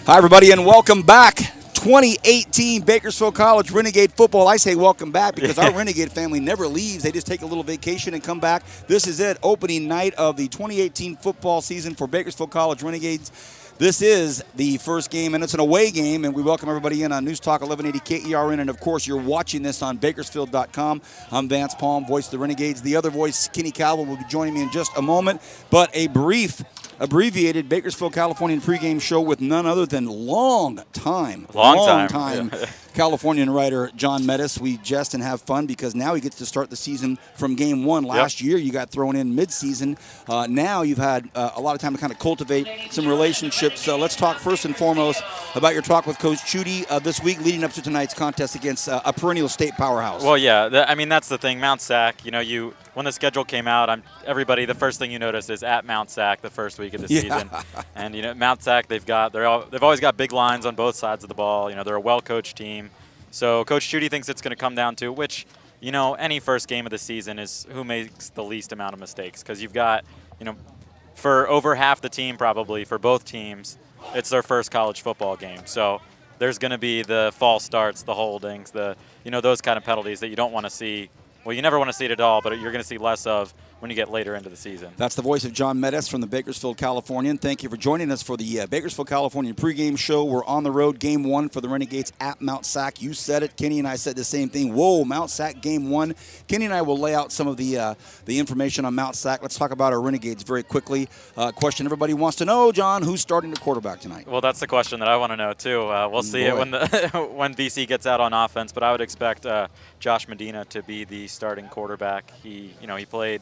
Hi, everybody, and welcome back. 2018 Bakersfield College Renegade football. I say welcome back because our Renegade family never leaves. They just take a little vacation and come back. This is it, opening night of the 2018 football season for Bakersfield College Renegades. This is the first game, and it's an away game, and we welcome everybody in on News Talk 1180 KERN, and, of course, you're watching this on Bakersfield.com. I'm Vance Palm, voice of the Renegades. The other voice, Kenny Calvin, will be joining me in just a moment, but a brief abbreviated Bakersfield, Californian pregame show with none other than long time Californian writer John Metis. We jest and have fun because now he gets to start the season from game one. Last year you got thrown in mid-season. Now you've had a lot of time to kind of cultivate some relationships. So let's talk first and foremost about your talk with Coach Chudy this week leading up to tonight's contest against a perennial state powerhouse. Well, yeah, I mean, that's the thing. Mount SAC, when the schedule came out, the first thing you notice is at Mount SAC the first week of the season. And Mount SAC, they've always got big lines on both sides of the ball. They're a well-coached team. So Coach Chudy thinks it's going to come down to which, any first game of the season is who makes the least amount of mistakes, because you've got, for over half the team probably for both teams, it's their first college football game. So there's going to be the false starts, the holdings, those kind of penalties that you don't want to see. Well, you never want to see it at all, but you're going to see less of when you get later into the season. That's the voice of John Metis from the Bakersfield Californian. Thank you for joining us for the Bakersfield Californian pregame show. We're on the road, game one for the Renegades at Mount SAC. You said it. Kenny and I said the same thing. Whoa, Mount SAC game one. Kenny and I will lay out some of the information on Mount SAC. Let's talk about our Renegades very quickly. Question everybody wants to know, John, who's starting the quarterback tonight? Well, that's the question that I want to know, too. We'll see it when when BC gets out on offense, but I would expect Josh Medina to be the starting quarterback. He played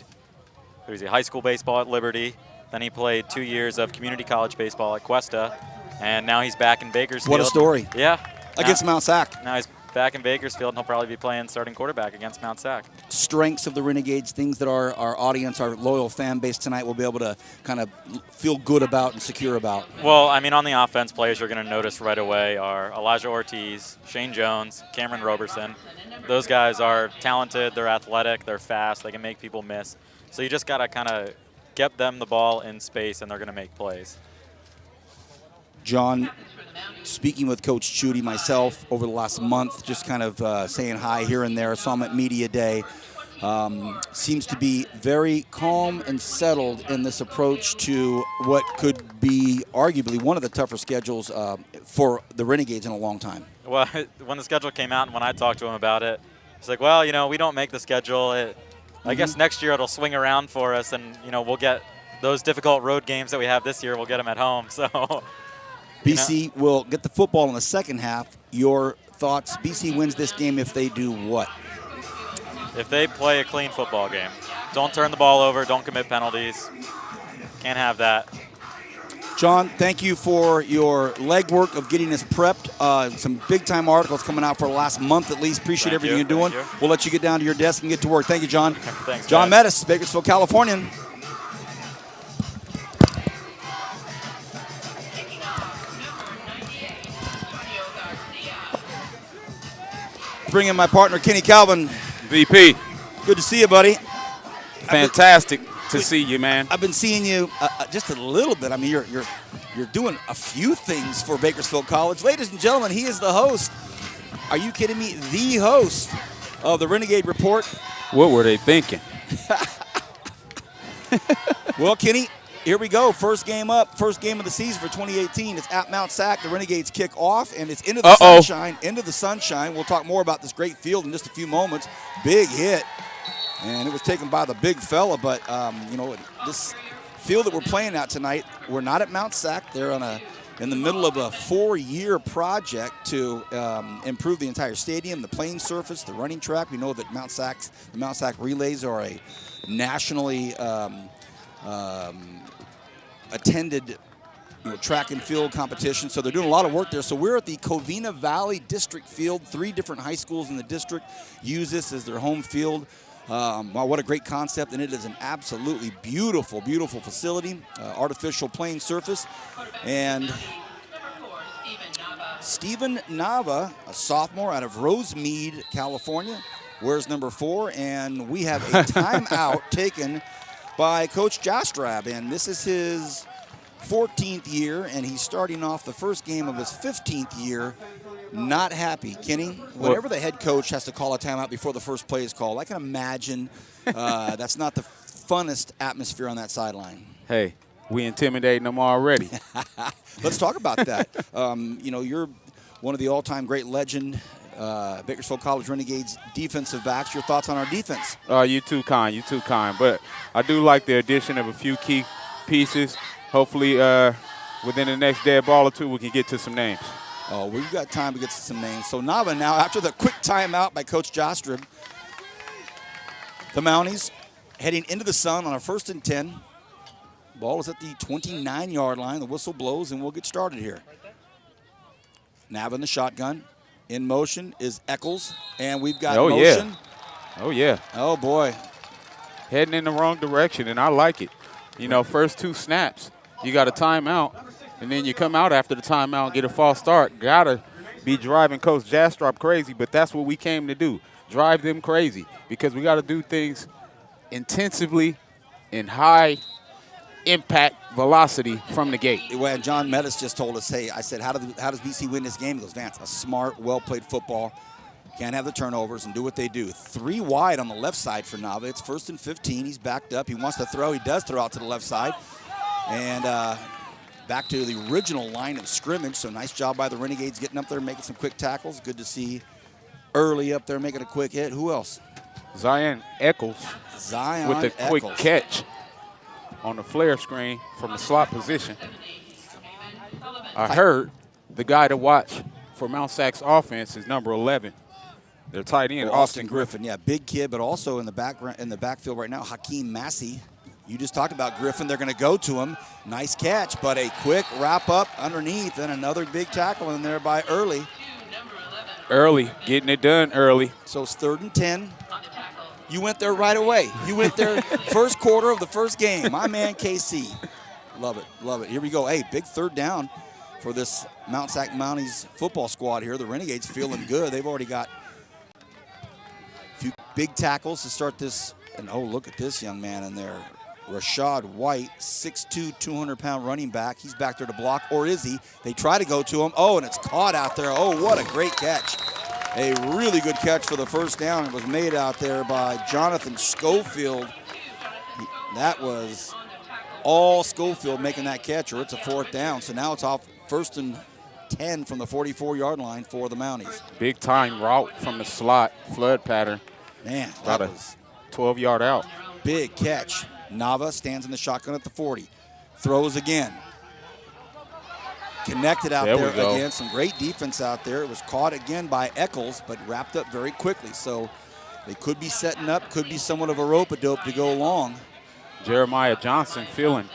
high school baseball at Liberty. Then he played 2 years of community college baseball at Cuesta, and now he's back in Bakersfield. What a story. Yeah. Against Mount SAC. Now he's back in Bakersfield, and he'll probably be playing starting quarterback against Mount SAC. Strengths of the Renegades, things that our audience, our loyal fan base tonight will be able to kind of feel good about and secure about. Well, I mean, on the offense, players you're going to notice right away are Elijah Ortiz, Shane Jones, Cameron Roberson. Those guys are talented, they're athletic, they're fast, they can make people miss. So you just got to kind of get them the ball in space, and they're going to make plays. John, speaking with Coach Chudy, myself, over the last month, just kind of saying hi here and there. Saw him at Media Day. Seems to be very calm and settled in this approach to what could be arguably one of the tougher schedules for the Renegades in a long time. Well, when the schedule came out and when I talked to him about it, it's like, well, we don't make the schedule. I guess next year it'll swing around for us, and we'll get those difficult road games that we have this year. We'll get them at home. So BC will get the football in the second half. Your thoughts? BC wins this game if they do what? If they play a clean football game, don't turn the ball over, don't commit penalties. Can't have that. John, thank you for your legwork of getting us prepped. Some big-time articles coming out for the last month at least. Appreciate everything you're doing. We'll let you get down to your desk and get to work. Thank you, John. Thanks, John Metis, Bakersfield, Californian. Bring in my partner, Kenny Calvin. VP. Good to see you, buddy. Fantastic to see you, man. I've been seeing you just a little bit. I mean, you're doing a few things for Bakersfield College. Ladies and gentlemen, he is the host. Are you kidding me? The host of the Renegade Report. What were they thinking? Well, Kenny, here we go. First game up. First game of the season for 2018. It's at Mount SAC. The Renegades kick off, and it's into the sunshine. Into the sunshine. We'll talk more about this great field in just a few moments. Big hit. And it was taken by the big fella, but, this field that we're playing at tonight, we're not at Mount SAC. They're in the middle of a 4-year project to improve the entire stadium, the playing surface, the running track. We know that the Mount SAC relays are a nationally attended track and field competition, so they're doing a lot of work there. So we're at the Covina Valley District Field. 3 different high schools in the district use this as their home field. Wow, what a great concept, and it is an absolutely beautiful, beautiful facility, artificial playing surface. And Stephen Nava, a sophomore out of Rosemead, California, wears number 4, and we have a timeout taken by Coach Jastrab, and this is his 14th year, and he's starting off the first game of his 15th year. Not happy. Kenny, whenever the head coach has to call a timeout before the first play is called, I can imagine that's not the funnest atmosphere on that sideline. Hey, we intimidating them already. Let's talk about that. You're one of the all-time great legend Bakersfield College Renegades defensive backs. Your thoughts on our defense? You too kind. But I do like the addition of a few key pieces. Hopefully, within the next dead ball or two, we can get to some names. Oh, we've got time to get to some names. So Nava now, after the quick timeout by Coach Jostrib, the Mounties heading into the sun on a 1st and 10. Ball is at the 29-yard line. The whistle blows, and we'll get started here. Nava in the shotgun. In motion is Eccles, and we've got motion. Yeah. Oh, yeah. Oh, boy. Heading in the wrong direction, and I like it. First 2 snaps, you got a timeout. And then you come out after the timeout and get a false start. Got to be driving Coach Jastrop crazy, but that's what we came to do, drive them crazy, because we got to do things intensively in high impact velocity from the gate. Well, John Mettis just told us, hey, I said, how does BC win this game? He goes, Vance, a smart, well-played football. Can't have the turnovers and do what they do. 3 wide on the left side for Nava. It's 1st and 15. He's backed up. He wants to throw. He does throw out to the left side. And back to the original line of scrimmage. So nice job by the Renegades getting up there, making some quick tackles. Good to see Early up there making a quick hit. Who else? Zion Eccles with a quick Eccles. catch on the flare screen from the slot position. I heard the guy to watch for Mount SAC's offense is number 11. Their tight end, Austin Griffin. Yeah, big kid, but also in the backfield right now, Hakeem Massey. You just talked about Griffin. They're going to go to him. Nice catch, but a quick wrap up underneath, and another big tackle in there by Early. Early, getting it done early. So it's 3rd and 10. You went there right away. You went there first quarter of the first game. My man, KC. Love it, love it. Here we go. Hey, big 3rd down for this Mount SAC Mounties football squad here. The Renegades feeling good. They've already got a few big tackles to start this. And, oh, look at this young man in there. Rashad White, 6'2", 200-pound running back. He's back there to block, or is he? They try to go to him. Oh, and it's caught out there. Oh, what a great catch. A really good catch for the first down. It was made out there by Jonathan Schofield. That was all Schofield making that catch, or it's a 4th down. So now it's off 1st and 10 from the 44-yard line for the Mounties. Big time route from the slot, flood pattern. Man, that was 12-yard out. Big catch. Nava stands in the shotgun at the 40. Throws again. Connected out there again. Some great defense out there. It was caught again by Eccles, but wrapped up very quickly. So they could be setting up, could be somewhat of a rope-a-dope to go along. Jeremiah Johnson feeling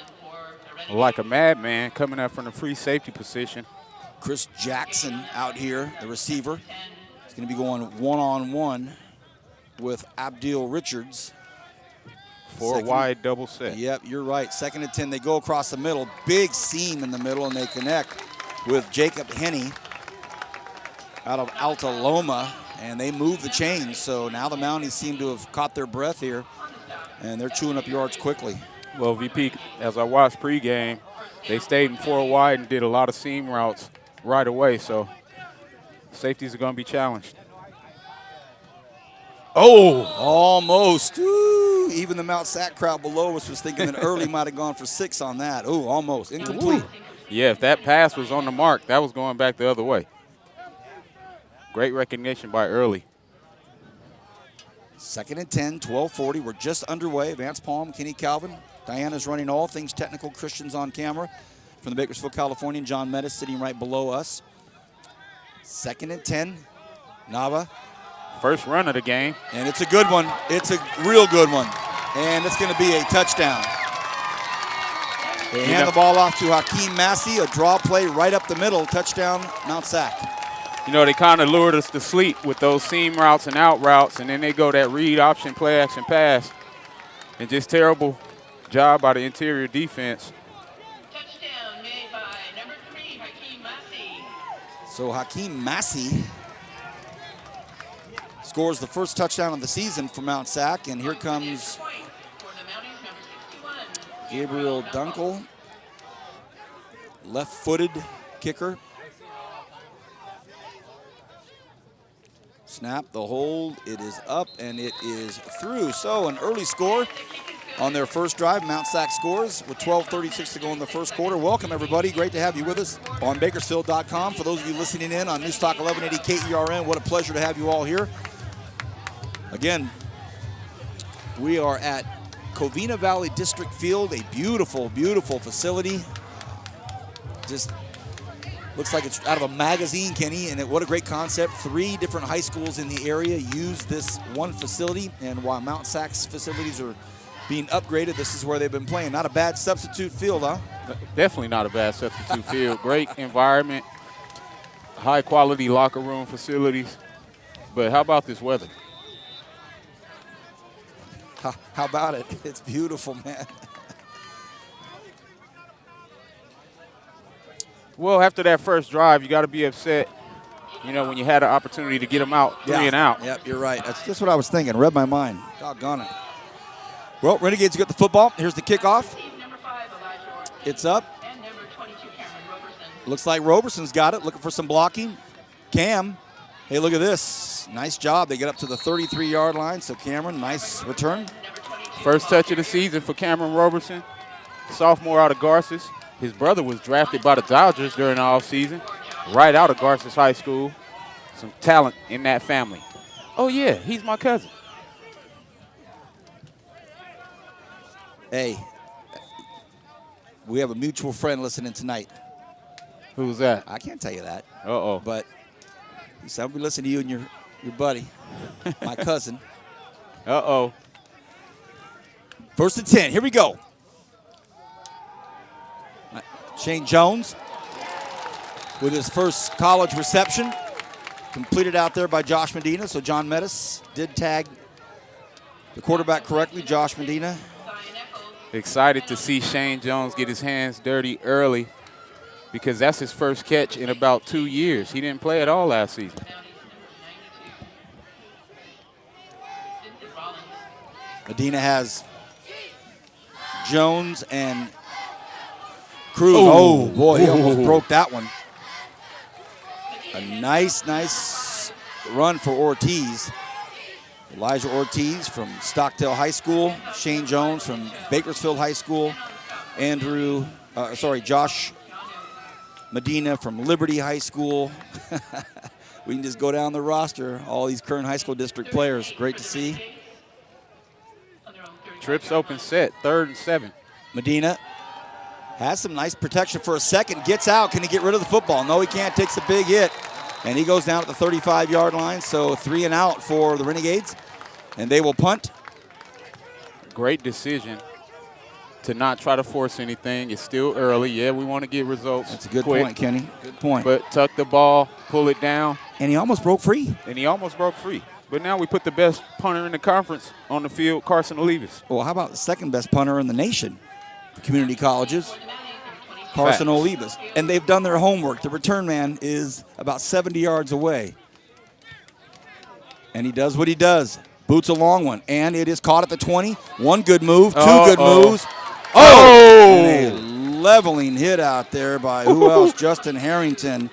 like a madman coming up from the free safety position. Chris Jackson out here, the receiver. He's going to be going one-on-one with Abdil Richards. 4 wide double set. Yep, you're right. 2nd and 10. They go across the middle. Big seam in the middle, and they connect with Jacob Henney out of Alta Loma, and they move the chains. So now the Mounties seem to have caught their breath here, and they're chewing up yards quickly. Well, VP, as I watched pregame, they stayed in 4 wide and did a lot of seam routes right away, so safeties are going to be challenged. Oh! Almost. Ooh, even the Mount SAC crowd below us was thinking that Early might have gone for 6 on that. Ooh, almost. Incomplete. Yeah, if that pass was on the mark, that was going back the other way. Great recognition by Early. 2nd and 10, 12:40. We're just underway. Vance Palm, Kenny Calvin. Diana's running all things technical. Christian's on camera from the Bakersfield, California. John Mettis sitting right below us. 2nd and 10. Nava. First run of the game. And it's a good one. It's a real good one. And it's going to be a touchdown. They hand the ball off to Hakeem Massey, a draw play right up the middle, touchdown, Mount SAC. You know, they kind of lured us to sleep with those seam routes and out routes, and then they go that read option, play action pass. And just terrible job by the interior defense. Touchdown made by number 3, Hakeem Massey. So Hakeem Massey scores the first touchdown of the season for Mount SAC, and here comes Gabriel Dunkel left-footed kicker. Snap, the hold, it is up, and it is through. So an early score on their first drive. Mount SAC scores with 12:36 to go in the first quarter. Welcome, everybody. Great to have you with us on Bakersfield.com. For those of you listening in on Newstalk 1180 KERN, what a pleasure to have you all here. Again, we are at Covina Valley District Field, a beautiful, beautiful facility. Just looks like it's out of a magazine, Kenny, and what a great concept. 3 different high schools in the area use this one facility, and while Mount SAC's facilities are being upgraded, this is where they've been playing. Not a bad substitute field, huh? Definitely not a bad substitute field. Great environment, high-quality locker room facilities. But how about this weather? How about it? It's beautiful, man. Well, after that first drive, you got to be upset, you know, when you had an opportunity to get them out, 3 and out. Yep, you're right. That's just what I was thinking. Read my mind. Doggone it. Well, Renegades get the football. Here's the kickoff. It's up. Looks like Roberson's got it. Looking for some blocking. Cam. Hey, look at this. Nice job. They get up to the 33-yard line. So, Cameron, nice return. First touch of the season for Cameron Roberson, sophomore out of Garces. His brother was drafted by the Dodgers during the offseason, right out of Garces High School. Some talent in that family. Oh, yeah, he's my cousin. Hey, we have a mutual friend listening tonight. Who's that? I can't tell you that. Uh-oh. But he said, I'll be listening to you and your buddy, my cousin. Uh-oh. First and 10. Here we go. Shane Jones with his first college reception. Completed out there by Josh Medina. So John Mettis did tag the quarterback correctly, Josh Medina. Excited to see Shane Jones get his hands dirty early because that's his first catch in about 2 years. He didn't play at all last season. Medina has Jones and Cruz. Oh, boy, he almost broke that one. A nice run for Ortiz. Elijah Ortiz from Stockdale High School. Shane Jones from Bakersfield High School. Josh Medina from Liberty High School. We can just go down the roster, all these current high school district players. Great to see. Trips open set, 3rd and 7. Medina has some nice protection for a second. Gets out. Can he get rid of the football? No, he can't. Takes a big hit. And he goes down at the 35-yard line. So 3 and out for the Renegades. And they will punt. Great decision to not try to force anything. It's still early. Yeah, we want to get results. That's a good quick, point, Kenny. Good point. But tuck the ball, pull it down. And he almost broke free. But now we put the best punter in the conference on the field, Carson Olivas. Well, how about the second best punter in the nation? The community colleges. Carson Olivas. And they've done their homework. The return man is about 70 yards away. And he does what he does. Boots a long one. And it is caught at the 20. One good move. Two good moves. Oh! And a leveling hit out there by who else? Justin Harrington.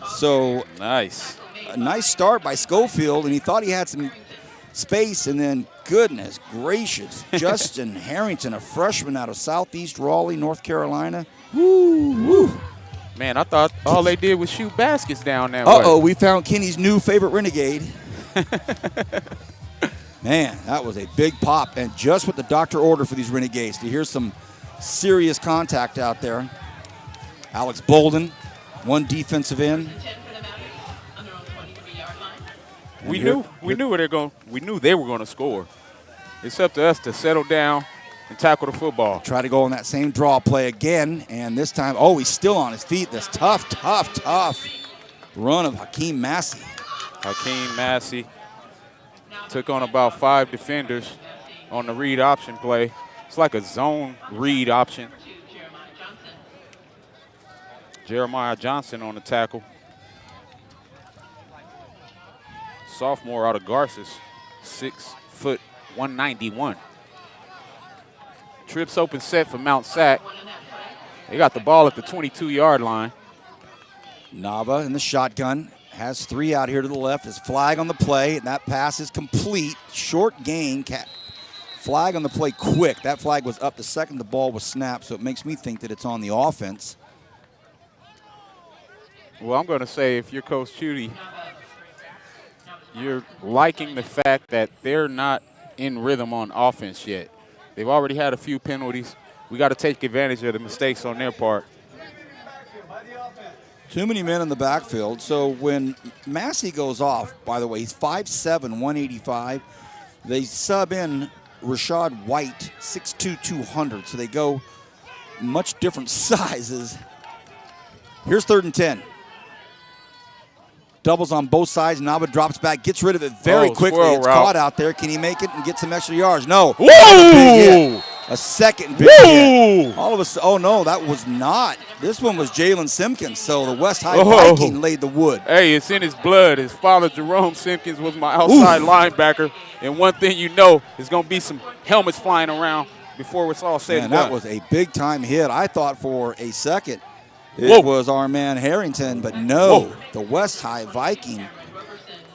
So nice. A nice start by Schofield, and he thought he had some space, and then goodness gracious, Justin Harrington, a freshman out of Southeast Raleigh, North Carolina. Woo. Man, I thought all they did was shoot baskets down that way. Uh-oh, we found Kenny's new favorite Renegade. Man, that was a big pop, and just what the doctor ordered for these Renegades. To hear some serious contact out there. Alex Bolden, one defensive end. We knew they were going to score. It's up to us to settle down and tackle the football. Try to go on that same draw play again, and this time, he's still on his feet. This tough run of Hakeem Massey. Hakeem Massey took on about 5 defenders on the read option play. It's like a zone read option. Jeremiah Johnson on the tackle. Sophomore out of Garces, 6 foot 191. Trips open set for Mount SAC. They got the ball at the 22-yard line. Nava in the shotgun. Has 3 out here to the left. His flag on the play, and that pass is complete. Short gain. Flag on the play quick. That flag was up the second the ball was snapped, so it makes me think that it's on the offense. Well, I'm going to say if you're Coach Chudy, you're liking the fact that they're not in rhythm on offense yet. They've already had a few penalties. We got to take advantage of the mistakes on their part. Too many men in the backfield. So when Massey goes off, by the way, he's 5'7", 185. They sub in Rashad White, 6'2", 200. So they go much different sizes. Here's 3rd and 10. Doubles on both sides. Nava drops back, gets rid of it very quickly. It's caught out there. Can he make it and get some extra yards? No. Whoa! A second big hit. All of a sudden, oh no, that was not. This one was Jalen Simpkins. So the West High Viking laid the wood. Hey, it's in his blood. His father, Jerome Simpkins, was my outside linebacker. And one thing you know, there's going to be some helmets flying around before it's all said and done. That was a big time hit. I thought for a second it was our man Harrington, but no, the West High Viking.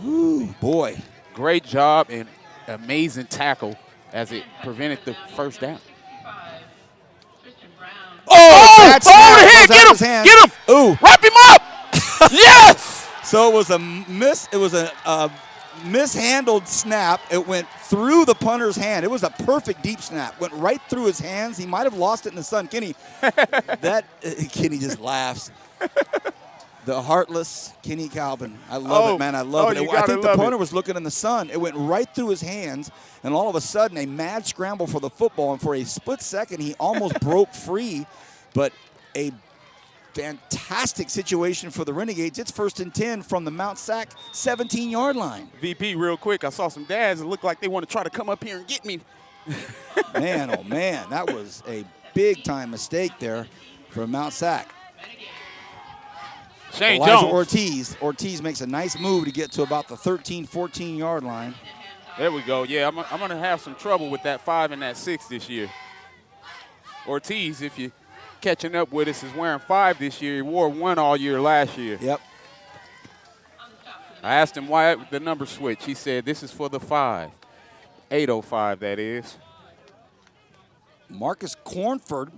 Ooh, boy. Great job and amazing tackle as it prevented the first down. Over the head, get him! Get him! Ooh. Wrap him up! Yes! So it was a mishandled snap. It went through the punter's hand. It was a perfect deep snap. Went right through his hands. He might have lost it in the sun. Kenny just laughs. The heartless Kenny Calvin. I love it, man. I love it. I think the punter was looking in the sun. It went right through his hands, and all of a sudden, a mad scramble for the football. And for a split second, he almost broke free. But a fantastic situation for the Renegades. It's 1st and 10 from the Mount SAC 17-yard line. VP, real quick, I saw some dads that looked like they want to try to come up here and get me. Man, oh, man, that was a big-time mistake there for Mount SAC. Shane Elijah Jones. Ortiz makes a nice move to get to about the 13, 14-yard line. There we go. Yeah, I'm going to have some trouble with that 5 and that 6 this year. Ortiz, if you're catching up with us, is wearing 5 this year. He wore 1 all year last year. Yep. I asked him why the number switch. He said this is for the 5. 805, that is. Marcus Cornford,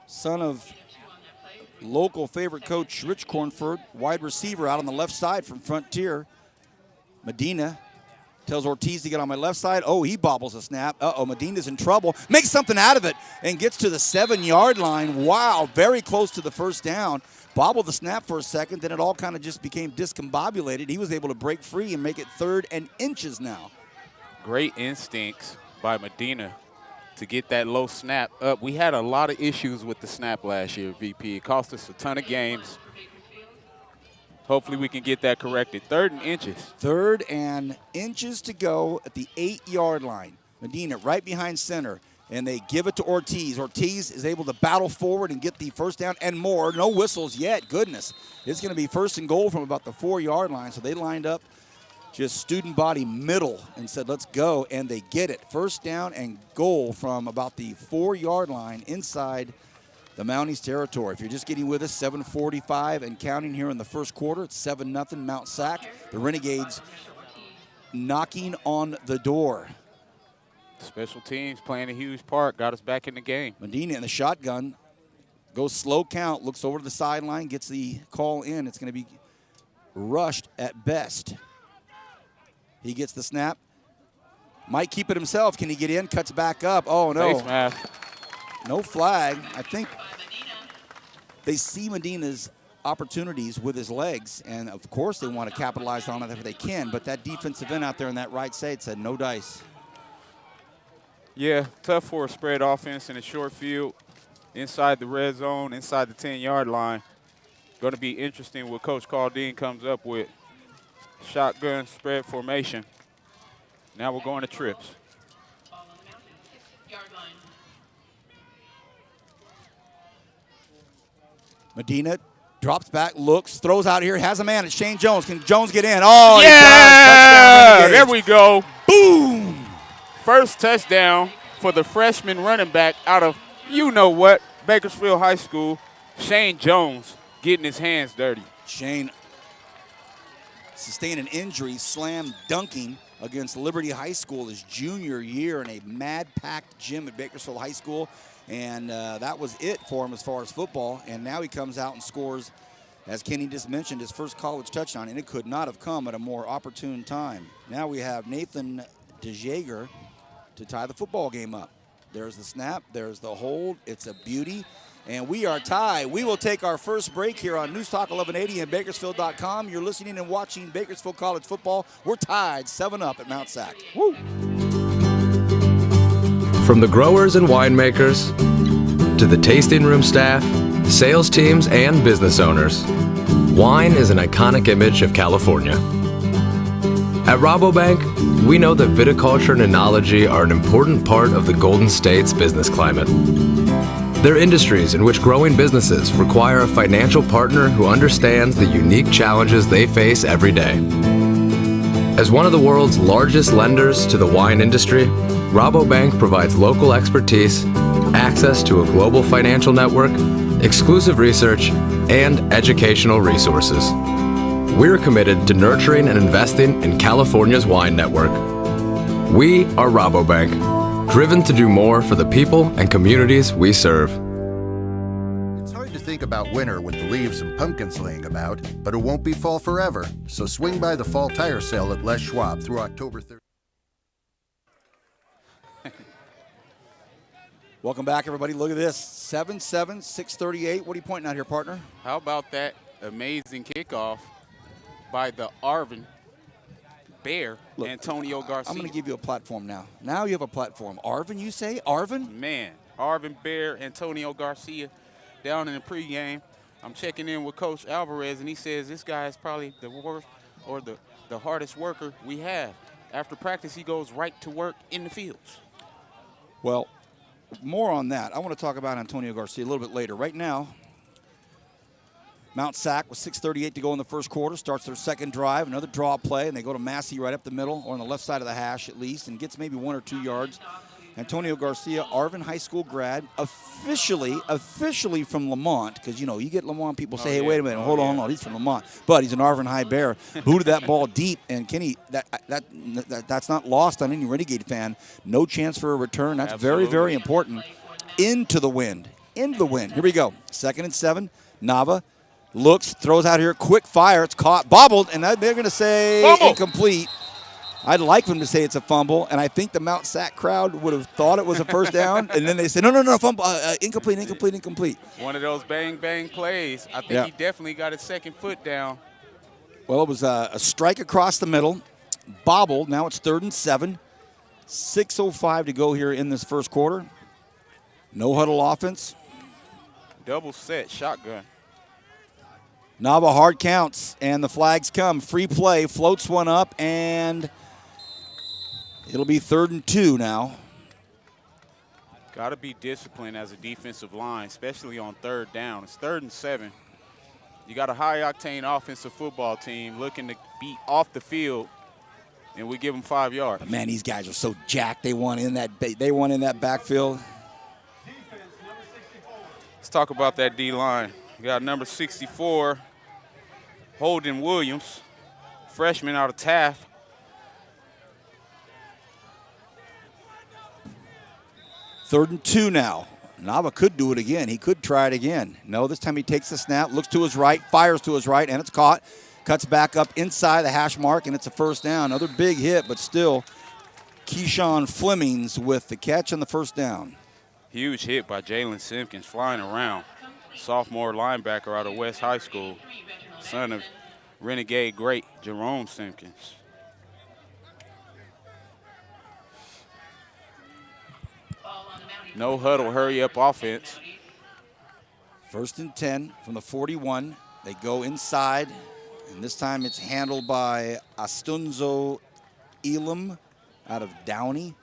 son of local favorite coach Rich Cornford, wide receiver out on the left side from Frontier. Medina tells Ortiz to get on my left side. Oh, he bobbles a snap. Medina's in trouble. Makes something out of it and gets to the 7-yard line. Wow, very close to the first down. Bobbled the snap for a second, then it all kind of just became discombobulated. He was able to break free and make it 3rd and inches now. Great instincts by Medina to get that low snap up. We had a lot of issues with the snap last year, VP. It cost us a ton of games. Hopefully we can get that corrected. 3rd and inches. 3rd and inches to go at the 8-yard line. Medina right behind center, and they give it to Ortiz. Ortiz is able to battle forward and get the first down and more. No whistles yet. Goodness. It's going to be 1st and goal from about the 4-yard line, so they lined up just student body middle and said, let's go, and they get it. 1st down and goal from about the 4-yard line inside the Mounties territory. If you're just getting with us, 7:45 and counting here in the first quarter. It's 7-0 Mount SAC. The Renegades knocking on the door. Special teams playing a huge part, got us back in the game. Medina in the shotgun, goes slow count, looks over to the sideline, gets the call in. It's going to be rushed at best. He gets the snap. Might keep it himself. Can he get in? Cuts back up. Oh, no. Face mask. No flag. I think they see Medina's opportunities with his legs, and of course they want to capitalize on it if they can, but that defensive end out there on that right side said no dice. Yeah, tough for a spread offense in a short field, inside the red zone, inside the 10-yard line. Going to be interesting what Coach Caldine comes up with. Shotgun spread formation. Now we're going to trips. Medina drops back, looks, throws out here, has a man. It's Shane Jones. Can Jones get in? Oh, yeah! Touchdown, there we go. Boom! First touchdown for the freshman running back out of you know what. Bakersfield High School, Shane Jones getting his hands dirty. Shane sustained an injury, slam dunking against Liberty High School his junior year in a mad-packed gym at Bakersfield High School. And that was it for him as far as football. And now he comes out and scores, as Kenny just mentioned, his first college touchdown. And it could not have come at a more opportune time. Now we have Nathan DeJager to tie the football game up. There's the snap. There's the hold. It's a beauty. And we are tied. We will take our first break here on News Talk 1180 and Bakersfield.com. You're listening and watching Bakersfield College football. We're tied 7-up at Mount SAC. Woo! From the growers and winemakers to the tasting room staff, sales teams, and business owners, wine is an iconic image of California. At Rabobank, we know that viticulture and enology are an important part of the Golden State's business climate. They're industries in which growing businesses require a financial partner who understands the unique challenges they face every day. As one of the world's largest lenders to the wine industry, Rabobank provides local expertise, access to a global financial network, exclusive research, and educational resources. We're committed to nurturing and investing in California's wine network. We are Rabobank, driven to do more for the people and communities we serve. It's hard to think about winter with the leaves and pumpkins laying about, but it won't be fall forever. So swing by the fall tire sale at Les Schwab through October 3rd. Welcome back, everybody. Look at this. 7-7, 6:38. What are you pointing out here, partner? How about that amazing kickoff by the Arvin Bear, Look, Antonio Garcia? I'm going to give you a platform now. Now you have a platform. Arvin, you say? Arvin? Man, Arvin Bear, Antonio Garcia down in the pregame. I'm checking in with Coach Alvarez, and he says this guy is probably the worst or the hardest worker we have. After practice, he goes right to work in the fields. Well, more on that. I want to talk about Antonio Garcia a little bit later. Right now, Mount SAC with 6:38 to go in the first quarter. Starts their second drive, another draw play, and they go to Massey right up the middle, or on the left side of the hash at least, and gets maybe 1 or 2 yards. Antonio Garcia, Arvin High School grad, officially from Lamont, because, you know, you get Lamont people say, hey, wait a minute, hold on, he's from Lamont. But he's an Arvin High Bear. Booted that ball deep, and Kenny, that's not lost on any Renegade fan. No chance for a return. That's Absolutely. very, very important. Into the wind. Here we go. 2nd and 7. Nava looks, throws out here, quick fire. It's caught, bobbled, and they're going to say Fumble. incomplete. I'd like them to say it's a fumble, and I think the Mount SAC crowd would have thought it was a first down, and then they said, no, fumble, incomplete. One of those bang plays. I think he definitely got his second foot down. Well, it was a strike across the middle, bobbled. Now it's 3rd and 7. 6:05 to go here in this first quarter. No huddle offense. Double set shotgun. Nava hard counts, and the flags come. Free play, floats one up, and it'll be 3rd and 2 now. Got to be disciplined as a defensive line, especially on 3rd down. It's 3rd and 7. You got a high-octane offensive football team looking to be off the field, and we give them 5 yards. But man, these guys are so jacked. They won in that backfield. Let's talk about that D-line. We got number 64, Holden Williams, freshman out of Taft. Third and 2 now. Nava could do it again. He could try it again. No, this time he takes the snap, looks to his right, fires to his right, and it's caught. Cuts back up inside the hash mark, and it's a first down. Another big hit, but still Keyshawn Flemings with the catch on the first down. Huge hit by Jalen Simpkins flying around. Sophomore linebacker out of West High School, son of Renegade great Jerome Simpkins. No huddle, hurry up offense. 1st and 10 from the 41. They go inside, and this time it's handled by Astunzo Elam out of Downey.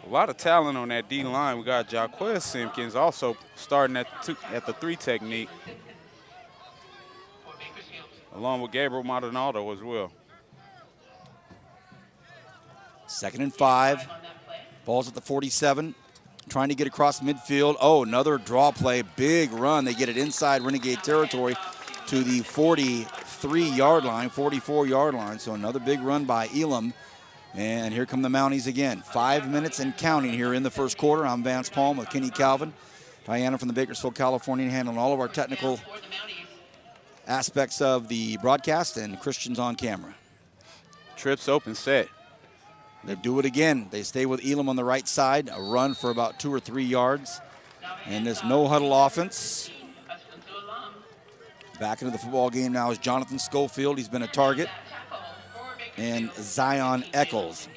A lot of talent on that D-line. We got Jaquez Simpkins also starting at the 3 technique, along with Gabriel Maldonado as well. 2nd and 5. Ball's at the 47, trying to get across midfield. Oh, another draw play, big run. They get it inside Renegade territory to the 43-yard line, 44-yard line. So another big run by Elam. And here come the Mounties again. 5 minutes and counting here in the first quarter. I'm Vance Palm with Kenny Calvin. Diana from the Bakersfield, California, handling all of our technical aspects of the broadcast, and Christian's on camera. Trips open set. They do it again. They stay with Elam on the right side. A run for about 2 or 3 yards. And this no-huddle offense. Back into the football game now is Jonathan Schofield. He's been a target. And Zion Eccles.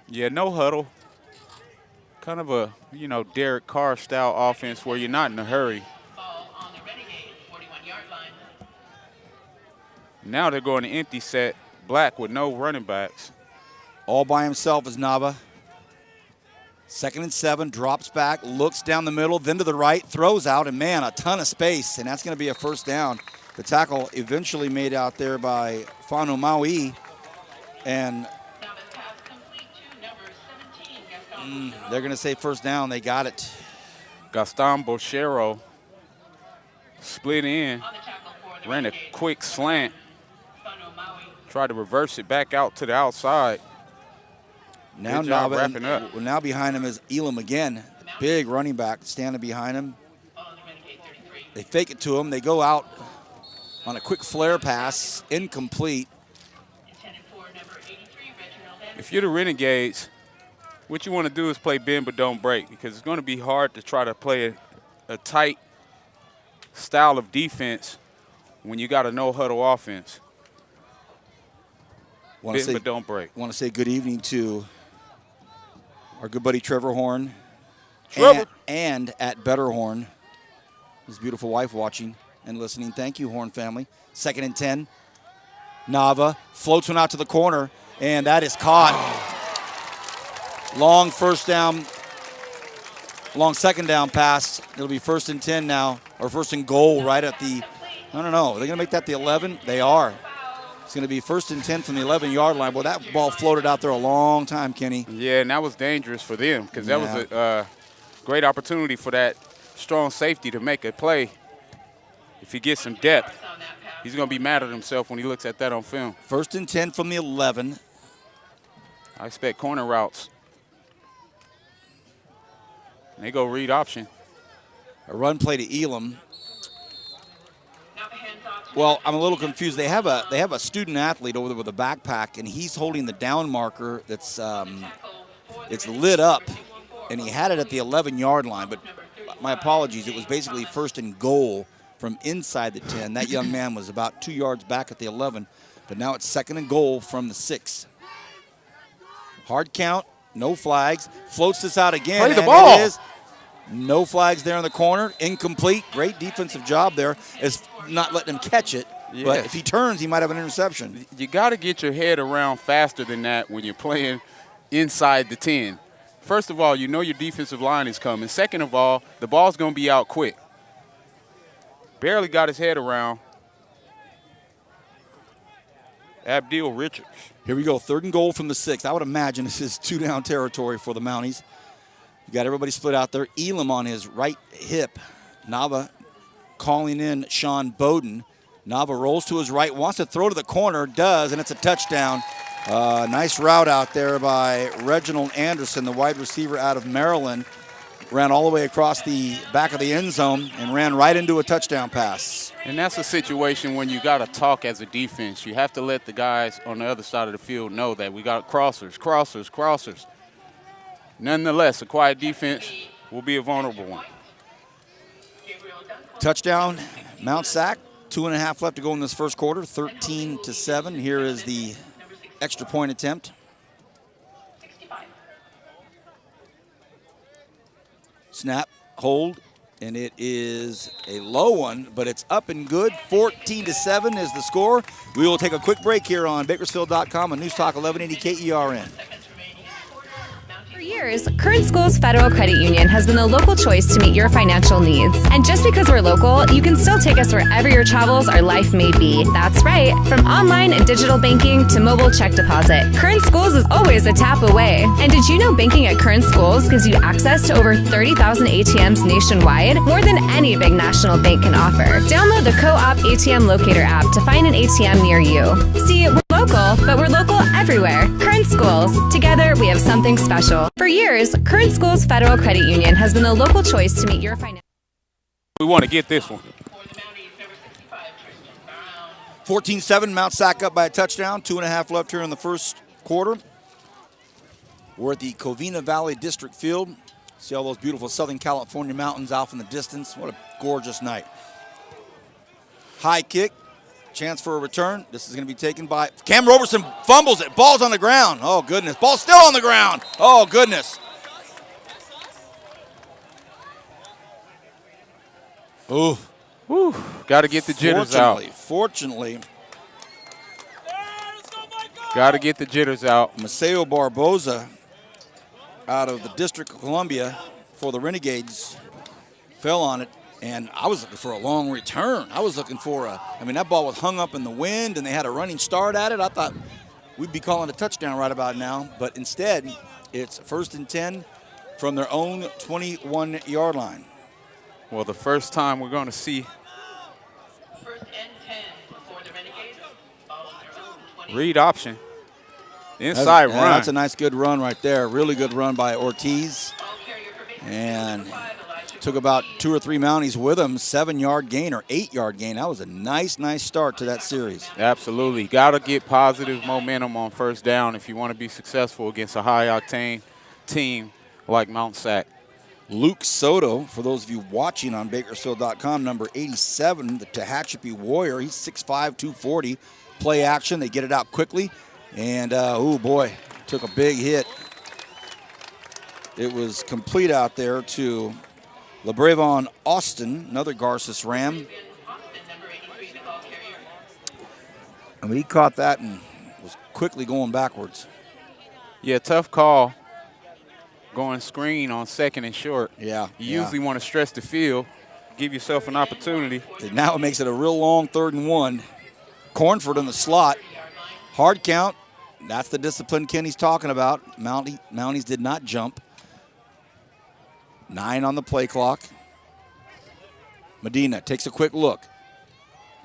Yeah, no huddle. Kind of a, Derek Carr style offense where you're not in a hurry. Now they're going to empty set, black with no running backs. All by himself is Nava. 2nd and 7, drops back, looks down the middle, then to the right, throws out, and man, a ton of space, and that's going to be a first down. The tackle eventually made out there by Fanu Maui, and they're going to say first down. They got it. Gaston Bochero split in, ran a quick slant, tried to reverse it back out to the outside. Now Nava wrapping up. Now behind him is Elam again. Big running back standing behind him. They fake it to him. They go out on a quick flare pass, incomplete. If you're the Renegades, what you want to do is play bend but don't break, because it's going to be hard to try to play a tight style of defense when you got a no-huddle offense. Bend but don't break. I want to say good evening to our good buddy Trevor Horn. Trevor. And at Better Horn, his beautiful wife watching and listening. Thank you, Horn family. 2nd and 10. Nava floats one out to the corner, and that is caught. Long first down, long second down pass. It'll be 1st and 10 now, or 1st and goal right at the, I don't know. Are they going to make that the 11? They are. It's going to be 1st and 10 from the 11-yard line. Well, that ball floated out there a long time, Kenny. Yeah, and that was dangerous for them, because that was a great opportunity for that strong safety to make a play. If he gets some depth, he's going to be mad at himself when he looks at that on film. 1st and 10 from the 11. I expect corner routes. They go read option. A run play to Elam. Well, I'm a little confused. They have a student athlete over there with a backpack, and he's holding the down marker that's it's lit up, and he had it at the 11-yard line. But my apologies, it was basically 1st and goal from inside the 10. That young man was about 2 yards back at the 11, but now it's 2nd and goal from the 6. Hard count, no flags. Floats this out again. Play the and ball. It is no flags there in the corner. Incomplete. Great defensive job there, as not letting him catch it. Yes. But if he turns, he might have an interception. You got to get your head around faster than that when you're playing inside the 10. First of all, you know your defensive line is coming. Second of all, the ball's going to be out quick. Barely got his head around. Abdil Richards. Here we go, 3rd and goal from the 6. I would imagine this is 2-down territory for the Mounties. You got everybody split out there. Elam on his right hip. Nava calling in Sean Bowden. Nava rolls to his right, wants to throw to the corner, does, and it's a touchdown. Nice route out there by Reginald Anderson, the wide receiver out of Maryland. Ran all the way across the back of the end zone and ran right into a touchdown pass. And that's a situation when you got to talk as a defense. You have to let the guys on the other side of the field know that we got crossers. Nonetheless, a quiet defense will be a vulnerable one. Touchdown, Mount SAC. 2.5 left to go in this first quarter, 13-7. Here is the extra point attempt. Snap, hold, and it is a low one, but it's up and good. 14-7 is the score. We will take a quick break here on Bakersfield.com on News Talk 1180 KERN. For years, Current Schools Federal Credit Union has been the local choice to meet your financial needs. And just because we're local, you can still take us wherever your travels or life may be. That's right. From online and digital banking to mobile check deposit, Current Schools is always a tap away. And did you know banking at Current Schools gives you access to over 30,000 ATMs nationwide? More than any big national bank can offer. Download the Co-op ATM Locator app to find an ATM near you. See, we're local, but we're local everywhere. Current Schools. Together, we have something special. For years, Current Schools Federal Credit Union has been the local choice to meet your financial. We want to get this one. 14-7, Mount SAC up by a touchdown. 2.5 left here in the first quarter. We're at the Covina Valley District Field. See all those beautiful Southern California mountains off in the distance. What a gorgeous night. High kick. Chance for a return. This is going to be taken by Cam Roberson. Fumbles it. Ball's on the ground. Oh, goodness. Ball's still on the ground. Oh, goodness. Ooh. Whew. Got to get the jitters out. Fortunately. Got to get the jitters out. Maceo Barboza out of the District of Columbia for the Renegades fell on it. And I was looking for a long return. I was looking for that ball was hung up in the wind, and they had a running start at it. I thought we'd be calling a touchdown right about now. But instead, it's 1st and 10 from their own 21-yard line. Well, the first time we're going to see 1st and 10 for the Renegades. read option. Inside run. That's a nice, good run right there. Really good run by Ortiz. And took about 2 or 3 Mounties with him. 7-yard gain or 8-yard gain. That was a nice start to that series. Absolutely. Got to get positive momentum on first down if you want to be successful against a high-octane team like Mount SAC. Luke Soto, for those of you watching on Bakersfield.com, number 87, the Tehachapi Warrior. He's 6'5", 240. Play action. They get it out quickly. And, oh, boy, took a big hit. It was complete out there to LeBravon Austin, another Garces Ram. I mean, he caught that and was quickly going backwards. Yeah, tough call going screen on 2nd and short. Yeah. You usually want to stretch the field, give yourself an opportunity. Now it makes it a real long 3rd and 1. Cornford in the slot. Hard count. That's the discipline Kenny's talking about. Mounties did not jump. 9 on the play clock. Medina takes a quick look.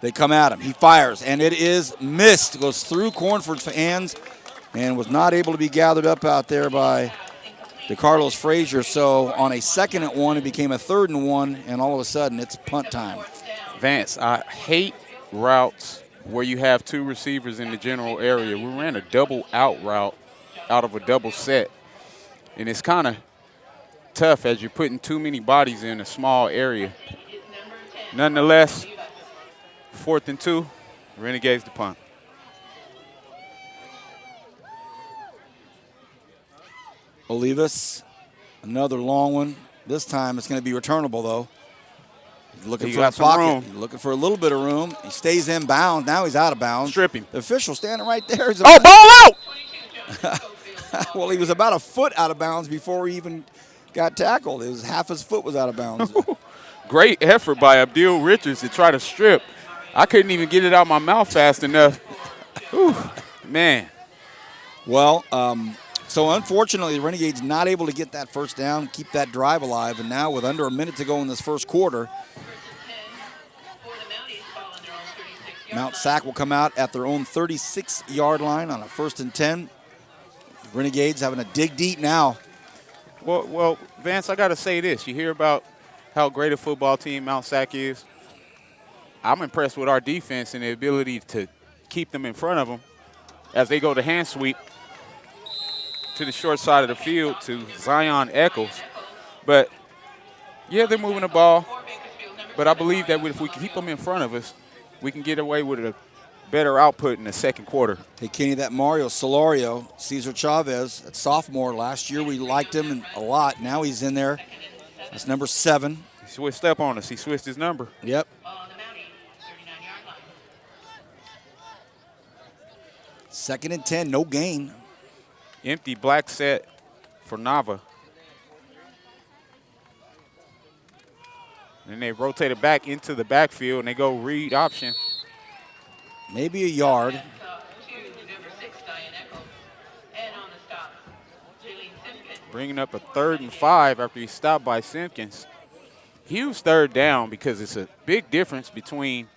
They come at him. He fires, and it is missed. It goes through Cornford's hands and was not able to be gathered up out there by DeCarlos Frazier. So on a 2nd and 1, it became a 3rd and 1, and all of a sudden it's punt time. Vance, I hate routes where you have 2 receivers in the general area. We ran a double out route out of a double set, and it's kind of tough as you're putting too many bodies in a small area. Nonetheless, 4th and 2, Renegades to punt. Olivas, another long one. This time it's going to be returnable, though. He's looking for a pocket. He's looking for a little bit of room. He stays in bounds. Now he's out of bounds. Strip him. The official standing right there. Oh, ball out! Well, he was about a foot out of bounds before he even got tackled. It was half his foot was out of bounds. Great effort by Abdul Richards to try to strip. I couldn't even get it out my mouth fast enough. Whew, man. Well, so unfortunately, the Renegades not able to get that first down, keep that drive alive, and now with under a minute to go in this first quarter, Mount SAC will come out at their own 36-yard line on a 1st and 10. Renegades having to dig deep now. Well, Vance, I got to say this. You hear about how great a football team Mount SAC is? I'm impressed with our defense and the ability to keep them in front of them as they go to hand sweep to the short side of the field to Zion Eccles. But, yeah, they're moving the ball. But I believe that if we keep them in front of us, we can get away with a better output in the second quarter. Hey, Kenny, that Mario Solorio, Cesar Chavez, that sophomore, last year we liked him a lot. Now he's in there. That's number 7. He switched up on us. He switched his number. Yep. 2nd and 10, no gain. Empty black set for Nava. Then they rotate it back into the backfield, and they go read option. Maybe a yard. To the number 6, Diane Eccles. And on the stop, Julie Simpkins. Bringing up a 3rd and 5 after he stopped by Simpkins. Huge third down because it's a big difference between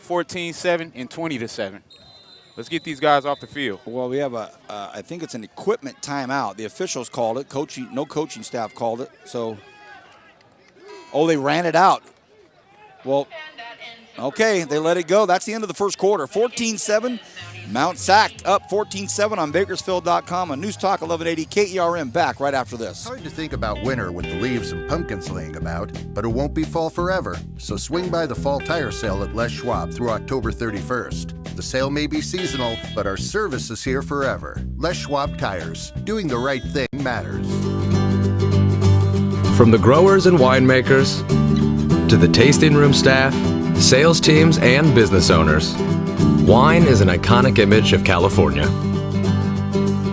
14-7 and 20-7. Let's get these guys off the field. Well, we have I think it's an equipment timeout. The officials called it. No coaching staff called it. So, they ran it out. Well, okay, they let it go. That's the end of the first quarter. 14-7, Mount SAC up 14-7 on Bakersfield.com. On News Talk 1180 KERM. Back right after this. Hard to think about winter with the leaves and pumpkins laying about, but it won't be fall forever. So swing by the fall tire sale at Les Schwab through October 31st. The sale may be seasonal, but our service is here forever. Les Schwab Tires. Doing the right thing matters. From the growers and winemakers to the tasting room staff, sales teams, and business owners, wine is an iconic image of California.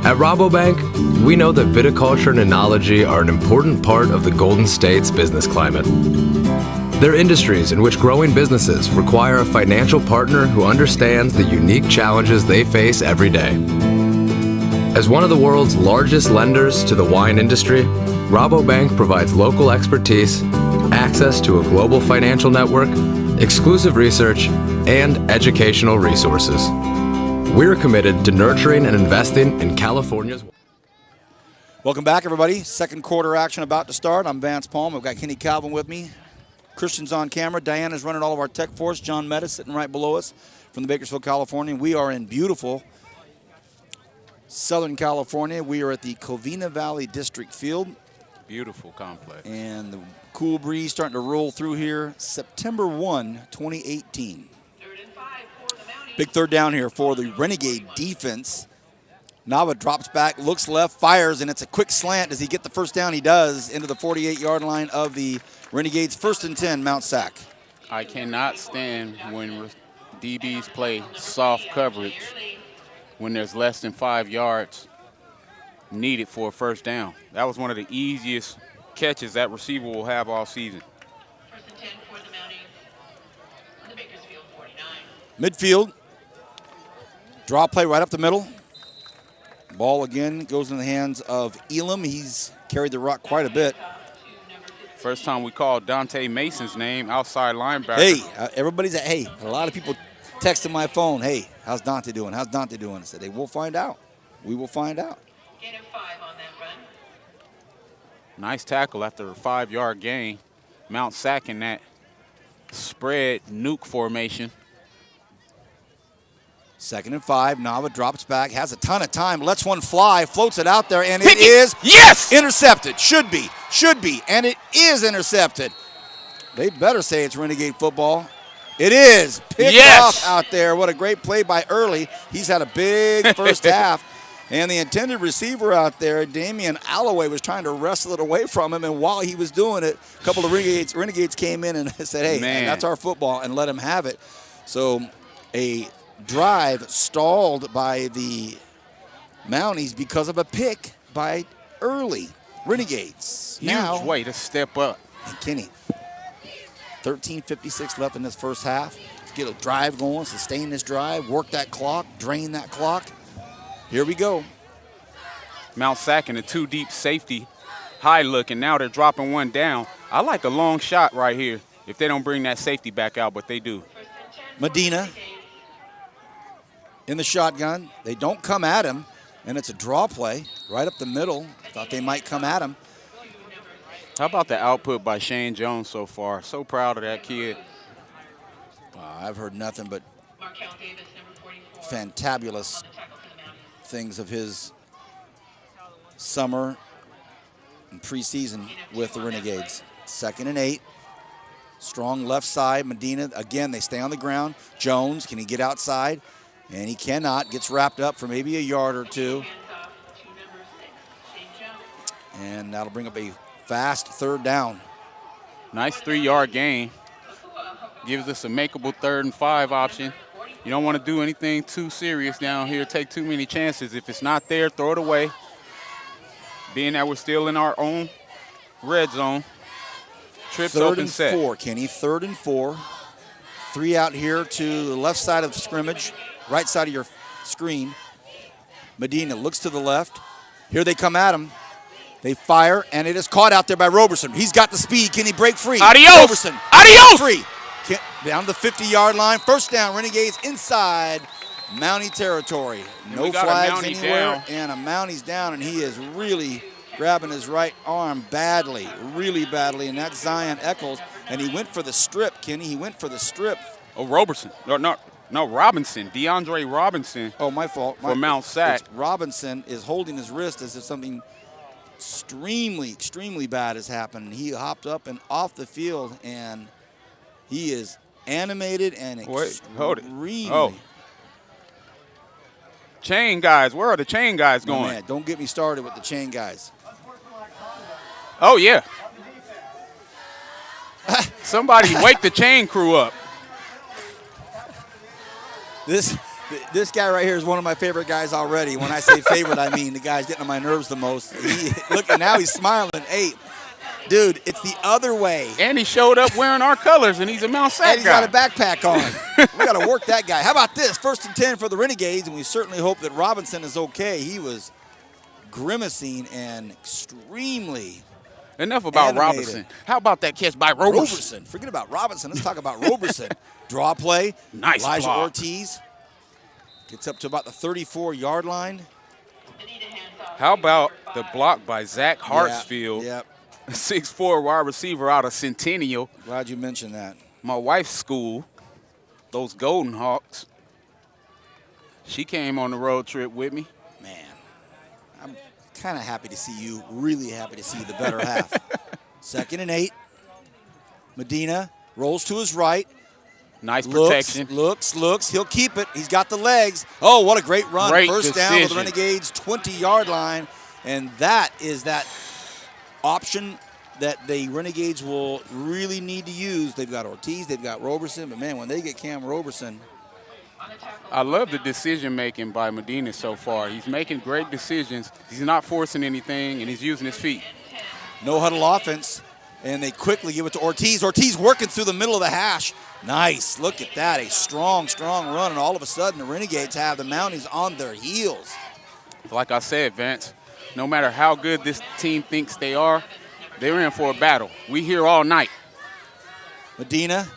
At Rabobank, we know that viticulture and enology are an important part of the Golden State's business climate. They're industries in which growing businesses require a financial partner who understands the unique challenges they face every day. As one of the world's largest lenders to the wine industry, Rabobank provides local expertise, access to a global financial network, exclusive research, and educational resources. We're committed to nurturing and investing in California's. Welcome back, everybody. Second quarter action about to start. I'm Vance Palm. I've got Kenny Calvin with me. Christian's on camera. Diana's running all of our tech for us. John Metis sitting right below us from the Bakersfield, California. We are in beautiful Southern California. We are at the Covina Valley District Field. Beautiful complex. And the cool breeze starting to roll through here. September 1, 2018. 3rd and 5 for the Mounties. Big third down here for the Renegade defense. Nava drops back, looks left, fires, and it's a quick slant. Does he get the first down? He does, into the 48-yard line of the Renegades. 1st and 10, Mount SAC. I cannot stand when DBs play soft coverage when there's less than 5 yards needed for a first down. That was one of the easiest catches that receiver will have all season. 1st and 10 for the Mounties. On the Bakersfield 49. Midfield. Draw play right up the middle. Ball again goes in the hands of Elam. He's carried the rock quite a bit. First time we called Dante Mason's name, outside linebacker. Hey, everybody's at, hey, a lot of people texting my phone, hey, how's Dante doing? How's Dante doing? I said, hey, we'll find out. We will find out. Gain of 5 on that run. Nice tackle after a 5-yard gain. Mount SAC in that spread nuke formation. 2nd and 5. Nava drops back, has a ton of time, lets one fly, floats it out there, and it is intercepted. Should be, and it is intercepted. They better say it's Renegade football. It is. Picked off out there. What a great play by Early. He's had a big first half. And the intended receiver out there, Damian Alloway, was trying to wrestle it away from him. And while he was doing it, a couple of Renegades came in and said, hey, that's our football, and let him have it. So a drive stalled by the Mounties because of a pick by Early. Renegades. Huge way to step up. And Kenny, 13:56 left in this first half. Let's get a drive going, sustain this drive, work that clock, drain that clock. Here we go. Mount SAC in a 2-deep safety high look, and now they're dropping one down. I like a long shot right here if they don't bring that safety back out, but they do. Medina in the shotgun. They don't come at him, and it's a draw play right up the middle. Thought they might come at him. How about the output by Shane Jones so far? So proud of that kid. I've heard nothing but Markel Davis, number 44. fantabulous things of his summer and preseason with the Renegades. 2nd and 8. Strong left side. Medina, again, they stay on the ground. Jones, can he get outside? And he cannot. Gets wrapped up for maybe a yard or two. And that'll bring up a fast 3rd down. Nice 3-yard gain. Gives us a makeable 3rd and 5 option. You don't want to do anything too serious down here, take too many chances. If it's not there, throw it away. Being that we're still in our own red zone, trips Third open and set. 4, Kenny. 3rd and 4. 3 out here to the left side of the scrimmage, right side of your screen. Medina looks to the left. Here they come at him. They fire, and it is caught out there by Roberson. He's got the speed. Can he break free? Adios! Roberson. Adios! Free. Down the 50-yard line. First down, Renegades inside Mountie territory. No flags anywhere, and a Mountie's down, and he is really grabbing his right arm badly, really badly, and that's Zion Eccles. And he went for the strip, Kenny. He went for the strip. Oh, Roberson. No, Robinson. DeAndre Robinson. Oh, my fault. For Mount Sac. Robinson is holding his wrist as if something extremely, extremely bad has happened. He hopped up and off the field, and he is animated and extremely. Oh. Chain guys. Where are the chain guys going? Man, don't get me started with the chain guys. Oh, yeah. Somebody wake the chain crew up. This guy right here is one of my favorite guys already. When I say favorite, I mean the guy's getting on my nerves the most. Look, and now he's smiling. Hey, dude, it's the other way. And he showed up wearing our colors, and he's a Mount Sac And he's guy. got a backpack on. We got to work that guy. How about this? 1st and 10 for the Renegades, and we certainly hope that Robinson is okay. He was grimacing and extremely Enough about animated. Robinson. How about that catch by Roberson? Forget about Robinson. Let's talk about Roberson. Draw play. Nice Elijah block. Ortiz gets up to about the 34-yard line. How about the block by Zach Hartsfield, Yep. 6'4" wide receiver out of Centennial. Glad you mentioned that. My wife's school, those Golden Hawks. She came on the road trip with me. Man, I'm kind of happy to see you, really happy to see the better half. 2nd and 8. Medina rolls to his right. Nice protection. Looks. He'll keep it. He's got the legs. Oh, what a great run. Great First down to the decision. Renegades' 20-yard line. And that is that option that the Renegades will really need to use. They've got Ortiz, they've got Roberson, but man, when they get Cam Roberson. I love the decision-making by Medina so far. He's making great decisions. He's not forcing anything, and he's using his feet. No huddle offense, and they quickly give it to Ortiz. Ortiz working through the middle of the hash. Nice. Look at that. A strong run, and all of a sudden the Renegades have the Mounties on their heels. Like I said, Vance, no matter how good this team thinks they are, they're in for a battle. We here all night. Medina.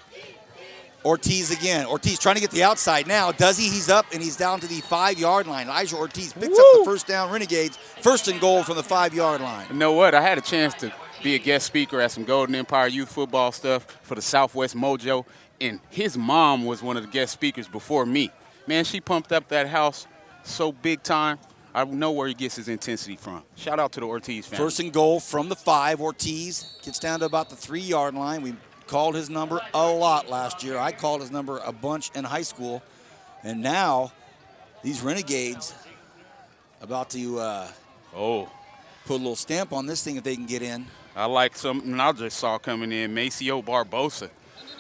Ortiz again. Ortiz trying to get the outside now. Does he? He's up, and he's down to the 5-yard line. Elijah Ortiz picks up the first down. Renegades, 1st and goal from the 5-yard line. You know what? I had a chance to be a guest speaker at some Golden Empire youth football stuff for the Southwest Mojo, and his mom was one of the guest speakers before me. Man, she pumped up that house so big time. I know where he gets his intensity from. Shout out to the Ortiz family. 1st and goal from the 5. Ortiz gets down to about the 3-yard line. We called his number a lot last year. I called his number a bunch in high school. And now these Renegades about to put a little stamp on this thing if they can get in. I like something I just saw coming in. Maceo Barbosa,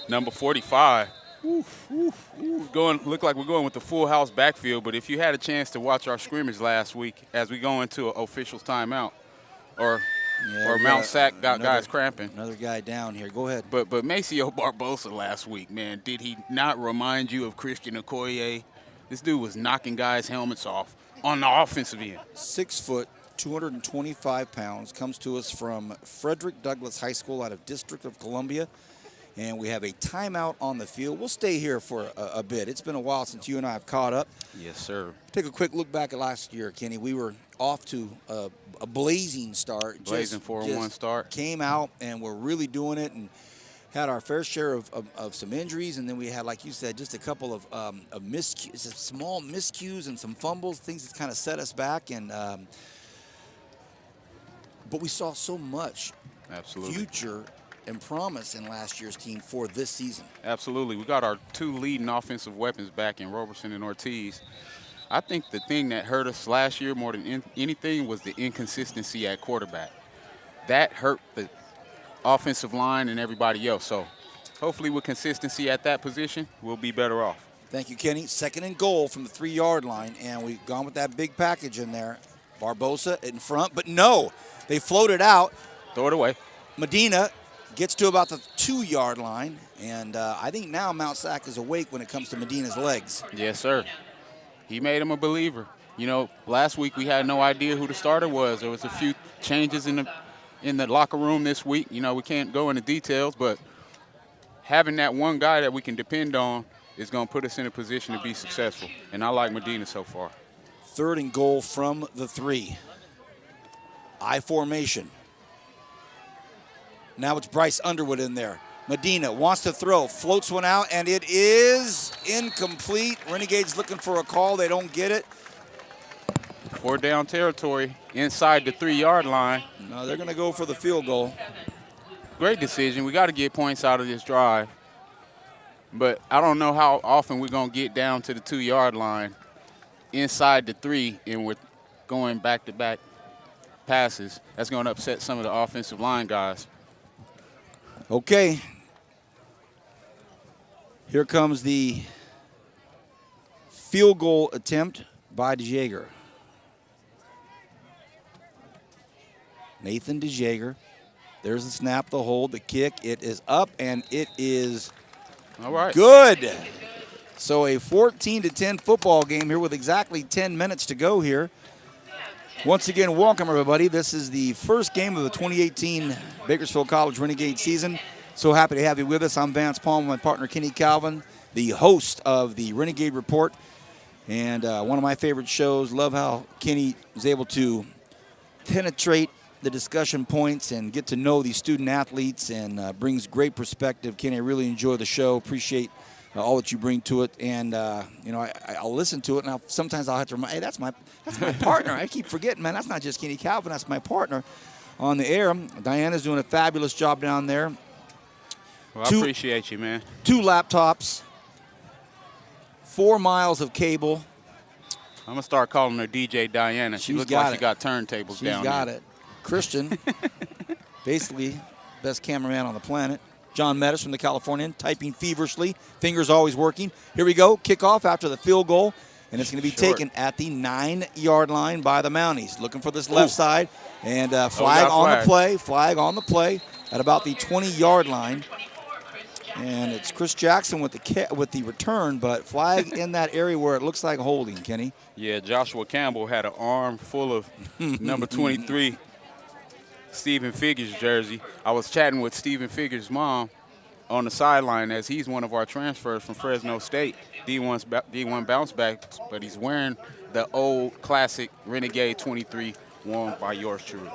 number 45. Look like we're going with the full house backfield, but if you had a chance to watch our scrimmage last week as we go into an official's timeout, or Mount Sac got guys cramping. Another guy down here. Go ahead. But Maceo Barbosa last week, man, did he not remind you of Christian Okoye? This dude was knocking guys' helmets off on the offensive end. 6 foot, 225 pounds, comes to us from Frederick Douglass High School out of District of Columbia. And we have a timeout on the field. We'll stay here for a bit. It's been a while since you and I have caught up. Yes, sir. Take a quick look back at last year, Kenny. We were off to a blazing start. Blazing 4-1 start. Came out and we're really doing it and had our fair share of some injuries. And then we had, like you said, just a couple of miscues, small miscues and some fumbles, things that kind of set us back. And but we saw so much future and promise in last year's team for this season. Absolutely. We got our 2 leading offensive weapons back in Roberson and Ortiz. I think the thing that hurt us last year more than anything was the inconsistency at quarterback. That hurt the offensive line and everybody else. So hopefully with consistency at that position, we'll be better off. Thank you, Kenny. 2nd and goal from the 3-yard line, and we've gone with that big package in there. Barbosa in front, but no. They float it out. Throw it away. Medina gets to about the 2-yard line, and I think now Mount SAC is awake when it comes to Medina's legs. Yes, sir. He made him a believer. You know, last week we had no idea who the starter was. There was a few changes in the locker room this week. You know, we can't go into details, but having that one guy that we can depend on is going to put us in a position to be successful. And I like Medina so far. 3rd and goal from the 3. I formation. Now it's Bryce Underwood in there. Medina wants to throw, floats one out, and it is incomplete. Renegades looking for a call. They don't get it. 4th down territory inside the 3-yard line. No, they're going to go for the field goal. Great decision. We got to get points out of this drive. But I don't know how often we're going to get down to the 2-yard line inside the 3 and we're going back-to-back passes. That's going to upset some of the offensive line guys. Okay. Here comes the field goal attempt by DeJager. Nathan DeJager. There's the snap, the hold, the kick. It is up, and it is all right. Good. So a 14-10 football game here with exactly 10 minutes to go here. Once again, welcome, everybody. This is the first game of the 2018 Bakersfield College Renegade season. So happy to have you with us. I'm Vance Palmer, my partner Kenny Calvin, the host of the Renegade Report. And one of my favorite shows. Love how Kenny is able to penetrate the discussion points and get to know these student athletes and brings great perspective. Kenny, I really enjoy the show. Appreciate all that you bring to it. And, you know, I'll listen to it, and sometimes I'll have to remind, hey, that's my partner. I keep forgetting, man, that's not just Kenny Calvin. That's my partner on the air. Diana's doing a fabulous job down there. Well, I appreciate you, man. 2 laptops, 4 miles of cable. I'm going to start calling her DJ Diana. She looks like she got turntables down there. She's got it. Christian, basically best cameraman on the planet. John Mettis from the Californian, typing feverishly. Fingers always working. Here we go. Kickoff after the field goal. And it's going to be taken at the 9-yard line by the Mounties. Looking for this left side. And flag on the play. Flag on the play at about the 20-yard line. And it's Chris Jackson with the return, but flag in that area where it looks like holding, Kenny. Yeah, Joshua Campbell had an arm full of number 23, Stephen Figures' jersey. I was chatting with Stephen Figures' mom on the sideline as he's one of our transfers from Fresno State, D1 bounce back, but he's wearing the old classic Renegade 23 worn by yours truly.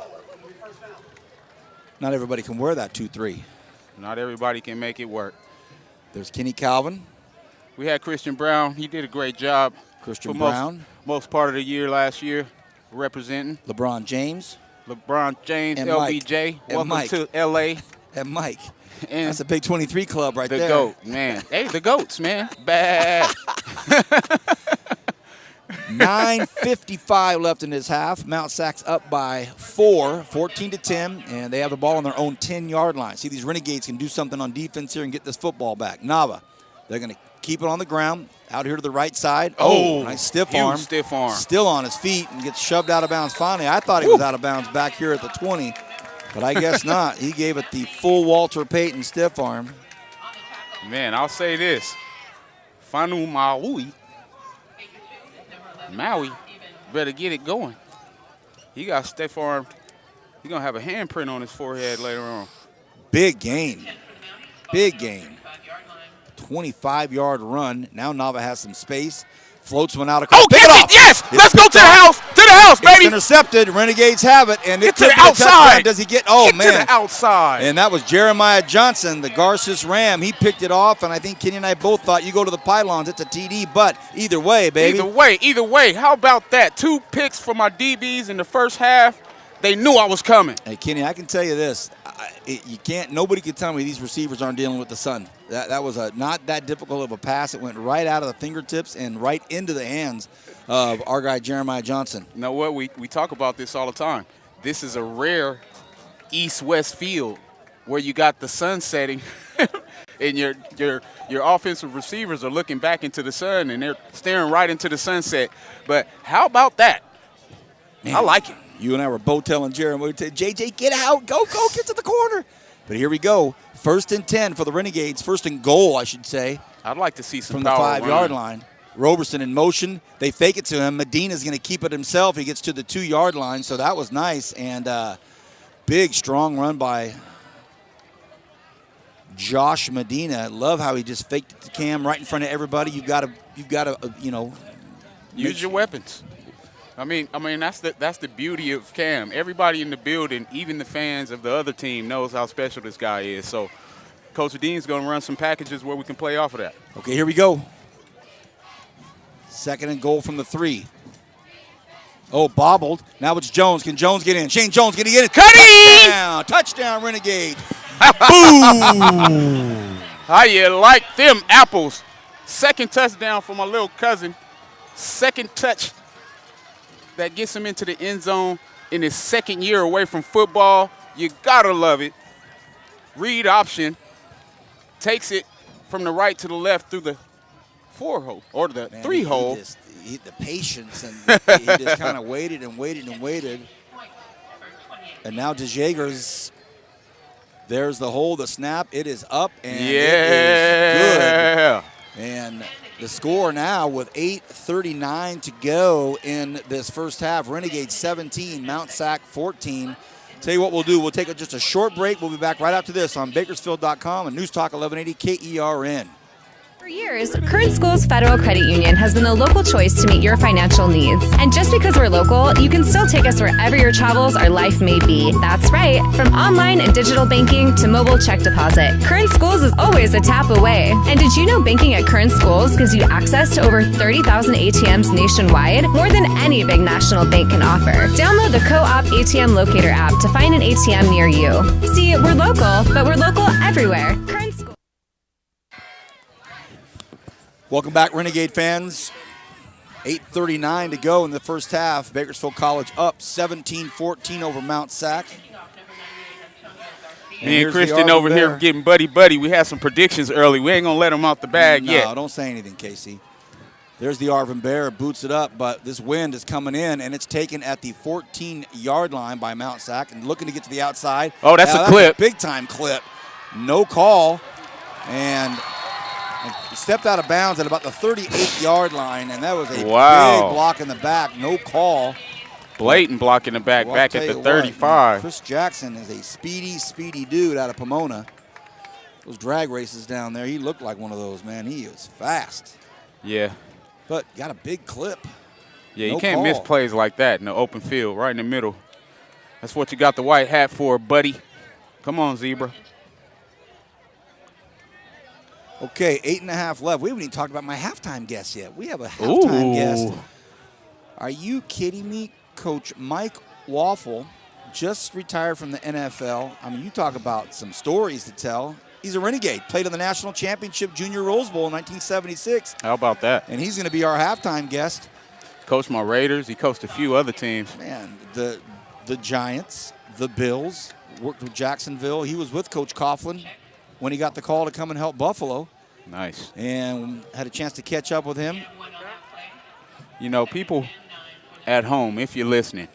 Not everybody can wear that 2-3. Not everybody can make it work. There's Kenny Calvin. We had Christian Brown. He did a great job. Christian Brown. Most part of the year last year representing. LeBron James. LeBron James, and LBJ. Mike. Welcome Mike. to L.A. And Mike. And that's a big 23 club right there. The GOAT, man. Hey, the GOATs, man. Bad. 9:55 left in this half. Mount SAC's up by 4, 14-10, and they have the ball on their own 10-yard line. See, these Renegades can do something on defense here and get this football back. Nava, they're going to keep it on the ground, out here to the right side. Oh, nice stiff arm. Stiff arm. Still on his feet and gets shoved out of bounds finally. I thought he was out of bounds back here at the 20, but I guess not. He gave it the full Walter Payton stiff arm. Man, I'll say this. Fanu Maui better get it going. He got stiff armed. He's going to have a handprint on his forehead later on. Big gain. Big gain. 25-yard run. Now Nava has some space. Floats one out across. Oh, get it! Yes! Let's go to the house! To the house, baby! It's intercepted. Renegades have it. And get it to the outside. Does he get? Oh, get man. to the outside. And that was Jeremiah Johnson, the Garces Ram. He picked it off, and I think Kenny and I both thought you go to the pylons. It's a TD, but either way, baby. Either way. How about that? 2 picks for my DBs in the first half. They knew I was coming. Hey, Kenny, I can tell you this. Nobody can tell me these receivers aren't dealing with the sun. That was not that difficult of a pass. It went right out of the fingertips and right into the hands of our guy Jeremiah Johnson. You know what? We talk about this all the time. This is a rare east-west field where you got the sun setting and your offensive receivers are looking back into the sun and they're staring right into the sunset. But how about that? I like it. You and I were both telling Jeremy, JJ, get out, go, get to the corner. But here we go. 1st and 10 for the Renegades. 1st and goal, I should say. I'd like to see some from the power 5-yard line. Roberson in motion. They fake it to him. Medina's going to keep it himself. He gets to the 2-yard line, so that was nice. And big, strong run by Josh Medina. Love how he just faked it to Cam right in front of everybody. You've got to, use your weapons. I mean that's the beauty of Cam. Everybody in the building, even the fans of the other team, knows how special this guy is. So Coach Dean's going to run some packages where we can play off of that. Okay, here we go. 2nd and goal from the 3. Oh, bobbled. Now it's Jones. Can Jones get in? Shane Jones, can he get in? Cutty! Touchdown, Renegade. Boom! How you like them apples? 2nd touchdown for my little cousin. 2nd touch that gets him into the end zone in his 2nd year away from football. You gotta love it. Read option. Takes it from the right to the left through the 4-hole or the 3-hole. The patience, and he just kind of waited and waited and waited. And now DeJagers, there's the hole, the snap. It is up, and it is good. And the score now with 8:39 to go in this first half. Renegades 17, Mount Sac 14. Tell you what we'll do. We'll take just a short break. We'll be back right after this on Bakersfield.com and News Talk 1180 KERN. For years, Current Schools Federal Credit Union has been the local choice to meet your financial needs. And just because we're local, you can still take us wherever your travels or life may be. That's right. From online and digital banking to mobile check deposit, Current Schools is always a tap away. And did you know banking at Current Schools gives you access to over 30,000 ATMs nationwide? More than any big national bank can offer. Download the Co-op ATM Locator app to find an ATM near you. See, we're local, but we're local everywhere. Current Schools. Welcome back, Renegade fans. 8:39 to go in the first half. Bakersfield College up 17-14 over Mount Sac. Me and Christian over here getting buddy-buddy. We had some predictions early. We ain't going to let them out the bag yet. No, don't say anything, Casey. There's the Arvin Bear, boots it up, but this wind is coming in, and it's taken at the 14-yard line by Mount Sac and looking to get to the outside. Oh, that's a clip. Big-time clip. No call, and he stepped out of bounds at about the 38-yard line, and that was a big block in the back. No call. Blatant block in the back, back at the 35. Chris Jackson is a speedy dude out of Pomona. Those drag races down there, he looked like one of those, man. He is fast. Yeah. But got a big clip. Yeah, you can't miss plays like that in the open field, right in the middle. That's what you got the white hat for, buddy. Come on, Zebra. Okay, 8.5 left. We haven't even talked about my halftime guest yet. We have a halftime guest. Are you kidding me? Coach Mike Waffle just retired from the NFL. I mean, you talk about some stories to tell. He's a Renegade. Played in the National Championship Junior Rose Bowl in 1976. How about that? And he's going to be our halftime guest. Coached my Raiders. He coached a few other teams. Man, the Giants, the Bills, worked with Jacksonville. He was with Coach Coughlin when he got the call to come and help Buffalo. Nice. And had a chance to catch up with him. You know, people at home, if you're listening,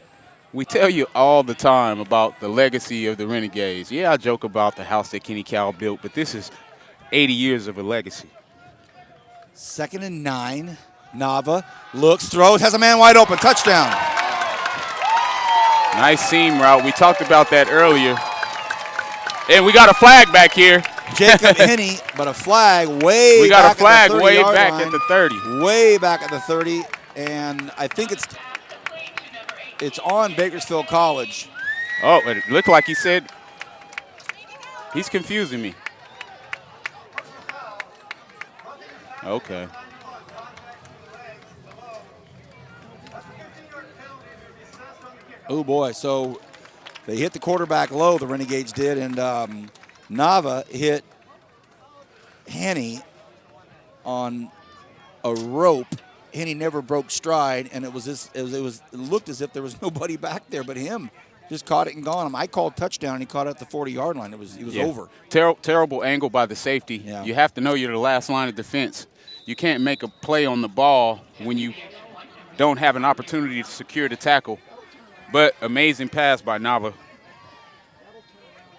we tell you all the time about the legacy of the Renegades. Yeah, I joke about the house that Kenny Cowell built, but this is 80 years of a legacy. 2nd and 9. Nava looks, throws, has a man wide open. Touchdown. Nice seam route. We talked about that earlier. And we got a flag back here. Jacob Henney, but a flag way back. We got a flag way back line, at the 30. Way back at the 30, and I think it's on Bakersfield College. Oh, it looked like he said he's confusing me. Okay. Oh, boy. So they hit the quarterback low, the Renegades did, and Nava hit Henney on a rope. Henney never broke stride, and it looked as if there was nobody back there but him. Just caught it and gone. I called touchdown, and he caught it at the 40-yard line. It was over. Terrible angle by the safety. Yeah. You have to know you're the last line of defense. You can't make a play on the ball when you don't have an opportunity to secure the tackle. But amazing pass by Nava.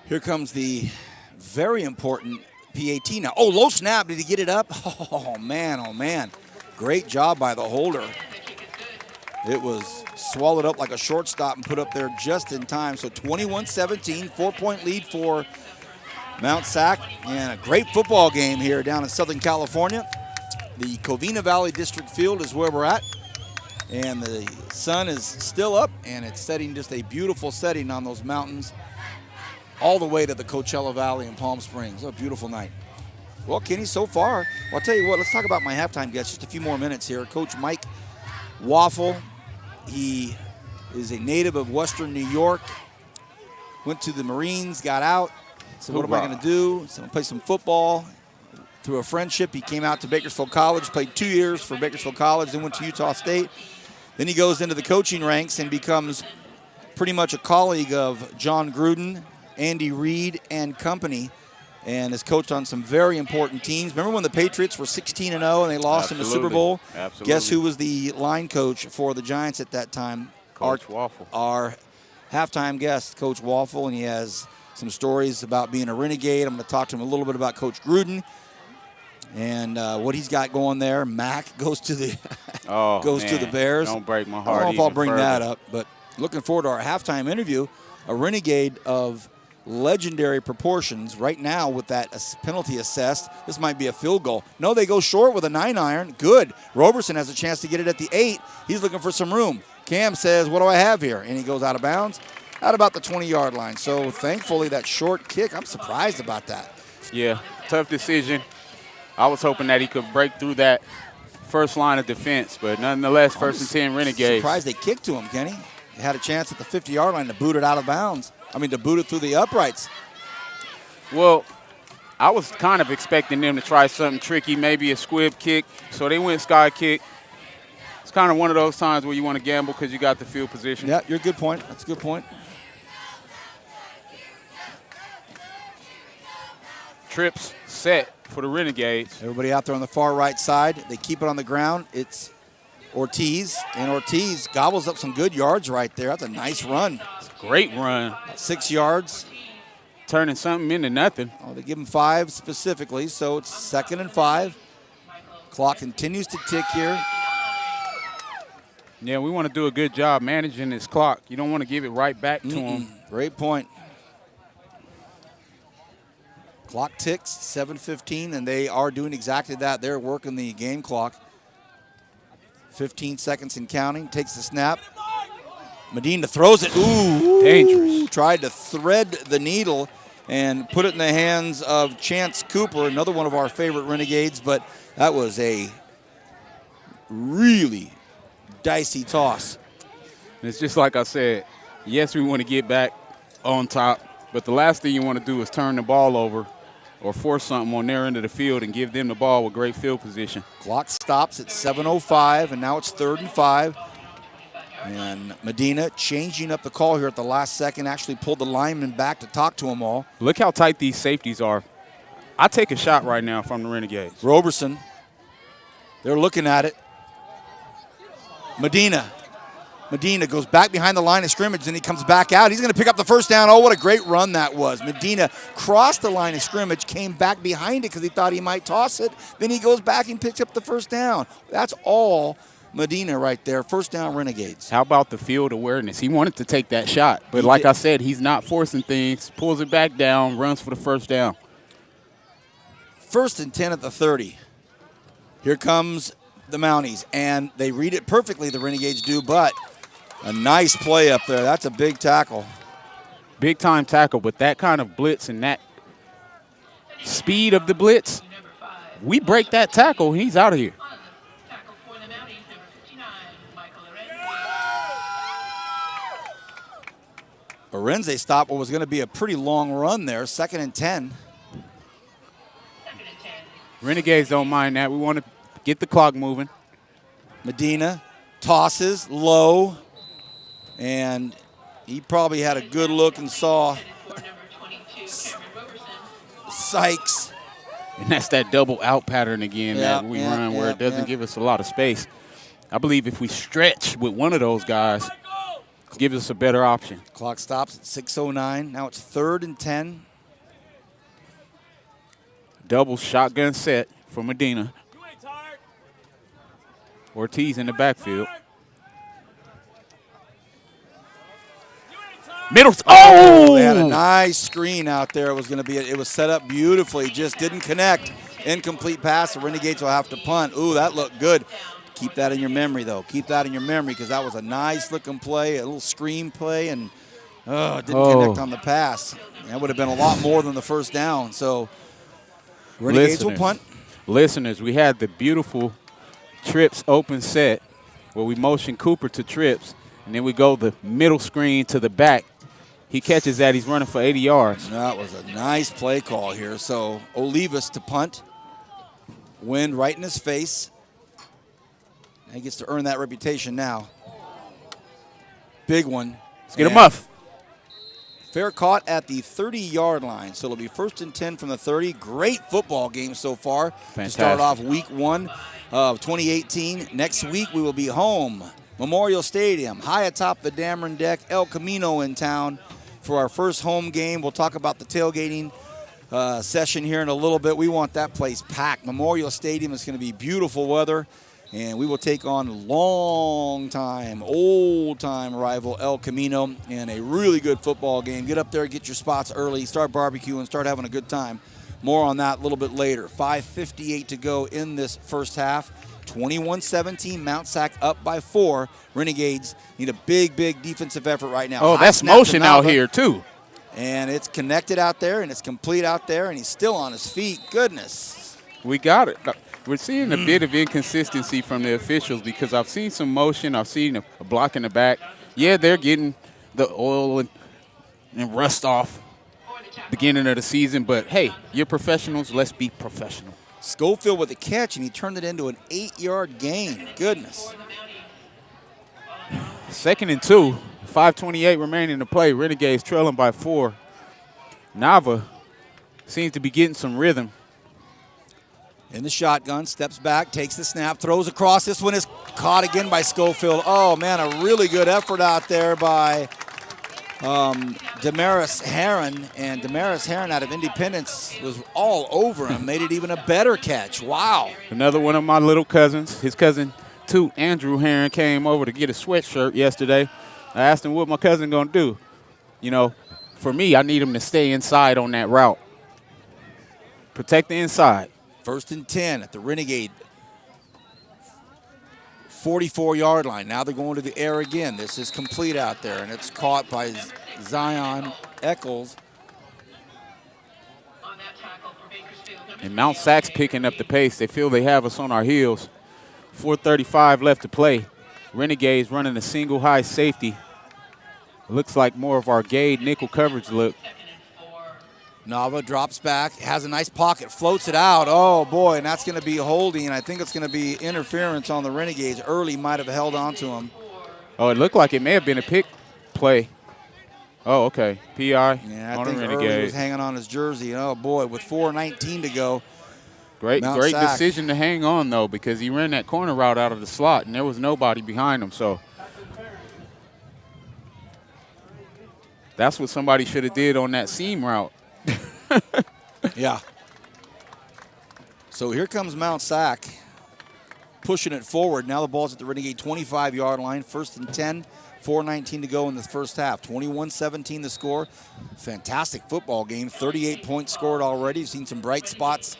Here comes the very important PAT now. Oh, low snap. Did he get it up? Oh, man, oh, man. Great job by the holder. It was swallowed up like a shortstop and put up there just in time. So 21-17, 4-point lead for Mount SAC. And a great football game here down in Southern California. The Covina Valley District Field is where we're at. And the sun is still up, and it's setting just a beautiful setting on those mountains all the way to the Coachella Valley in Palm Springs. A beautiful night. Well, Kenny, so far, well, I'll tell you what, let's talk about my halftime guest just a few more minutes here. Coach Mike Waffle, he is a native of Western New York, went to the Marines, got out, said, what am I going to do? So I'm going to play some football. Through a friendship, he came out to Bakersfield College, played 2 years for Bakersfield College, then went to Utah State. Then he goes into the coaching ranks and becomes pretty much a colleague of John Gruden, Andy Reid, and company, and has coached on some very important teams. Remember when the Patriots were 16-0 and they lost in the Super Bowl? Absolutely. Guess who was the line coach for the Giants at that time? Coach Waffle. Our halftime guest, Coach Waffle, and he has some stories about being a renegade. I'm going to talk to him a little bit about Coach Gruden and what he's got going there. Mac goes to the to the Bears. Don't break my I heart. don't know if I'll bring further. that up, but looking forward to our halftime interview. A renegade of legendary proportions right now with that penalty assessed. This might be a field goal. No, they go short with a 9-iron. Good. Roberson has a chance to get it at the 8. He's looking for some room. Cam says, what do I have here? And he goes out of bounds at about the 20-yard line. So thankfully that short kick, I'm surprised about that. Yeah, tough decision. I was hoping that he could break through that first line of defense, but nonetheless, first and 10 Renegades. Surprised they kicked to him, Kenny. They had a chance at the 50-yard line to boot it out of bounds. To boot it through the uprights. Well, I was kind of expecting them to try something tricky, maybe a squib kick. So they went sky kick. It's kind of one of those times where you want to gamble because you got the field position. Yeah, you're a good point. That's a good point. Trips set for the Renegades. Everybody out there on the far right side. They keep it on the ground. It's Ortiz, and Ortiz gobbles up some good yards right there. That's a nice run. Great run. 6 yards. Turning something into nothing. Oh, they give him 5 specifically, so it's 2nd and 5. Clock continues to tick here. Yeah, we want to do a good job managing this clock. You don't want to give it right back to him. Great point. Clock ticks, 7:15, and they are doing exactly that. They're working the game clock. 15 seconds and counting. Takes the snap. Medina throws it. Ooh, dangerous. Tried to thread the needle and put it in the hands of Chance Cooper, another one of our favorite Renegades, but that was a really dicey toss. And it's just like I said, yes, we want to get back on top, but the last thing you want to do is turn the ball over or force something on their end of the field and give them the ball with great field position. Clock stops at 7:05, and now it's 3rd and 5. And Medina changing up the call here at the last second, actually pulled the lineman back to talk to them all. Look how tight these safeties are. I take a shot right now from the Renegades. Roberson, they're looking at it. Medina goes back behind the line of scrimmage, and he comes back out. He's going to pick up the first down. Oh, what a great run that was. Medina crossed the line of scrimmage, came back behind it because he thought he might toss it. Then he goes back and picks up the first down. That's all Medina right there. First down, Renegades. How about the field awareness? He wanted to take that shot, but like I said, he's not forcing things, pulls it back down, runs for the first down. 1st and 10 at the 30. Here comes the Mounties, and they read it perfectly, the Renegades do, but a nice play up there. That's a big tackle. Big time tackle, but that kind of blitz and that speed of the blitz, we break that tackle, he's out of here. Arenze stopped what was going to be a pretty long run there. 2nd and 10. Renegades don't mind that. We want to get the clock moving. Medina tosses low, and he probably had a good look and saw Sykes. And that's that double out pattern again that we run where it doesn't give us a lot of space. I believe if we stretch with one of those guys, gives us a better option. Clock stops at 6:09. Now it's 3rd and 10. Double shotgun set for Medina. Ortiz in the backfield. Middle. Oh! They had a nice screen out there. It was set up beautifully. Just didn't connect. Incomplete pass. The Renegades will have to punt. Ooh, that looked good. Keep that in your memory, though. Keep that in your memory because that was a nice-looking play, a little screen play, and it didn't connect on the pass. That would have been a lot more than the first down. So Renegades will punt. Listeners, we had the beautiful trips open set where we motion Cooper to trips, and then we go the middle screen to the back. He catches that. He's running for 80 yards. That was a nice play call here. So Olivas to punt. Wind right in his face. He gets to earn that reputation now. Big one. Let's get a muff. Fair caught at the 30-yard line. So it'll be 1st and 10 from the 30. Great football game so far. Fantastic. To start off week 1 of 2018. Next week we will be home. Memorial Stadium, high atop the Dameron deck. El Camino in town for our first home game. We'll talk about the tailgating session here in a little bit. We want that place packed. Memorial Stadium is going to be beautiful weather, and we will take on long-time, old-time rival El Camino in a really good football game. Get up there, get your spots early, start barbecuing, start having a good time. More on that a little bit later. 5:58 to go in this first half. 21-17, Mount SAC up by 4. Renegades need a big, big defensive effort right now. Oh, that's motion out here, too. And it's connected out there, and it's complete out there, and he's still on his feet. Goodness. We got it. We're seeing a bit of inconsistency from the officials because I've seen some motion. I've seen a block in the back. Yeah, they're getting the oil and rust off beginning of the season, but, hey, you're professionals. Let's be professional. Schofield with a catch, and he turned it into an 8-yard gain. Goodness. 2nd and 2, 5:28 remaining to play. Renegades trailing by 4. Nava seems to be getting some rhythm. In the shotgun, steps back, takes the snap, throws across. This one is caught again by Schofield. Oh, man, a really good effort out there by Damaris Heron, and Damaris Heron out of Independence was all over him, made it even a better catch. Wow. Another one of my little cousins, his cousin, too, Andrew Heron, came over to get a sweatshirt yesterday. I asked him what my cousin going to do. You know, for me, I need him to stay inside on that route. Protect the inside. 1st and 10 at the Renegade 44-yard line. Now they're going to the air again. This is complete out there, and it's caught by Zion Eccles. And Mount SAC's picking up the pace. They feel they have us on our heels. 4:35 left to play. Renegades running a single high safety. Looks like more of our Gade nickel coverage look. Nava drops back, has a nice pocket, floats it out. Oh, boy, and that's going to be holding, and I think it's going to be interference on the Renegades. Early might have held on to him. Oh, it looked like it may have been a pick play. Oh, okay. PI yeah, on I think the Early Renegade. was hanging on his jersey. Oh, boy, with 4:19 to go. Great SAC. decision to hang on, though, because he ran that corner route out of the slot, and there was nobody behind him. So that's what somebody should have did on that seam route. Yeah. So here comes Mount SAC pushing it forward. Now the ball's at the Renegade 25-yard line. 1st and 10, 4:19 to go in the first half. 21-17 the score. Fantastic football game. 38 points scored already. You've seen some bright spots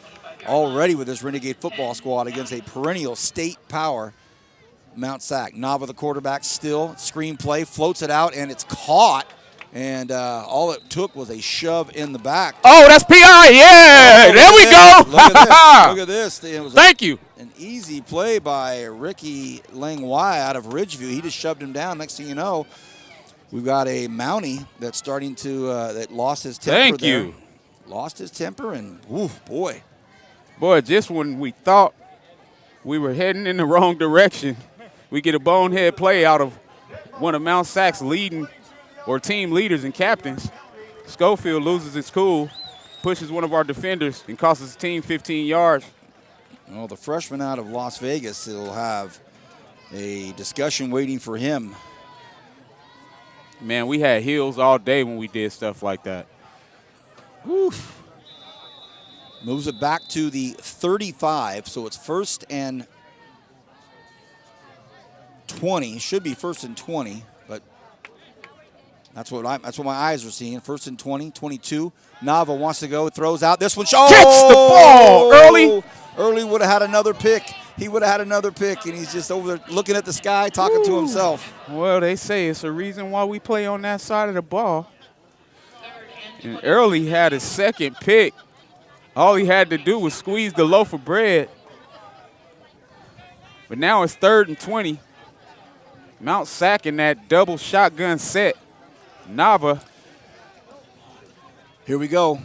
already with this Renegade football squad against a perennial state power, Mount SAC. Nava, the quarterback, still. Screen play, floats it out, and it's caught. And all it took was a shove in the back. Oh, that's PI. Yeah, there we go. Look at this. It was Thank you. An easy play by Ricky Langwai out of Ridgeview. He just shoved him down. Next thing you know, we've got a Mountie that's starting to that lost his temper. Thank there. you. Lost his temper, and boy. Boy, just when we thought we were heading in the wrong direction, we get a bonehead play out of one of Mount SAC's leading or team leaders and captains. Schofield loses his cool, pushes one of our defenders, and costs his team 15 yards. Well, the freshman out of Las Vegas will have a discussion waiting for him. Man, we had heels all day when we did stuff like that. Oof. Moves it back to the 35, so it's 1st and 20. Should be 1st and 20, but that's what my eyes are seeing. 1st and 20, 22. Nava wants to go, throws out. This one. Catch the ball early. Early would have had another pick. He would have had another pick, and he's just over there looking at the sky, talking to himself. Well, they say it's a reason why we play on that side of the ball. And Early had his 2nd pick. All he had to do was squeeze the loaf of bread. But now it's 3rd and 20. Mount SAC in that double shotgun set. Nava. Here we go.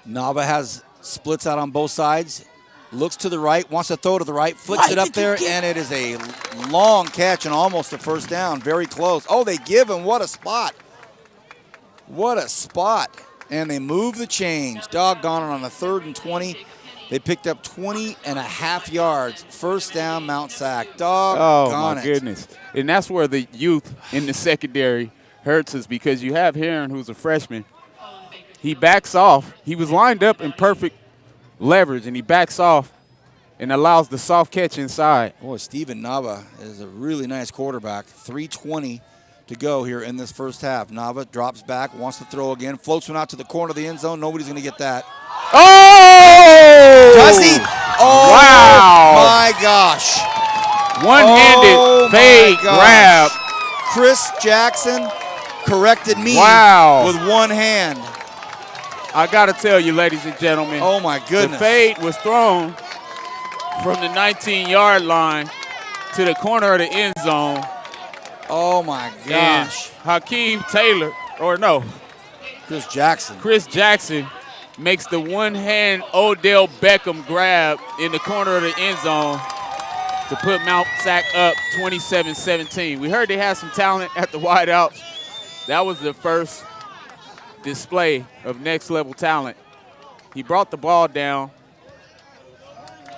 Nava has splits out on both sides. Looks to the right, wants to throw to the right, flicks it up there, and it is a long catch and almost a 1st down. Very close. Oh, they give him. What a spot. What a spot. And they move the change. Doggone it, on the 3rd and 20. They picked up 20.5 yards. 1st down, Mount SAC. Doggone it. Oh, my goodness. And that's where the youth in the secondary hurts us, because you have Heron, who's a freshman. He backs off. He was lined up in perfect leverage, and he backs off and allows the soft catch inside. Boy, Steven Nava is a really nice quarterback. 3:20 to go here in this 1st half. Nava drops back, wants to throw again, floats one out to the corner of the end zone. Nobody's going to get that. Oh! Does he? Oh, wow. My gosh. One-handed fade grab. Chris Jackson corrected me with one hand. I got to tell you, ladies and gentlemen. Oh, my goodness. The fade was thrown from the 19-yard line to the corner of the end zone. Oh, my gosh. And Hakeem Taylor, or no. Chris Jackson. Chris Jackson makes the one-hand Odell Beckham grab in the corner of the end zone to put Mount SAC up 27-17. We heard they had some talent at the wideouts. That was the first display of next-level talent. He brought the ball down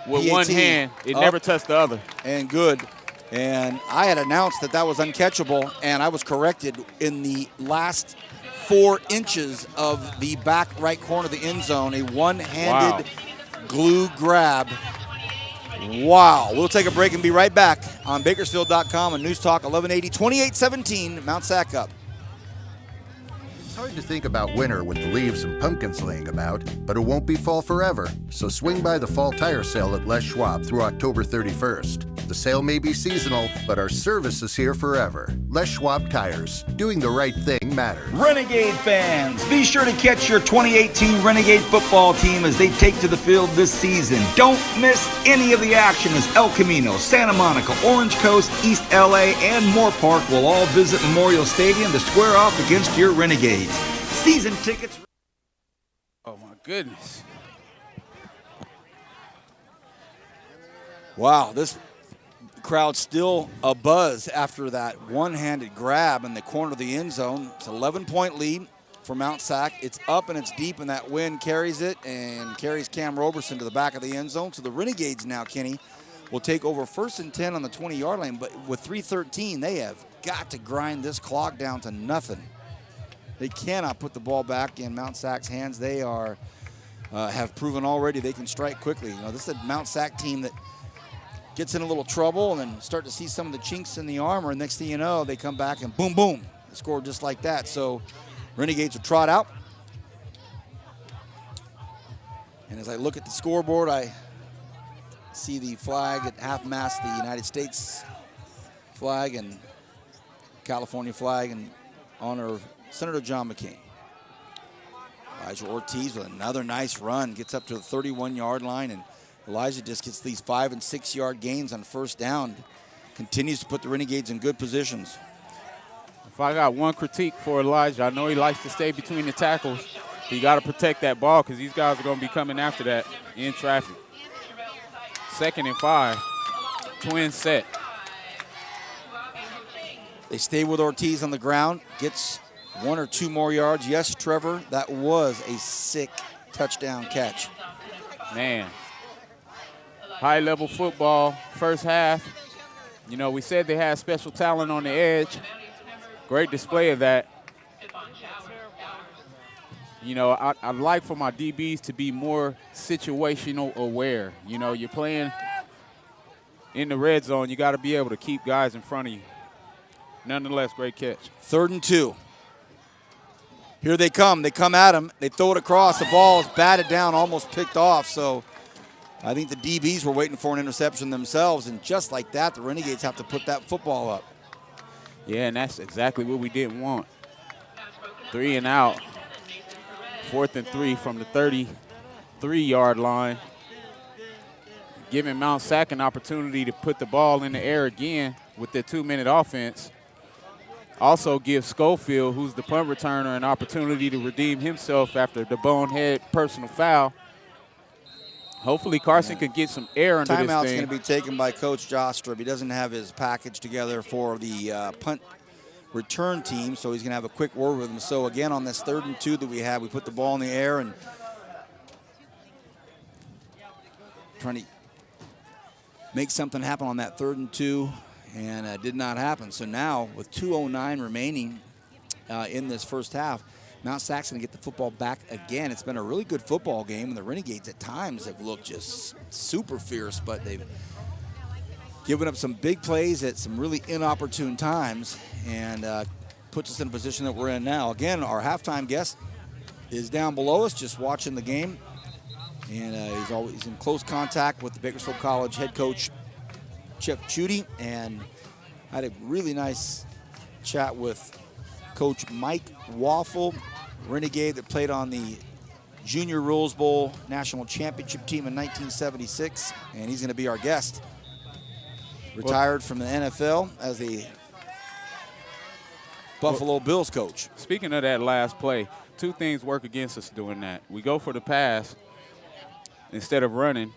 with one hand. It never touched the other. And good. And I had announced that was uncatchable, and I was corrected in the last 4 inches of the back right corner of the end zone. A one-handed glue grab. Wow. We'll take a break and be right back on Bakersfield.com and News Talk 1180, 28-17, Mount SAC up. It's hard to think about winter with the leaves and pumpkins laying about, but it won't be fall forever. So swing by the fall tire sale at Les Schwab through October 31st. The sale may be seasonal, but our service is here forever. Les Schwab Tires. Doing the right thing matters. Renegade fans, be sure to catch your 2018 Renegade football team as they take to the field this season. Don't miss any of the action as El Camino, Santa Monica, Orange Coast, East LA, and Moore Park will all visit Memorial Stadium to square off against your Renegades. Season tickets. Oh, my goodness. Wow, this crowd still abuzz after that one-handed grab in the corner of the end zone. It's an 11-point lead for Mount SAC. It's up and it's deep, and that wind carries it and carries Cam Roberson to the back of the end zone. So the Renegades now, Kenny, will take over 1st and 10 on the 20-yard line. But with 3:13, they have got to grind this clock down to nothing. They cannot put the ball back in Mount SAC's hands. They are have proven already they can strike quickly. You know, this is a Mount SAC team that gets in a little trouble and then start to see some of the chinks in the armor. And next thing you know, they come back and boom, boom, they score just like that. So Renegades will trot out. And as I look at the scoreboard, I see the flag at half-mast, the United States flag and California flag in honor of Senator John McCain. Elijah Ortiz with another nice run, gets up to the 31-yard line, and Elijah just gets these 5- and 6-yard gains on 1st down. Continues to put the Renegades in good positions. If I got one critique for Elijah, I know he likes to stay between the tackles. You got to protect that ball because these guys are going to be coming after that in traffic. 2nd and 5, twin set. They stay with Ortiz on the ground, gets 1 or 2 more yards. Yes, Trevor, that was a sick touchdown catch. Man, high-level football, 1st half. You know, we said they had special talent on the edge. Great display of that. You know, I'd like for my DBs to be more situational aware. You know, you're playing in the red zone. You got to be able to keep guys in front of you. Nonetheless, great catch. 3rd and 2. Here they come. They come at him. They throw it across. The ball is batted down, almost picked off. So I think the DBs were waiting for an interception themselves. And just like that, the Renegades have to put that football up. Yeah, and that's exactly what we didn't want. 3 and out. 4th and 3 from the 33-yard line. Giving Mount SAC an opportunity to put the ball in the air again with their 2-minute offense. Also gives Schofield, who's the punt returner, an opportunity to redeem himself after the bonehead personal foul. Hopefully Carson can get some air under this thing. Timeout's going to be taken by Coach Jostrup. He doesn't have his package together for the punt return team, so he's going to have a quick word with him. So again, on this 3rd and 2 that we have, we put the ball in the air and trying to make something happen on that 3rd and 2, and did not happen. So now with 2:09 remaining in this first half, Mount SAC's going to get the football back again. It's been a really good football game, and the Renegades at times have looked just super fierce, but they've given up some big plays at some really inopportune times, and puts us in a position that we're in now. Again, our halftime guest is down below us just watching the game, and he's always in close contact with the Bakersfield College head coach, Chef Chudy, and had a really nice chat with Coach Mike Waffle, Renegade that played on the Junior Rose Bowl National Championship team in 1976, and he's going to be our guest. Retired from the NFL as a Buffalo Bills coach. Speaking of that last play, 2 things work against us doing that. We go for the pass instead of running.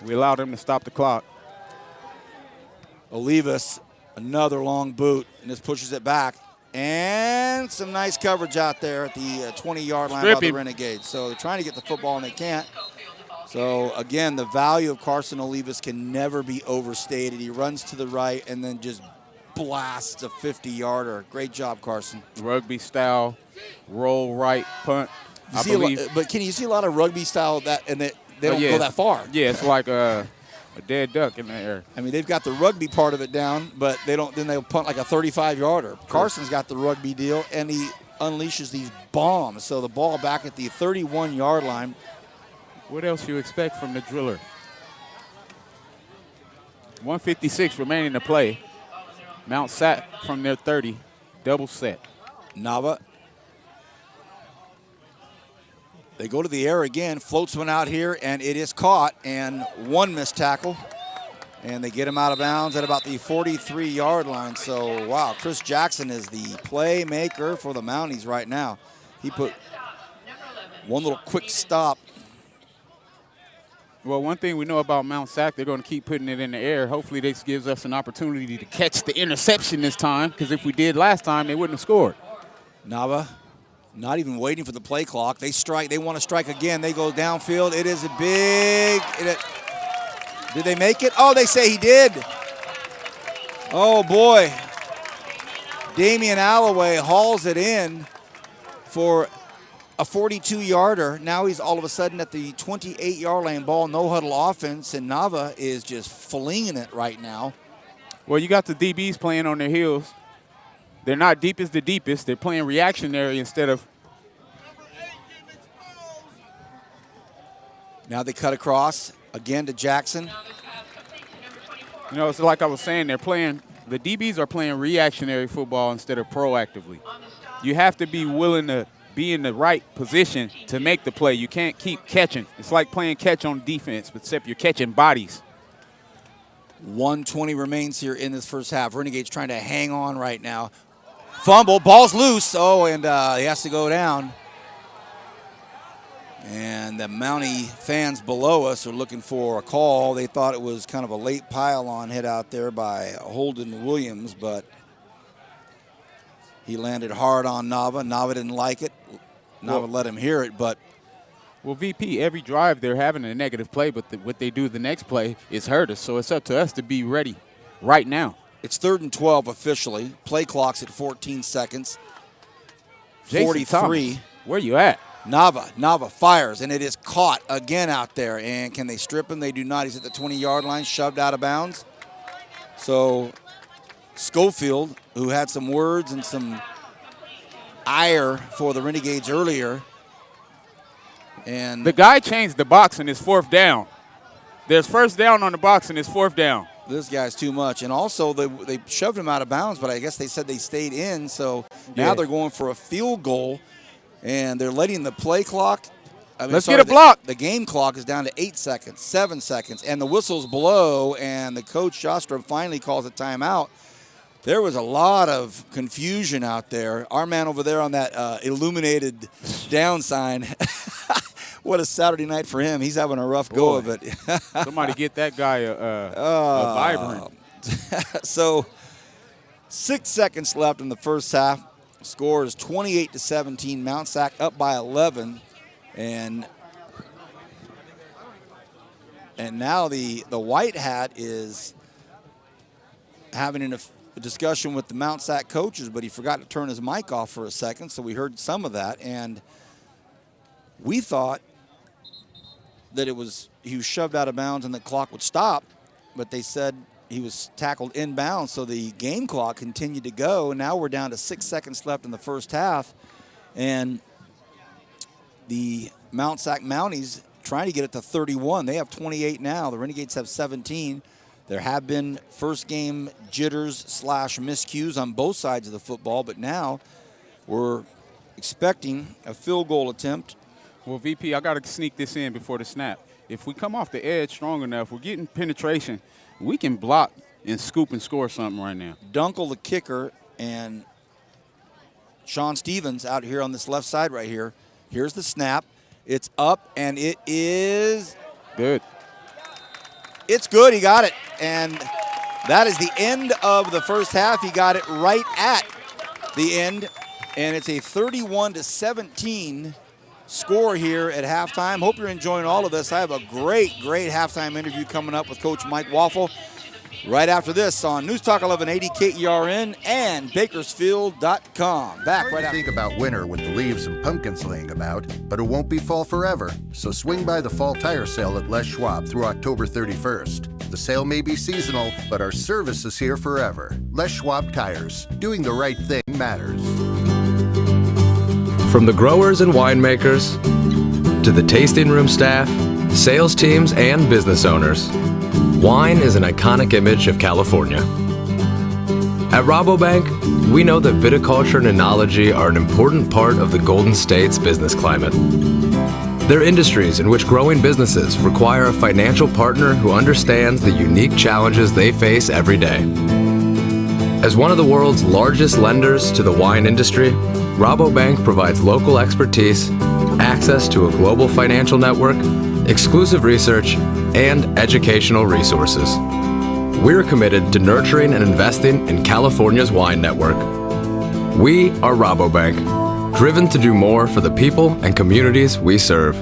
We allow them to stop the clock. Olivas, Another long boot, and this pushes it back. And some nice coverage out there at the 20-yard line by the Renegades. So they're trying to get the football, and they can't. So, again, the value of Carson Olivas can never be overstated. He runs to the right and then just blasts a 50-yarder. Great job, Carson. Rugby style, roll right, punt. But can you see a lot of rugby style that, and they don't go that far? Yeah, it's like a dead duck in the air. I mean, they've got the rugby part of it down, but they don't. Then they'll punt like a 35-yarder. Carson's got the rugby deal, and he unleashes these bombs. So the ball back at the 31-yard line. What else you expect from the driller? 1:56 remaining to play. Mount SAC from their 30, double set. Nava. They go to the air again, floats one out here, and it is caught, and one missed tackle. And they get him out of bounds at about the 43-yard line. So, wow, Chris Jackson is the playmaker for the Mounties right now. He put one little quick stop. Well, one thing we know about Mount SAC, they're going to keep putting it in the air. Hopefully this gives us an opportunity to catch the interception this time, because if we did last time, they wouldn't have scored. Nava not even waiting for the play clock. They strike. They want to strike again. They go downfield. It is a big. Did they make it? Oh, they say he did. Oh, boy. Damian Alloway hauls it in for a 42-yarder. Now he's all of a sudden at the 28-yard line. Ball, no huddle offense, and Nava is just flinging it right now. Well, you got the DBs playing on their heels. They're not deep as the deepest. They're playing reactionary instead of. Now they cut across again to Jackson. You know, it's like I was saying, the DBs are playing reactionary football instead of proactively. You have to be willing to be in the right position to make the play. You can't keep catching. It's like playing catch on defense, except you're catching bodies. 1:20 remains here in this first half. Renegades trying to hang on right now. Fumble, ball's loose. Oh, and he has to go down. And the Mountie fans below us are looking for a call. They thought it was kind of a late pile-on hit out there by Holden Williams, but he landed hard on Nava. Nava didn't like it. Nava let him hear it, but. Well, VP, every drive they're having a negative play, but what they do the next play is hurt us. So it's up to us to be ready right now. It's 3rd and 12 officially. Play clock's at 14 seconds. Jason 43. Thomas, where you at? Nava fires, and it is caught again out there. And can they strip him? They do not. He's at the 20-yard line, shoved out of bounds. So Schofield, who had some words and some ire for the Renegades earlier. And the guy changed the box, and it's 4th down. There's 1st down on the box, and it's 4th down. This guy's too much. And also, they shoved him out of bounds, but I guess they said they stayed in. So now they're going for a field goal, and they're letting the play clock. Let's get a block. The game clock is down to 8 seconds, 7 seconds, and the whistles blow, and the coach, Jostrop, finally calls a timeout. There was a lot of confusion out there. Our man over there on that illuminated down sign, what a Saturday night for him. He's having a rough go of it. Somebody get that guy a vibrant. So 6 seconds left in the first half. Score is 28-17. Mount SAC up by 11. And now the white hat is having a discussion with the Mount SAC coaches, but he forgot to turn his mic off for a second, so we heard some of that. And we thought that he was shoved out of bounds and the clock would stop, but they said he was tackled inbounds, so the game clock continued to go. And now we're down to 6 seconds left in the first half, and the Mount SAC Mounties trying to get it to 31. They have 28 now. The Renegades have 17. There have been first game jitters / miscues on both sides of the football, but now we're expecting a field goal attempt. Well, VP, I got to sneak this in before the snap. If we come off the edge strong enough, we're getting penetration, we can block and scoop and score something right now. Dunkel, the kicker, and Sean Stevens out here on this left side right here. Here's the snap. It's up, and it is good. It's good. He got it. And that is the end of the first half. He got it right at the end. And it's a 31-17 score here at halftime. Hope you're enjoying all of this. I have a great halftime interview coming up with Coach Mike Waffle right after this on News Talk 1180 KERN and Bakersfield.com. Back right after. Think about winter with the leaves and pumpkins laying about, but it won't be fall forever. So swing by the fall tire sale at Les Schwab through October 31st. The sale may be seasonal, but our service is here forever. Les Schwab Tires. Doing the right thing matters. From the growers and winemakers to the tasting room staff, sales teams, and business owners, wine is an iconic image of California. At Rabobank, we know that viticulture and enology are an important part of the Golden State's business climate. They're industries in which growing businesses require a financial partner who understands the unique challenges they face every day. As one of the world's largest lenders to the wine industry, Rabobank provides local expertise, access to a global financial network, exclusive research, and educational resources. We're committed to nurturing and investing in California's wine network. We are Rabobank, driven to do more for the people and communities we serve.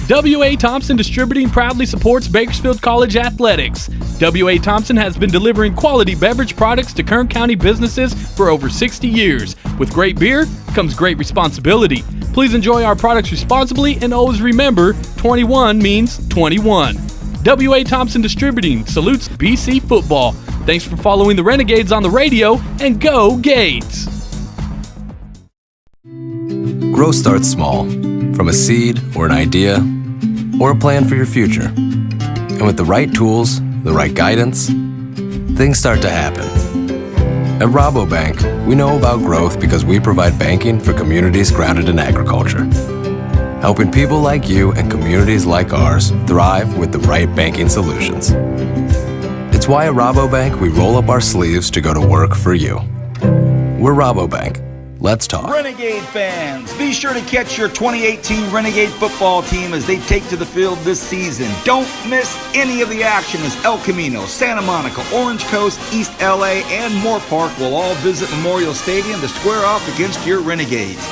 W.A. Thompson Distributing proudly supports Bakersfield College athletics. W.A. Thompson has been delivering quality beverage products to Kern County businesses for over 60 years. With great beer comes great responsibility. Please enjoy our products responsibly and always remember, 21 means 21. W.A. Thompson Distributing salutes BC football. Thanks for following the Renegades on the radio, and go Gates! Growth starts small, from a seed or an idea or a plan for your future. And with the right tools, the right guidance, things start to happen. At Rabobank, we know about growth because we provide banking for communities grounded in agriculture, helping people like you and communities like ours thrive with the right banking solutions. It's why at Rabobank we roll up our sleeves to go to work for you. We're Rabobank. Let's talk. Renegade fans, be sure to catch your 2018 Renegade football team as they take to the field this season. Don't miss any of the action as El Camino, Santa Monica, Orange Coast, East LA, and Moore Park will all visit Memorial Stadium to square off against your Renegades.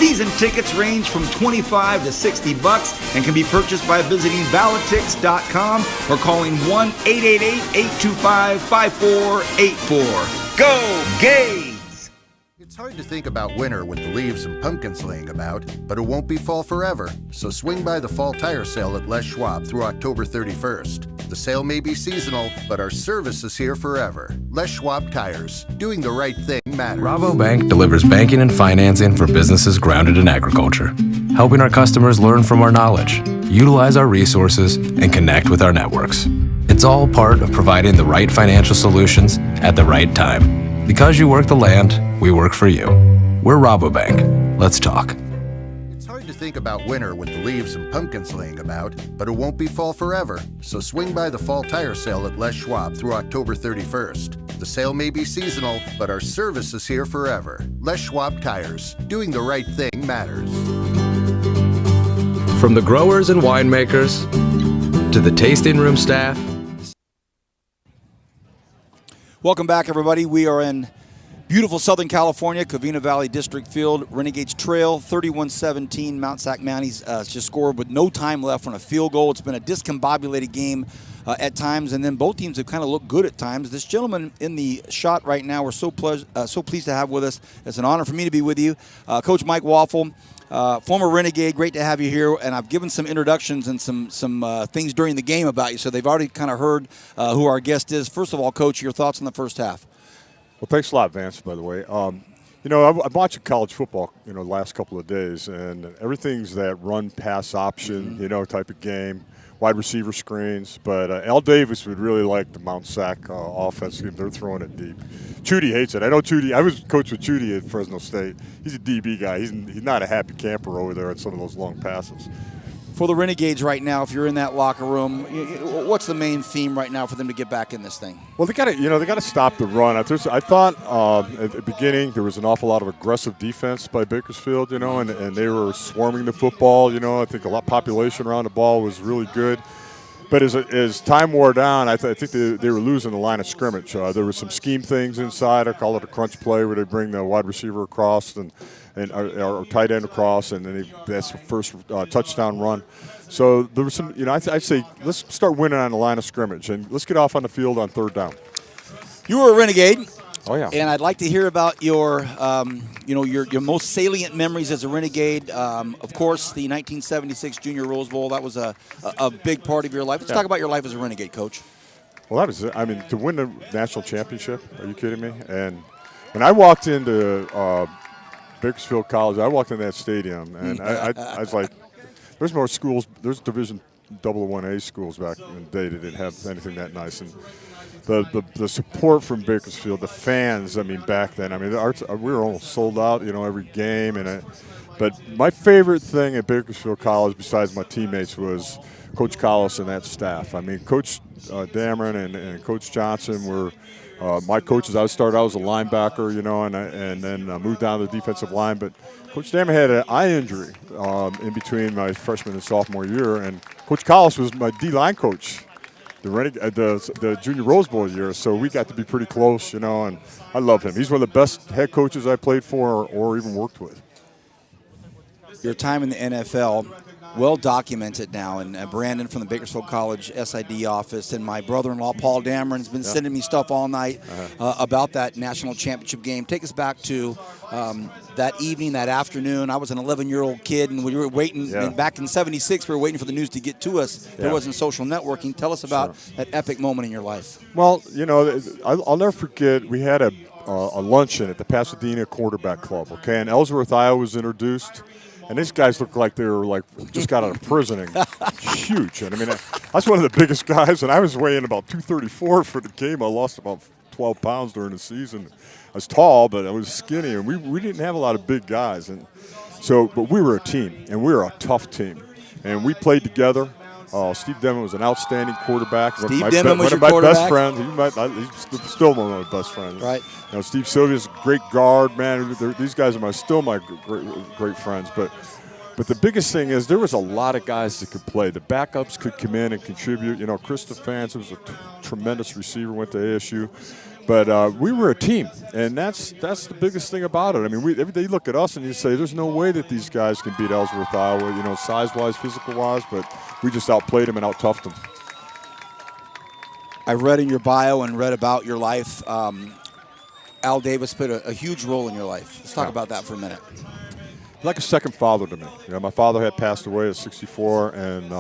Season tickets range from $25 to $60 and can be purchased by visiting Valitix.com or calling 1-888-825-5484. Go Gays! It's hard to think about winter with the leaves and pumpkins laying about, but it won't be fall forever. So swing by the fall tire sale at Les Schwab through October 31st. The sale may be seasonal, but our service is here forever. Les Schwab Tires. Doing the right thing matters. Rabobank delivers banking and financing for businesses grounded in agriculture, helping our customers learn from our knowledge, utilize our resources, and connect with our networks. It's all part of providing the right financial solutions at the right time. Because you work the land, we work for you. We're Rabobank. Let's talk. It's hard to think about winter with the leaves and pumpkins laying about, but it won't be fall forever. So swing by the fall tire sale at Les Schwab through October 31st. The sale may be seasonal, but our service is here forever. Les Schwab Tires. Doing the right thing matters. From the growers and winemakers to the tasting room staff. Welcome back, everybody. We are in beautiful Southern California, Covina Valley District Field, Renegades Trail, 31-17. Mount SAC Mounties just scored with no time left on a field goal. It's been a discombobulated game at times, and then both teams have kind of looked good at times. This gentleman in the shot right now, we're so pleased to have with us. It's an honor for me to be with you. Coach Mike Waffle, former Renegade, great to have you here. And I've given some introductions and some things during the game about you, so they've already kind of heard who our guest is. First of all, Coach, your thoughts on the first half? Well, thanks a lot, Vance, by the way. I'm watching college football, the last couple of days, and everything's that run-pass option, type of game, wide receiver screens. But Al Davis would really like the Mount SAC offense. They're throwing it deep. Chudy hates it. I know Chudy. I was coach with Chudy at Fresno State. He's a DB guy. He's not a happy camper over there at some of those long passes. For the Renegades right now, if you're in that locker room, what's the main theme right now for them to get back in this thing? Well, they got to stop the run. I thought at the beginning there was an awful lot of aggressive defense by Bakersfield, and they were swarming the football. I think a lot of population around the ball was really good. But as time wore down, I think they were losing the line of scrimmage. There were some scheme things inside. I call it a crunch play, where they bring the wide receiver across and our tight end across, and then that's the first touchdown run. So there was some, I'd say let's start winning on the line of scrimmage, and let's get off on the field on third down. You were a Renegade. Oh, yeah. And I'd like to hear about your most salient memories as a Renegade. Of course, the 1976 Junior Rose Bowl, that was a big part of your life. Let's talk about your life as a Renegade, Coach. Well, that was it. I mean, to win the national championship, are you kidding me? And when I walked into Bakersfield College, I walked in that stadium, and I was like, there's more schools, there's Division 1A schools back in the day that didn't have anything that nice. And the support from Bakersfield, the fans, back then, we were almost sold out, every game. But my favorite thing at Bakersfield College, besides my teammates, was Coach Collis and that staff. Coach Dameron and Coach Johnson were my coaches. I started out as a linebacker, and then moved down to the defensive line. But Coach Dameron had an eye injury in between my freshman and sophomore year, and Coach Collis was my D-line coach the Junior Rose Bowl year, so we got to be pretty close, and I love him. He's one of the best head coaches I played for or even worked with. Your time in the NFL, well documented now, and Brandon from the Bakersfield College SID office, and my brother-in-law Paul Dameron has been sending me stuff all night about that national championship game. Take us back to that evening, that afternoon. I was an 11-year-old kid, and we were waiting. And back in '76, we were waiting for the news to get to us. There wasn't social networking. Tell us about that epic moment in your life. Well, I'll never forget. We had a luncheon at the Pasadena Quarterback Club. Okay, and Ellsworth, Iowa was introduced. And these guys looked like they were just got out of prison. Huge. And I was one of the biggest guys, and I was weighing about 234 for the game. I lost about 12 pounds during the season. I was tall, but I was skinny, and we didn't have a lot of big guys. And but we were a team, and we were a tough team. And we played together. Steve Denman was an outstanding quarterback. Steve Denman was your quarterback? One of my best friends. He's still one of my best friends. Right. Steve Sylvia's a great guard, man. These guys are still my great friends. But the biggest thing is there was a lot of guys that could play. The backups could come in and contribute. Chris Stefanski was a tremendous receiver, went to ASU. But we were a team, and that's the biggest thing about it. I mean, they look at us and you say, there's no way that these guys can beat Ellsworth, Iowa, size-wise, physical-wise, but we just outplayed them and out-toughed them. I read in your bio and read about your life. Al Davis played a huge role in your life. Let's talk about that for a minute. Like a second father to me. My father had passed away at 64, and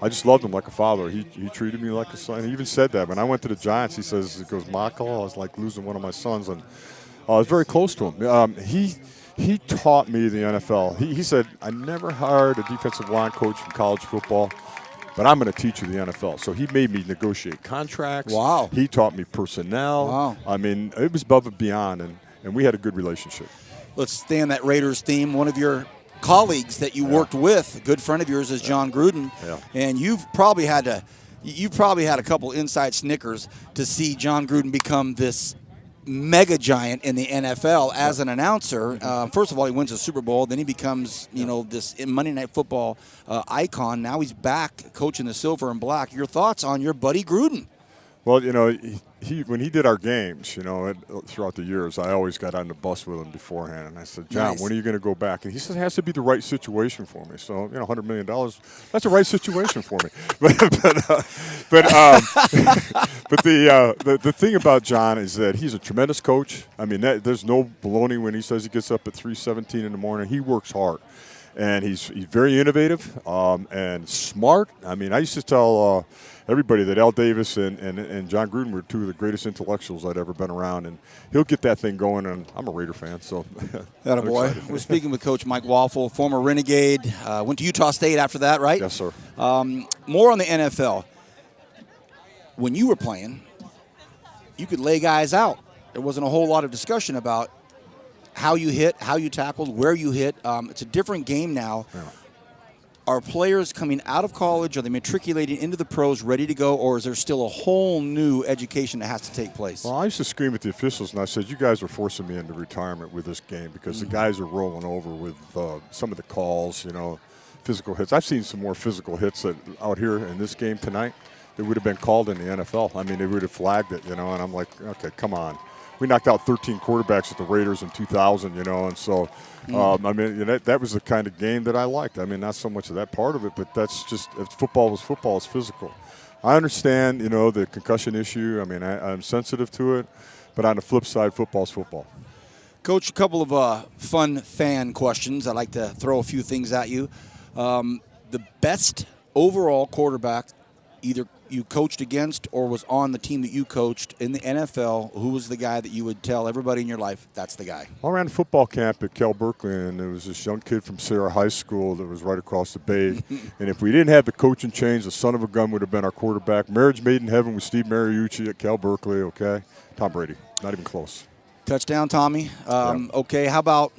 I just loved him like a father. He treated me like a son. He even said that when I went to the Giants. He goes, Michael, I was like losing one of my sons, and I was very close to him. He taught me the NFL. He said, I never hired a defensive line coach from college football, but I'm going to teach you the NFL. So he made me negotiate contracts. Wow. He taught me personnel. Wow. I mean, it was above and beyond, and we had a good relationship. Let's stay on that Raiders theme. One of your colleagues that you worked with, a good friend of yours, is John Gruden. Yeah. And you've probably had a couple inside snickers to see John Gruden become this mega giant in the NFL as an announcer. First of all, he wins a Super Bowl. Then he becomes, this Monday Night Football icon. Now he's back coaching the silver and black. Your thoughts on your buddy Gruden? Well, when he did our games, throughout the years, I always got on the bus with him beforehand, and I said, John, when are you going to go back? And he said, it has to be the right situation for me. So, $100 million, that's the right situation for me. But the thing about John is that he's a tremendous coach. I mean, there's no baloney when he says he gets up at 3:17 in the morning. He works hard, and he's very innovative and smart. I mean, I used to tell everybody that Al Davis and John Gruden were two of the greatest intellectuals I'd ever been around, and he'll get that thing going, and I'm a Raider fan, so attaboy. We're speaking with Coach Mike Waffle, former Renegade, went to Utah State after that, right? Yes, sir. More on the NFL. When you were playing, you could lay guys out. There wasn't a whole lot of discussion about how you hit, how you tackled, where you hit. It's a different game now. Yeah. Are players coming out of college, are they matriculating into the pros ready to go, or is there still a whole new education that has to take place? Well, I used to scream at the officials, and I said, you guys are forcing me into retirement with this game because the guys are rolling over with some of the calls, physical hits. I've seen some more physical hits out here in this game tonight that would have been called in the NFL. I mean, they would have flagged it, and I'm like, okay, come on. We knocked out 13 quarterbacks at the Raiders in 2000, and so, I mean, that was the kind of game that I liked. I mean, not so much of that part of it, but that's just, if football was football, it's physical. I understand, the concussion issue. I mean, I'm sensitive to it, but on the flip side, football's football. Coach, a couple of fun fan questions. I'd like to throw a few things at you. The best overall quarterback either you coached against or was on the team that you coached in the NFL, who was the guy that you would tell everybody in your life, that's the guy? I ran a football camp at Cal Berkeley, and there was this young kid from Sarah High School that was right across the bay. And if we didn't have the coaching change, the son of a gun would have been our quarterback. Marriage made in heaven with Steve Mariucci at Cal Berkeley, okay? Tom Brady, not even close. Touchdown, Tommy. Okay, how about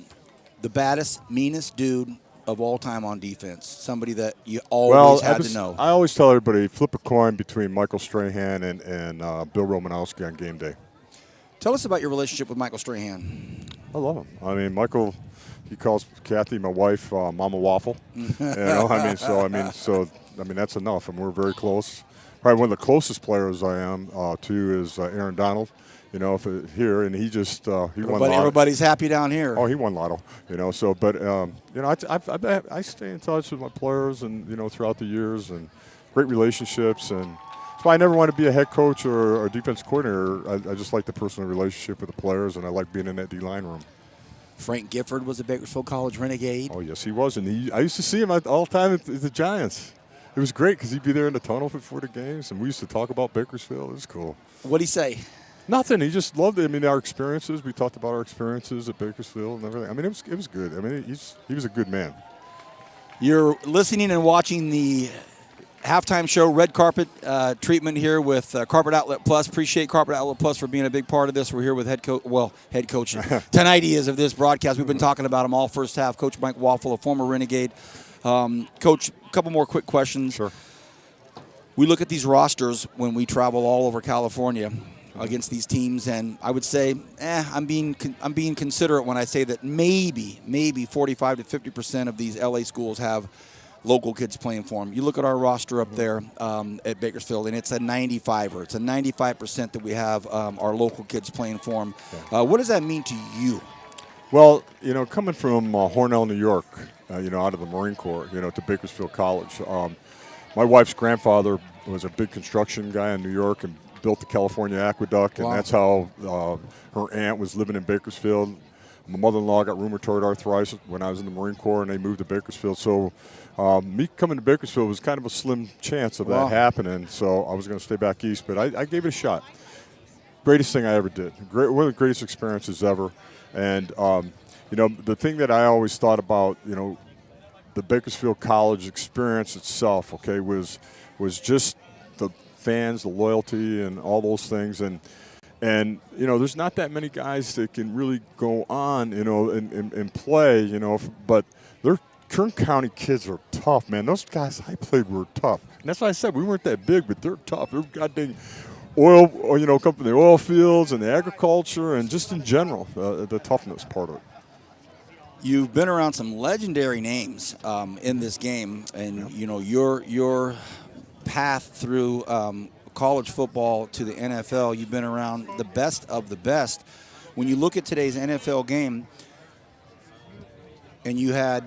the baddest, meanest dude of all time on defense? Somebody that you always had to know. I always tell everybody, flip a coin between Michael Strahan and Bill Romanowski on game day. Tell us about your relationship with Michael Strahan. I love him. I mean, Michael, he calls Kathy, my wife, Mama Waffle. That's enough. And we're very close. Probably one of the closest players I am to is Aaron Donald. Here, and he just he won lotto. Everybody's happy down here. Oh, he won lotto. I stay in touch with my players and throughout the years, and great relationships, and that's why I never want to be a head coach or a defense coordinator. I just like the personal relationship with the players, and I like being in that D-line room. Frank Gifford was a Bakersfield College Renegade. Oh yes, he was, and I used to see him all the time at the Giants. It was great because he'd be there in the tunnel before the games, and we used to talk about Bakersfield. It was cool. What'd he say? Nothing. He just loved it. I mean, our experiences. We talked about our experiences at Bakersfield and everything. I mean, it was good. I mean, he was a good man. You're listening and watching the halftime show red carpet treatment here with Carpet Outlet Plus. Appreciate Carpet Outlet Plus for being a big part of this. We're here with head coach. Tonight he is of this broadcast. We've been talking about him all first half. Coach Mike Waffle, a former Renegade. Coach, a couple more quick questions. Sure. We look at these rosters when we travel all over California against these teams, and I would say, I'm being considerate when I say that maybe 45 to 50% of these LA schools have local kids playing for them. You look at our roster up there at Bakersfield, and it's a 95er. It's a 95% that we have our local kids playing for them. What does that mean to you? Well, coming from Hornell, New York, out of the Marine Corps, to Bakersfield College. My wife's grandfather was a big construction guy in New York and built the California Aqueduct, and that's how her aunt was living in Bakersfield. My mother-in-law got rheumatoid arthritis when I was in the Marine Corps, and they moved to Bakersfield. So me coming to Bakersfield was kind of a slim chance of that happening, so I was going to stay back east, but I gave it a shot. Greatest thing I ever did. One of the greatest experiences ever. And, the thing that I always thought about, the Bakersfield College experience itself, okay, was just the fans, the loyalty, and all those things. And there's not that many guys that can really go on, and play, but they're Kern County kids are tough, man. Those guys I played were tough. And that's why I said we weren't that big, but they're tough. They're goddamn oil, come from the oil fields and the agriculture and just in general, the toughness part of it. You've been around some legendary names in this game, and your path through college football to the NFL, you've been around the best of the best. When you look at today's NFL game, and you had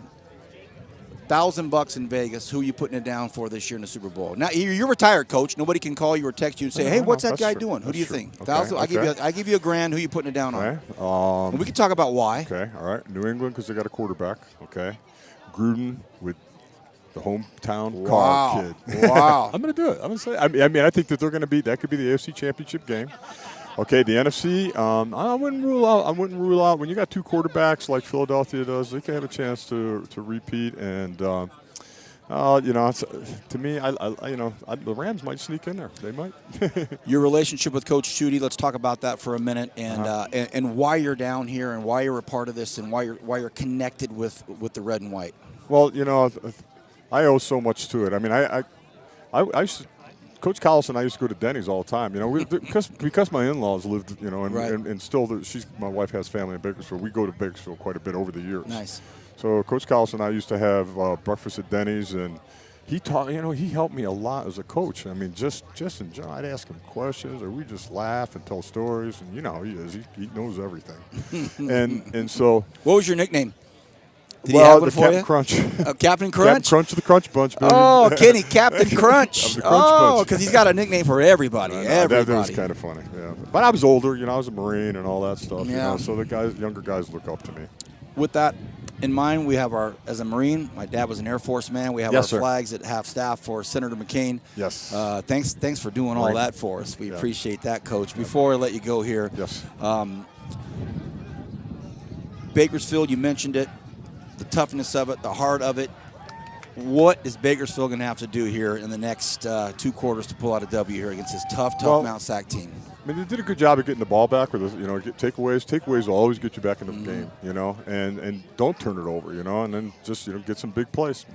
$1,000 in Vegas, who are you putting it down for this year in the Super Bowl? Now you're retired, coach. Nobody can call you or text you and say, "Hey, what's that guy doing?" Who do you think? $1,000. I give you $1,000. Who are you putting it down on? And we can talk about why. Okay, all right. New England because they got a quarterback. Okay, Gruden with the hometown car kid. Wow. I'm going to do it. I'm going to say. I mean, I think that they're going to be. That could be the AFC Championship game. Okay, the NFC. I wouldn't rule out when you got two quarterbacks like Philadelphia does. They can have a chance to repeat. And to me, the Rams might sneak in there. They might. Your relationship with Coach Chudy. Let's talk about that for a minute, and why you're down here, and why you're a part of this, and why you're connected with the red and white. Well, I owe so much to it. I mean, I used to. Coach Collison and I used to go to Denny's all the time, because my in-laws lived, and still, my wife has family in Bakersfield. We go to Bakersfield quite a bit over the years. Nice. So Coach Collison and I used to have breakfast at Denny's, and he taught, he helped me a lot as a coach. I mean, just in general, I'd ask him questions, or we just laugh and tell stories, and he is. He knows everything. and so. What was your nickname? Did the Captain Crunch. Captain Crunch? Captain Crunch of the Crunch Bunch, baby. Oh, Kenny, Captain Crunch. Of the Crunch Bunch. Because he's got a nickname for everybody. That was kind of funny, yeah. But I was older, I was a Marine and all that stuff, Yeah. So the younger guys look up to me. With that in mind, we have as a Marine, my dad was an Air Force man. We have our flags at half staff for Senator McCain. Yes. Thanks for doing all that for us. We appreciate that, Coach. Before I let you go here, Bakersfield, you mentioned it. The toughness of it, the heart of it. What is Bakersfield going to have to do here in the next 2 quarters to pull out a W here against this tough Mount SAC team? I mean, they did a good job of getting the ball back with, get takeaways. Takeaways will always get you back into the game, and don't turn it over, and then just, get some big plays.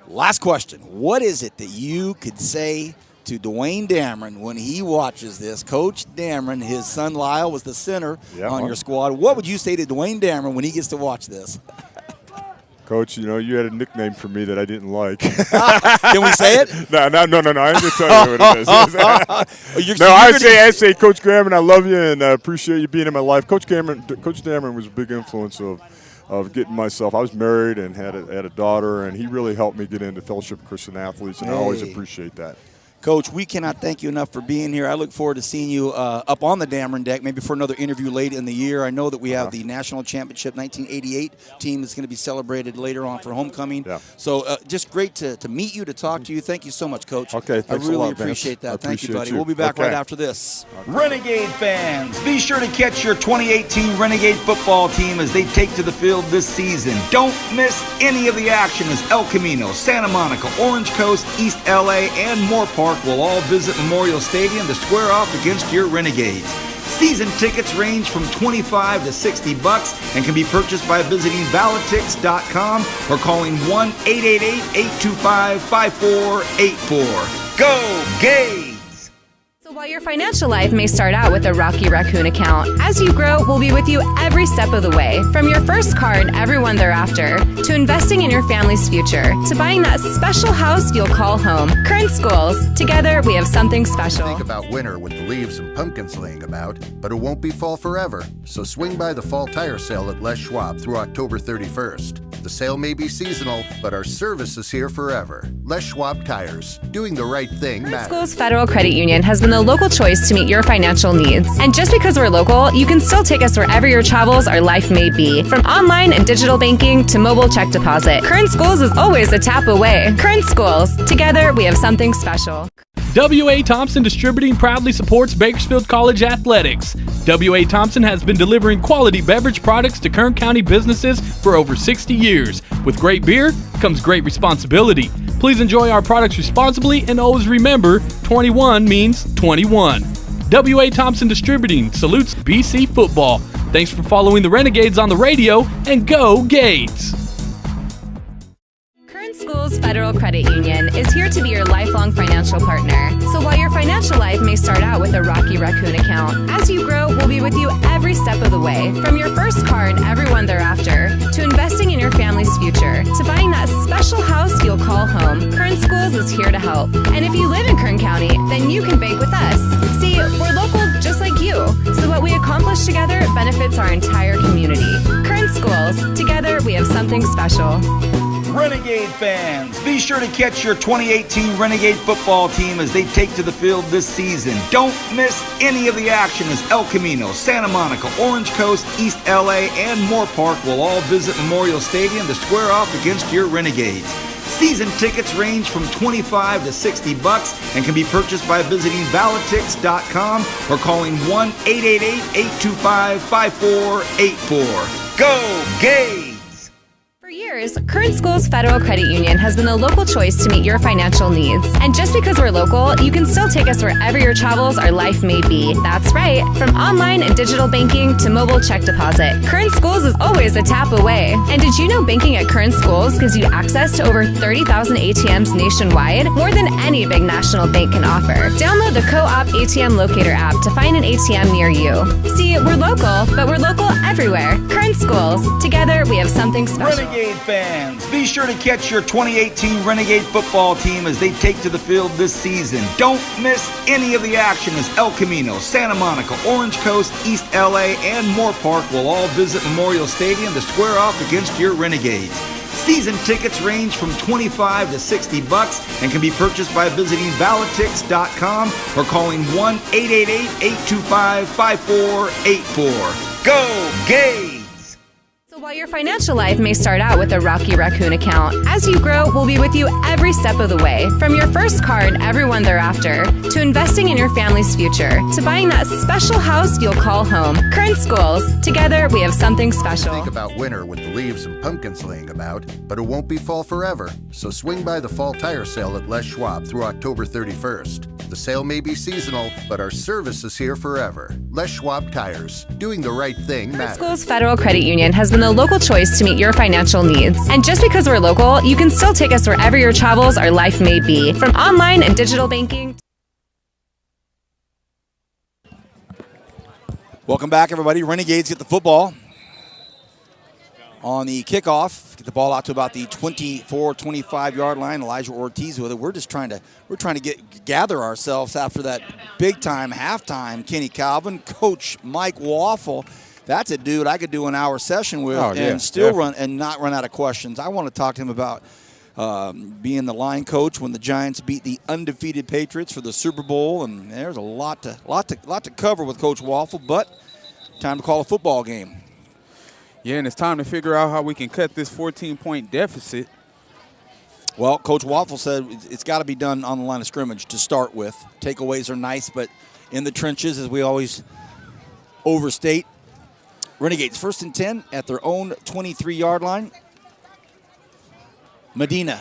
Last question. What is it that you could say to Dwayne Dameron when he watches this? Coach Dameron, his son Lyle was the center on your squad. What would you say to Dwayne Dameron when he gets to watch this? Coach, you had a nickname for me that I didn't like. Can we say it? No. I'm going to tell you what it is. I say, Coach Dameron, I love you and I appreciate you being in my life. Coach Dameron was a big influence of getting myself. I was married and had a daughter, and he really helped me get into Fellowship of Christian Athletes, and I always appreciate that. Coach, we cannot thank you enough for being here. I look forward to seeing you up on the Dameron deck, maybe for another interview late in the year. I know that we have the National Championship 1988 team that's going to be celebrated later on for homecoming. Yeah. So just great to meet you, to talk to you. Thank you so much, Coach. Okay, thanks I really a lot, appreciate that. Thank you, buddy. We'll be back right after this. Okay. Renegade fans, be sure to catch your 2018 Renegade football team as they take to the field this season. Don't miss any of the action as El Camino, Santa Monica, Orange Coast, East LA, and Moore Park will all visit Memorial Stadium to square off against your Renegades. Season tickets range from $25 to $60 and can be purchased by visiting Validtix.com or calling 1-888-825-5484. Go Gades! So while Your financial life may start out with a Rocky Raccoon account. As you grow, we'll be with you every step of the way. From your first car and everyone thereafter, to investing in your family's future, to buying that special house you'll call home. Current Schools. Together, we have something special. Think about winter with the leaves and pumpkins laying about, but it won't be fall forever. So swing by the fall tire sale at Les Schwab through October 31st. The sale may be seasonal, but our service is here forever. Les Schwab Tires. Doing the right thing Current matters. Schools Federal Credit Union has been the local choice to meet your financial needs. And just because we're local, you can still take us wherever your travels or life may be. From online and digital banking to mobile check deposit, Current Schools is always a tap away. Current Schools. Together, we have something special. W.A. Thompson Distributing proudly supports Bakersfield College athletics. W.A. Thompson has been delivering quality beverage products to Kern County businesses for over 60 years. With great beer comes great responsibility. Please enjoy our products responsibly and always remember, 21 means 21. W.A. Thompson Distributing salutes BC football. Thanks for following the Renegades on the radio, and go Gates! Current Schools Federal Credit Union is here to be your lifelong financial partner. So while your financial life may start out with a Rocky Raccoon account, as you grow, we'll be with you every step of the way. From your first car and everyone thereafter, to investing in your family's future, to buying that special house you'll call home. Current Schools is here to help. And if you live in Kern County, then you can bank with us. See, we're local just like you, so what we accomplish together benefits our entire community. Current Schools. Together, we have something special. Renegade fans, be sure to catch your 2018 Renegade football team as they take to the field this season. Don't miss any of the action as El Camino, Santa Monica, Orange Coast, East LA, and Moore Park will all visit Memorial Stadium to square off against your Renegades. Season tickets range from $25 to $60 and can be purchased by visiting Validtix.com or calling 1-888-825-5484. Go Gays! For years, Current Schools Federal Credit Union has been the local choice to meet your financial needs. And just because we're local, you can still take us wherever your travels or life may be. That's right. From online and digital banking to mobile check deposit, Current Schools is always a tap away. And did you know banking at Current Schools gives you access to over 30,000 ATMs nationwide? More than any big national bank can offer. Download the Co-op ATM Locator app to find an ATM near you. See, we're local, but we're local everywhere. Current Schools. Together, we have something special. Renegade fans, be sure to catch your 2018 Renegade football team as they take to the field this season. Don't miss any of the action as El Camino, Santa Monica, Orange Coast, East LA, and Moore Park will all visit Memorial Stadium to square off against your Renegades. Season tickets range from $25 to $60 and can be purchased by visiting Validtix.com or calling 1-888-825-5484. Go Gays! While your financial life may start out with a Rocky Raccoon account, as you grow, we'll be with you every step of the way. From your first car and everyone thereafter, to investing in your family's future, to buying that special house you'll call home. Current Schools. Together, we have something special. Think about winter with the leaves and pumpkins laying about, but it won't be fall forever. So swing by the fall tire sale at Les Schwab through October 31st. The sale may be seasonal, but our service is here forever. Les Schwab Tires. Doing the right thing matters. Schools Federal Credit Union has been the local choice to meet your financial needs. And just because we're local, you can still take us wherever your travels or life may be. From online and digital banking. Welcome back, everybody. Renegades get the football on the kickoff. Get the ball out to about the 24, 25-yard line. Elijah Ortiz with it. We're trying to gather ourselves after that big-time halftime. Kenny Calvin, Coach Mike Waffle. That's a dude I could do an hour session with and still not run out of questions. I want to talk to him about being the line coach when the Giants beat the undefeated Patriots for the Super Bowl, and there's a lot to cover with Coach Waffle. But time to call a football game. Yeah, and it's time to figure out how we can cut this 14-point deficit. Well, Coach Waffle said it's got to be done on the line of scrimmage to start with. Takeaways are nice, but in the trenches, as we always overstate. Renegades 1st and 10 at their own 23-yard line. Medina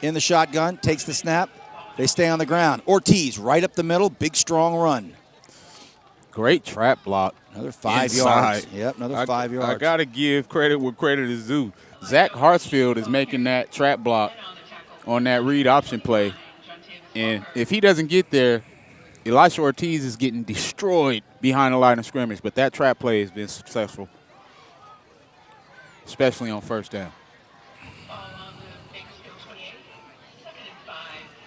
in the shotgun, takes the snap. They stay on the ground. Ortiz right up the middle, big, strong run. Great trap block. Another 5 yards. Yep, another 5 yards. I got to give credit where credit is due. Zach Hartsfield is making that trap block on that read option play. And if he doesn't get there, Elisha Ortiz is getting destroyed behind the line of scrimmage, but that trap play has been successful, especially on first down. Ball on the Bakersfield 28, 2nd and 5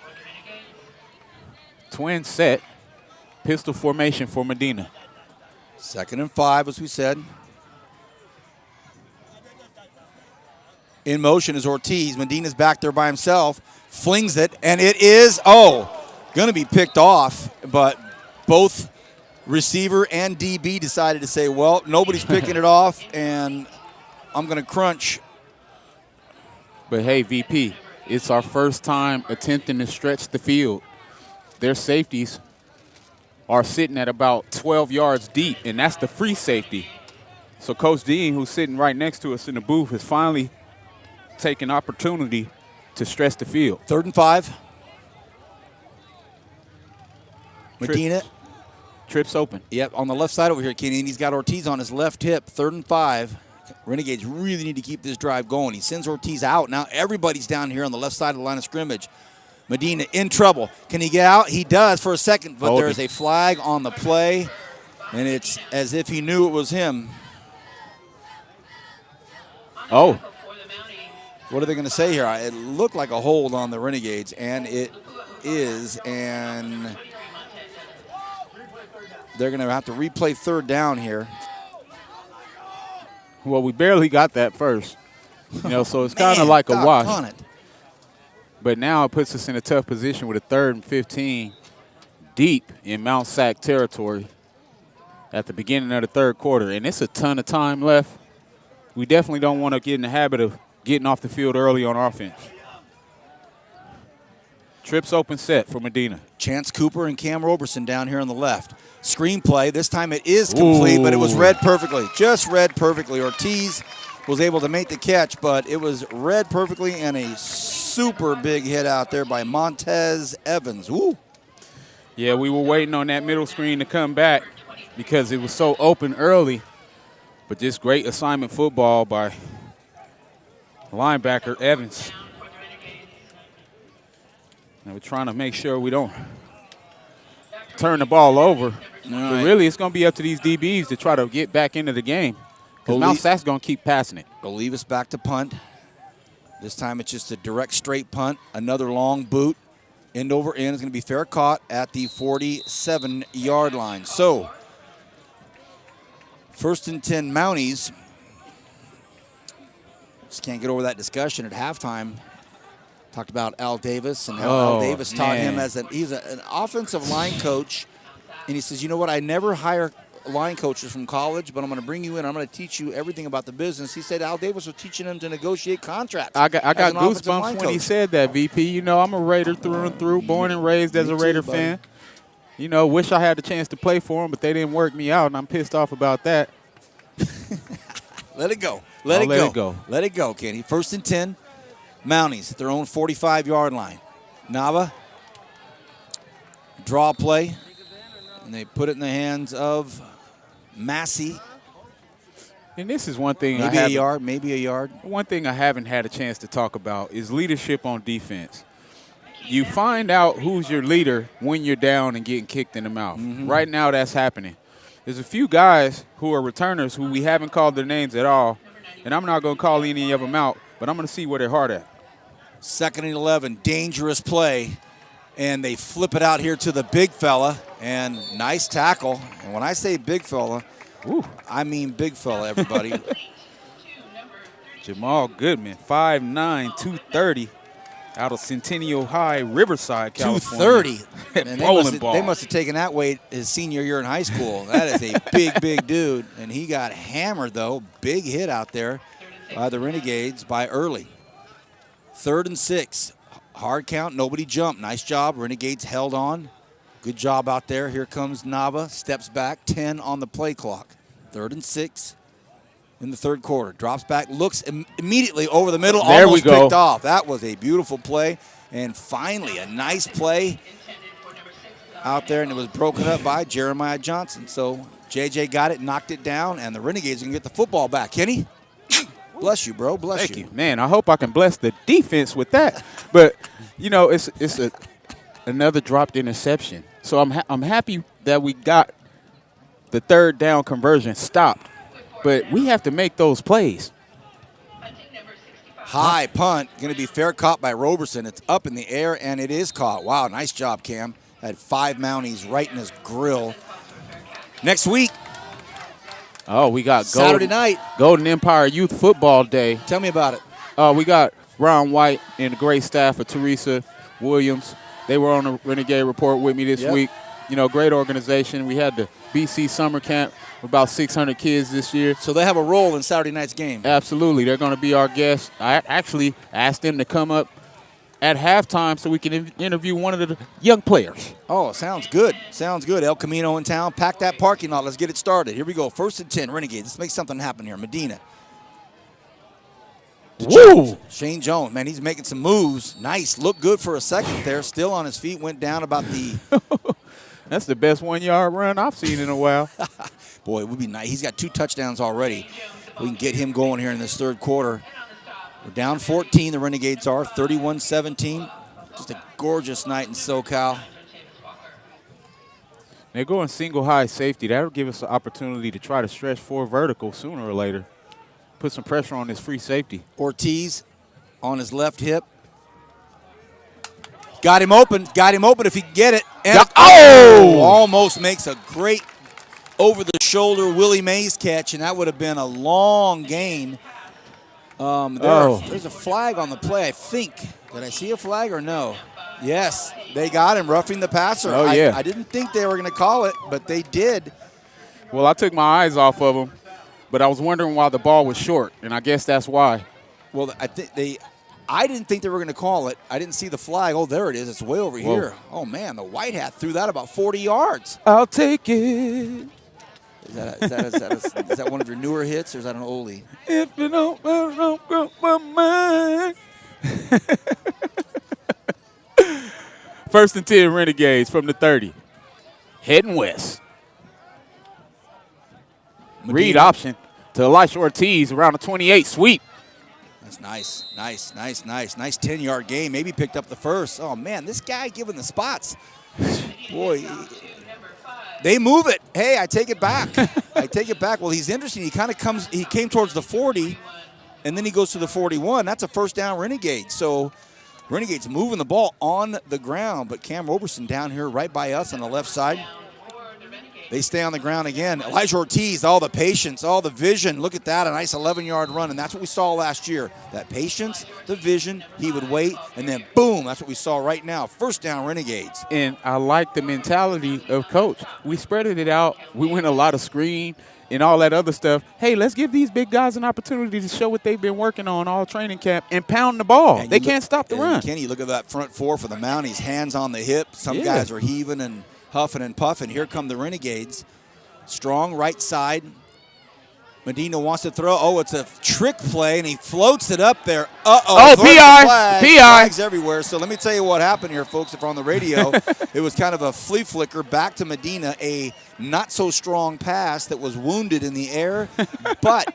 for the Renegades. Twin set, pistol formation for Medina. 2nd and 5, as we said. In motion is Ortiz. Medina's back there by himself, flings it, and it is, going to be picked off, but both receiver and DB decided to say, well, nobody's picking it off, and I'm going to crunch. But, hey, VP, it's our first time attempting to stretch the field. Their safeties are sitting at about 12 yards deep, and that's the free safety. So Coach Dean, who's sitting right next to us in the booth, has finally taken opportunity to stretch the field. 3rd and 5. Medina. Trips open. Yep, on the left side over here, Kenny, and he's got Ortiz on his left hip. 3rd and 5. Renegades really need to keep this drive going. He sends Ortiz out. Now everybody's down here on the left side of the line of scrimmage. Medina in trouble. Can he get out? He does for a second, but there is a flag on the play, and it's as if he knew it was him. Oh. What are they going to say here? It looked like a hold on the Renegades, and it is, and they're going to have to replay 3rd down here. Well, we barely got that first, so it's kind of like a wash. But now it puts us in a tough position with a 3rd and 15 deep in Mount SAC territory at the beginning of the 3rd quarter, and it's a ton of time left. We definitely don't want to get in the habit of getting off the field early on offense. Trips open set for Medina. Chance Cooper and Cam Roberson down here on the left. Screenplay, this time it is complete, but it was read perfectly. Just read perfectly. Ortiz was able to make the catch, but it was read perfectly, and a super big hit out there by Montez Evans. Woo. Yeah, we were waiting on that middle screen to come back because it was so open early, but just great assignment football by linebacker Evans. And we're trying to make sure we don't turn the ball over. But really, it's going to be up to these DBs to try to get back into the game because Mount SAC's going to keep passing it. They'll leave us back to punt. This time it's just a direct straight punt. Another long boot. End over end is going to be fair caught at the 47-yard line. So, 1st and 10 Mounties. Just can't get over that discussion at halftime. Talked about Al Davis and how Al Davis taught him he's an offensive line coach. And he says, you know what, I never hire line coaches from college, but I'm going to bring you in. I'm going to teach you everything about the business. He said Al Davis was teaching him to negotiate contracts. I got goosebumps when he said that, VP. I'm a Raider through and through, born and raised as a Raider fan. Wish I had the chance to play for him, but they didn't work me out, and I'm pissed off about that. Let it go. Let it go. Let it go, Kenny. 1st and 10. Mounties at their own 45-yard line. Nava, draw play, and they put it in the hands of Massey. And this is one thing maybe a yard. One thing I haven't had a chance to talk about is leadership on defense. You find out who's your leader when you're down and getting kicked in the mouth. Mm-hmm. Right now that's happening. There's a few guys who are returners who we haven't called their names at all, and I'm not going to call any of them out, but I'm going to see where they're hard at. 2nd and 11, dangerous play, and they flip it out here to the big fella, and nice tackle. And when I say big fella, I mean big fella, everybody. Jamal Goodman, 5'9", 230, out of Centennial High, Riverside, California. 230. And they must have taken that weight his senior year in high school. That is a big dude, and he got hammered, though. Big hit out there by the Renegades by early. 3rd and 6. Hard count, nobody jumped. Nice job. Renegades held on. Good job out there. Here comes Nava. Steps back. 10 on the play clock. 3rd and 6 in the 3rd quarter. Drops back. Looks immediately over the middle. Almost picked off. That was a beautiful play. And finally, a nice play out there. And it was broken up by Jeremiah Johnson. So JJ got it, knocked it down, and the Renegades are going to get the football back. Kenny? Bless you, bro. Bless you. Man, I hope I can bless the defense with that. But, it's another dropped interception. So I'm happy that we got the third down conversion stopped. But we have to make those plays. High punt, going to be fair caught by Roberson. It's up in the air, and it is caught. Wow, nice job, Cam. Had 5 Mounties right in his grill. Next week. Oh, we got Saturday night. Golden Empire Youth Football Day. Tell me about it. We got Ron White and the great staff of Teresa Williams. They were on the Renegade Report with me this week. You know, great organization. We had the BC Summer Camp with about 600 kids this year. So they have a role in Saturday night's game. Absolutely. They're going to be our guests. I actually asked them to come up at halftime so we can interview one of the young players. Oh, sounds good. Sounds good. El Camino in town. Pack that parking lot. Let's get it started. Here we go. 1st and 10, Renegades. Let's make something happen here. Medina. Woo! Shane Jones, man, he's making some moves. Nice. Looked good for a second there. Still on his feet. Went down about the... That's the best 1-yard run I've seen in a while. Boy, it would be nice. He's got 2 touchdowns already. We can get him going here in this third quarter. We're down 14, the Renegades are, 31-17. Just a gorgeous night in SoCal. They're going single high safety. That'll give us an opportunity to try to stretch 4 vertical sooner or later. Put some pressure on this free safety. Ortiz on his left hip. Got him open if he can get it. And almost makes a great over-the-shoulder Willie Mays catch, and that would have been a long gain. There's a flag on the play, I think. Did I see a flag or no? Yes, they got him, roughing the passer. Oh, yeah. I didn't think they were going to call it, but they did. Well, I took my eyes off of him, but I was wondering why the ball was short, and I guess that's why. Well, I didn't think they were going to call it. I didn't see the flag. Oh, there it is. It's way over here. Oh, man, the white hat threw that about 40 yards. I'll take it. Is that one of your newer hits, or is that an oldie? If you don't go my mind. 1st and 10, Renegades from the 30. Heading west. Read option to Elisha Ortiz around the 28. Sweep. That's nice. Nice 10-yard gain. Maybe picked up the first. Oh, man, this guy giving the spots. Boy, they move it. Hey, I take it back. Well, he's interesting. He came towards the 40, and then he goes to the 41. That's a first down Renegade. So Renegades moving the ball on the ground, but Cam Roberson down here right by us on the left side. They stay on the ground again. Elijah Ortiz, all the patience, all the vision. Look at that, a nice 11-yard run, and that's what we saw last year. That patience, the vision, he would wait, and then boom, that's what we saw right now. First down, Renegades. And I like the mentality of Coach. We spreaded it out. We went a lot of screen and all that other stuff. Hey, let's give these big guys an opportunity to show what they've been working on all training camp and pound the ball. They can't stop the run. Kenny, look at that front 4 for the Mounties, hands on the hip. Some guys are heaving and huffing and puffing. Here come the Renegades. Strong right side. Medina wants to throw. Oh, it's a trick play, and he floats it up there. Oh, PI. Flags everywhere. So let me tell you what happened here, folks, if you're on the radio. It was kind of a flea flicker back to Medina, a not-so-strong pass that was wounded in the air. but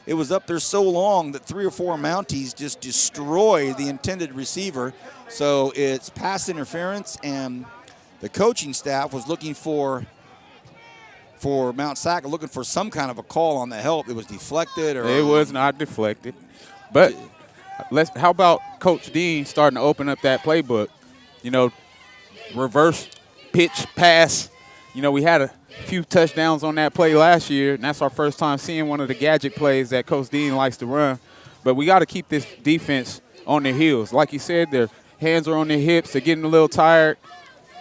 it was up there so long that 3 or 4 Mounties just destroyed the intended receiver. So it's pass interference, and the coaching staff was looking for Mount SAC, looking for some kind of a call on the help. It was deflected, or it was not deflected. But how about Coach Dean starting to open up that playbook? You know, reverse pitch pass. You know, we had a few touchdowns on that play last year, and that's our first time seeing one of the gadget plays that Coach Dean likes to run. But we got to keep this defense on their heels. Like you said, their hands are on their hips. They're getting a little tired.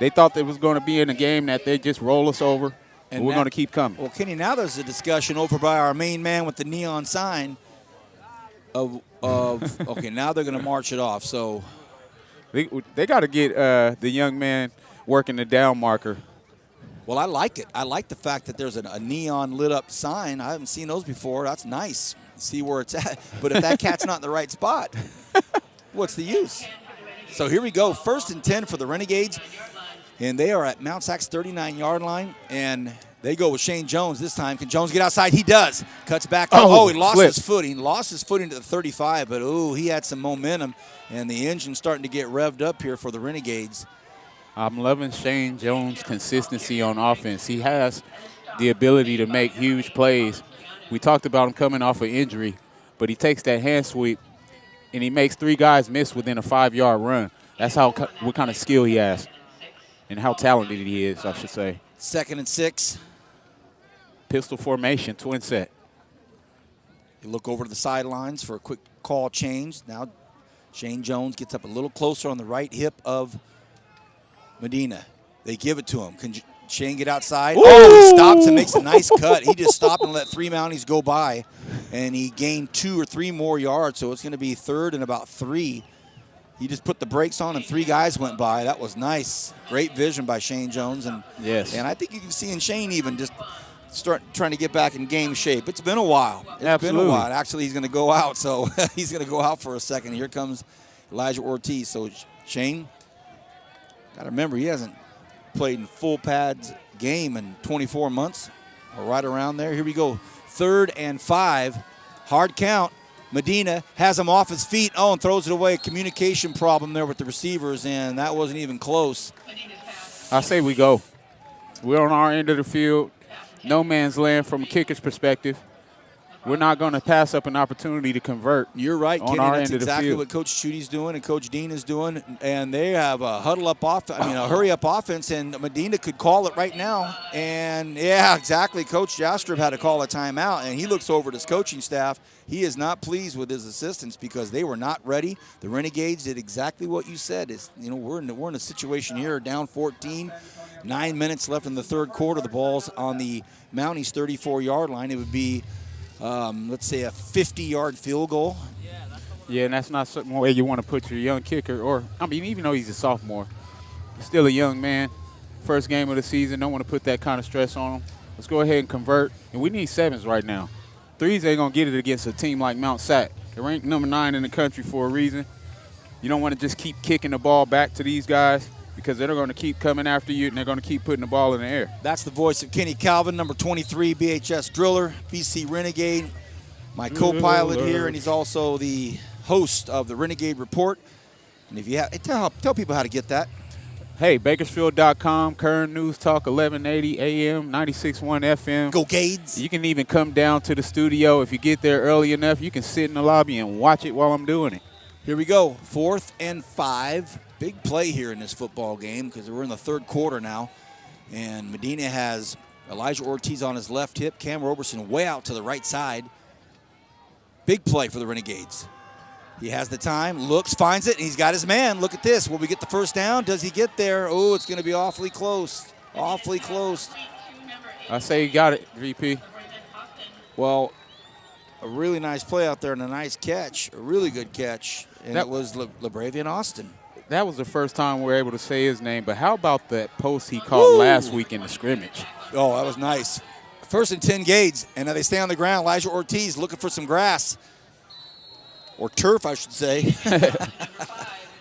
They thought they was going to be in a game that they just roll us over, and we're going to keep coming. Well, Kenny, now there's a discussion over by our main man with the neon sign of okay, now they're going to march it off. So they got to get the young man working the down marker. Well, I like it. I like the fact that there's a neon lit up sign. I haven't seen those before. That's nice. See where it's at. But if that cat's not in the right spot, what's the use? So here we go. 1st and 10 for the Renegades. And they are at Mount SAC's 39-yard line. And they go with Shane Jones this time. Can Jones get outside? He does. Cuts back. He lost his footing. Lost his footing to the 35. But, he had some momentum. And the engine's starting to get revved up here for the Renegades. I'm loving Shane Jones' consistency on offense. He has the ability to make huge plays. We talked about him coming off an injury, but he takes that hand sweep, and he makes 3 guys miss within a 5-yard run. That's what kind of skill he has and how talented he is, I should say. 2nd and 6. Pistol formation, twin set. You look over to the sidelines for a quick call change. Now Shane Jones gets up a little closer on the right hip of Medina. They give it to him. Can Shane get outside? Ooh! Oh, he stops and makes a nice cut. He just stopped and let 3 Mounties go by, and he gained 2 or 3 more yards, so it's going to be 3rd and about 3. He just put the brakes on, and 3 guys went by. That was nice. Great vision by Shane Jones. And I think you can see in Shane even just start trying to get back in game shape. It's been a while. It's been a while. Actually, he's going to go out, so he's going to go out for a second. Here comes Elijah Ortiz. So Shane, got to remember, he hasn't played in full pads game in 24 months or right around there. Here we go. 3rd and 5. Hard count. Medina has him off his feet. Oh, and throws it away. Communication problem there with the receivers, and that wasn't even close. I say we go. We're on our end of the field. No man's land from a kicker's perspective. We're not going to pass up an opportunity to convert. You're right, on Kenny. Our that's end exactly of the field. what Coach Chudy's doing and Coach Dean is doing. And they have a a hurry-up offense, and Medina could call it right now. And, yeah, exactly. Coach Jastrub had to call a timeout, and he looks over at his coaching staff. He is not pleased with his assistants because they were not ready. The Renegades did exactly what you said. We're in a situation here, down 14. 9 minutes left in the 3rd quarter. The ball's on the Mounties' 34-yard line. It would be, let's say, a 50-yard field goal. Yeah, and that's not something way you want to put your young kicker. Or, I mean, even though he's a sophomore, he's still a young man. First game of the season, don't want to put that kind of stress on him. Let's go ahead and convert. And we need 7s right now. 3s ain't going to get it against a team like Mount SAC. They're ranked number 9 in the country for a reason. You don't want to just keep kicking the ball back to these guys, because they're going to keep coming after you, and they're going to keep putting the ball in the air. That's the voice of Kenny Calvin, number 23, BHS Driller, BC Renegade, my co-pilot here, and he's also the host of the Renegade Report. And if you have, tell people how to get that. Hey, Bakersfield.com, Kern News Talk, 1180 AM, 96.1 FM. Go Gades. You can even come down to the studio. If you get there early enough, you can sit in the lobby and watch it while I'm doing it. Here we go, 4th and 5. Big play here in this football game because we're in the 3rd quarter now. And Medina has Elijah Ortiz on his left hip, Cam Roberson way out to the right side. Big play for the Renegades. He has the time, looks, finds it, and he's got his man. Look at this. Will we get the first down? Does he get there? Oh, it's going to be awfully close. Awfully close. I say you got it, VP. Well, a really nice play out there and a nice catch, a really good catch, and it was LeBravian Austin. That was the first time we were able to say his name, but how about that post he caught last week in the scrimmage? Oh, that was nice. 1st and 10 Gades, and now they stay on the ground. Elijah Ortiz looking for some grass, or turf, I should say.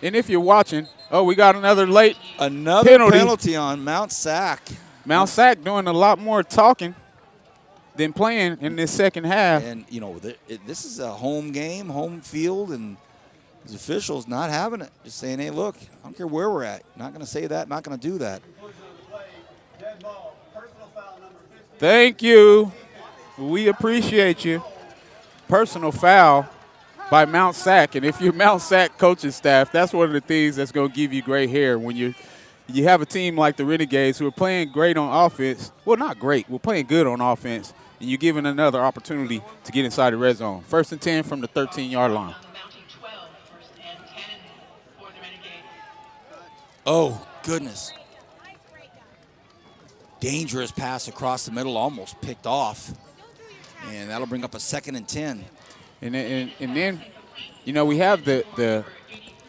And if you're watching, we got another penalty on Mount SAC. Mount SAC doing a lot more talking than playing in this second half. And, this is a home game, home field, and these officials not having it. Just saying, hey, look, I don't care where we're at. Not going to say that, not going to do that. Thank you. We appreciate you. Personal foul by Mount SAC. And if you're Mount SAC coaching staff, that's one of the things that's going to give you gray hair when you have a team like the Renegades who are playing great on offense. Well, not great. We're playing good on offense. And you're given another opportunity to get inside the red zone. 1st and 10 from the 13-yard line. Oh, goodness. Dangerous pass across the middle, almost picked off. And that'll bring up a 2nd and 10. And then, we have the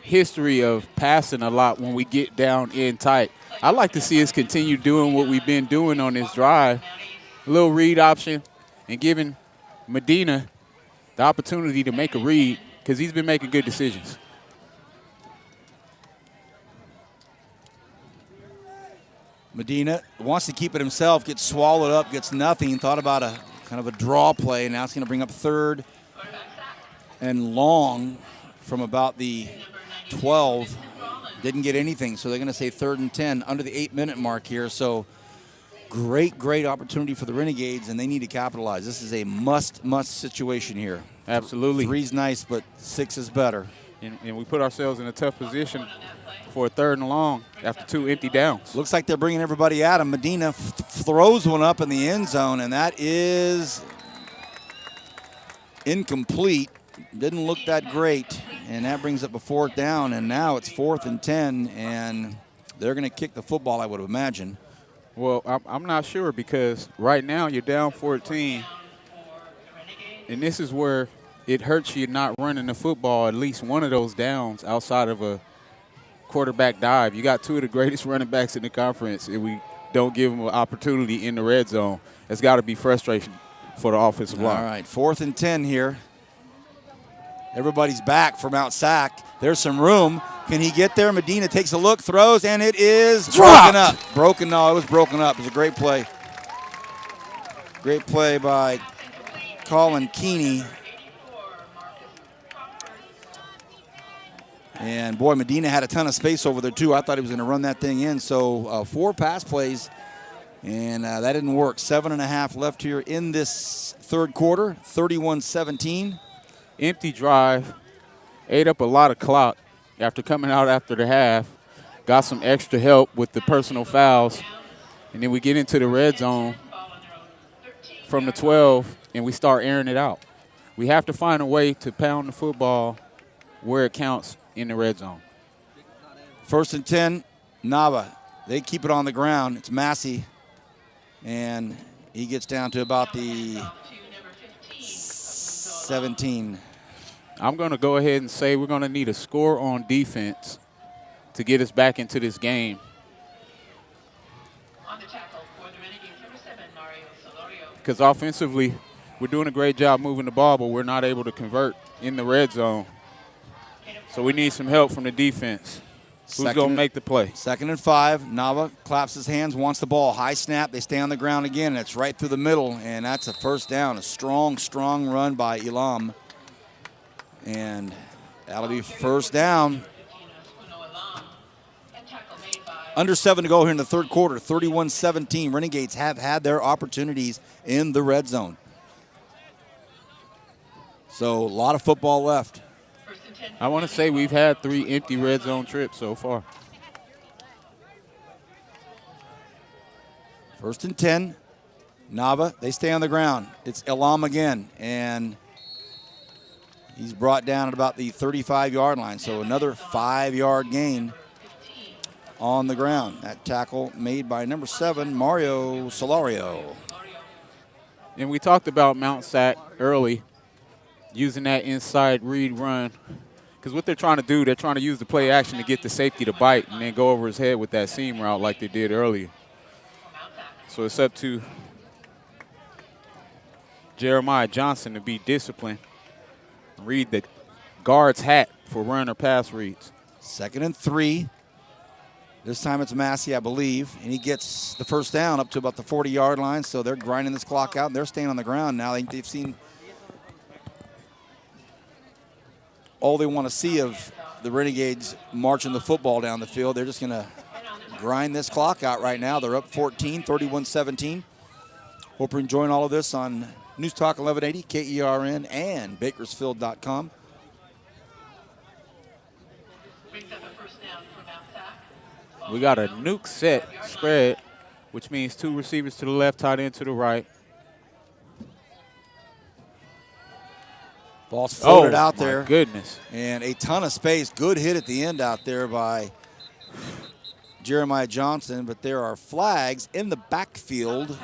history of passing a lot when we get down in tight. I'd like to see us continue doing what we've been doing on this drive. A little read option and giving Medina the opportunity to make a read because he's been making good decisions. Medina wants to keep it himself, gets swallowed up, gets nothing. Thought about a kind of a draw play. Now it's going to bring up 3rd and long from about the 12. Didn't get anything, so they're going to say 3rd and 10 under the 8-minute mark here. So great opportunity for the Renegades, and they need to capitalize. This is a must situation here. Absolutely. 3's nice, but 6 is better. And we put ourselves in a tough position for a 3rd and long after 2 empty downs. Looks like they're bringing everybody at him. Medina throws one up in the end zone, and that is incomplete. Didn't look that great, and that brings up a 4th down, and now it's 4th and 10, and they're going to kick the football, I would imagine. Well, I'm not sure, because right now you're down 14, and this is where it hurts you not running the football at least one of those downs outside of a quarterback dive. You got 2 of the greatest running backs in the conference, and we don't give them an opportunity in the red zone. It's got to be frustration for the offensive line. All right, 4th and 10 here. Everybody's back for Mount SAC. There's some room. Can he get there? Medina takes a look, throws, and it is broken up. No, it was broken up. It was a great play. Great play by Colin Keeney. And, boy, Medina had a ton of space over there, too. I thought he was going to run that thing in. So 4 pass plays, and that didn't work. 7.5 left here in this 3rd quarter, 31-17. Empty drive, ate up a lot of clock after coming out after the half. Got some extra help with the personal fouls. And then we get into the red zone from the 12, and we start airing it out. We have to find a way to pound the football where it counts in the red zone. 1st and 10, Nava. They keep it on the ground. It's Massey, and he gets down to about the 17. I'm going to go ahead and say we're going to need a score on defense to get us back into this game. On the tackle for the Renegades, number 7, Mario Solorio. Because offensively, we're doing a great job moving the ball, but we're not able to convert in the red zone. So we need some help from the defense. Who's going to make the play? 2nd and 5. Nava claps his hands, wants the ball. High snap. They stay on the ground again. And it's right through the middle, and that's a 1st down. A strong run by Elam. And that'll be 1st down. Under 7 to go here in the 3rd quarter. 31-17. Renegades have had their opportunities in the red zone. So a lot of football left. I want to say we've had 3 empty red zone trips so far. 1st and 10. Nava, they stay on the ground. It's Elam again, and he's brought down at about the 35-yard line, so another 5-yard gain on the ground. That tackle made by number 7, Mario Solorio. And we talked about Mount SAC early, using that inside read run. Because what they're trying to do, they're trying to use the play action to get the safety to bite and then go over his head with that seam route like they did earlier. So it's up to Jeremiah Johnson to be disciplined, read the guard's hat for run or pass reads. 2nd and 3. This time it's Massey, I believe, and he gets the 1st down up to about the 40-yard line, so they're grinding this clock out, and they're staying on the ground now. They've seen all they want to see of the Renegades marching the football down the field. They're just going to grind this clock out right now. They're up 14, 31-17. Hope you're enjoying all of this on News Talk 1180, KERN, and Bakersfield.com. We got a nuke set spread, which means 2 receivers to the left, tight end to the right. Ball's floated out my there. Goodness. And a ton of space. Good hit at the end out there by Jeremiah Johnson, but there are flags in the backfield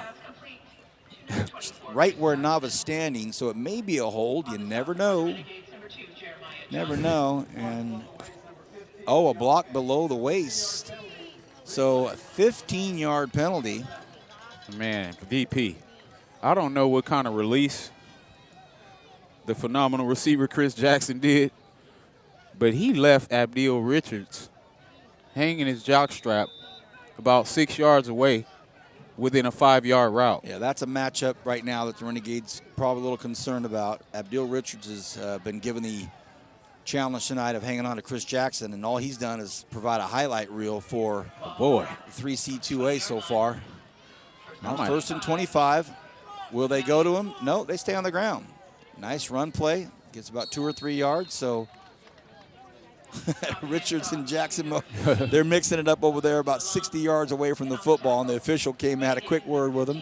right where Nava's standing, so it may be a hold. You never know. Never know. And, a block below the waist. So a 15-yard penalty. Man, VP, I don't know what kind of release the phenomenal receiver Chris Jackson did, but he left Abdil Richards hanging his jockstrap about 6 yards away within a 5-yard route. Yeah, that's a matchup right now that the Renegades probably a little concerned about. Abdil Richards has been given the challenge tonight of hanging on to Chris Jackson, and all he's done is provide a highlight reel for 3C2A so far. Now first and 25. Will they go to him? No, they stay on the ground. Nice run play. Gets about 2 or 3 yards, so Richards and Jackson, they're mixing it up over there about 60 yards away from the football, and the official came out, a quick word with him.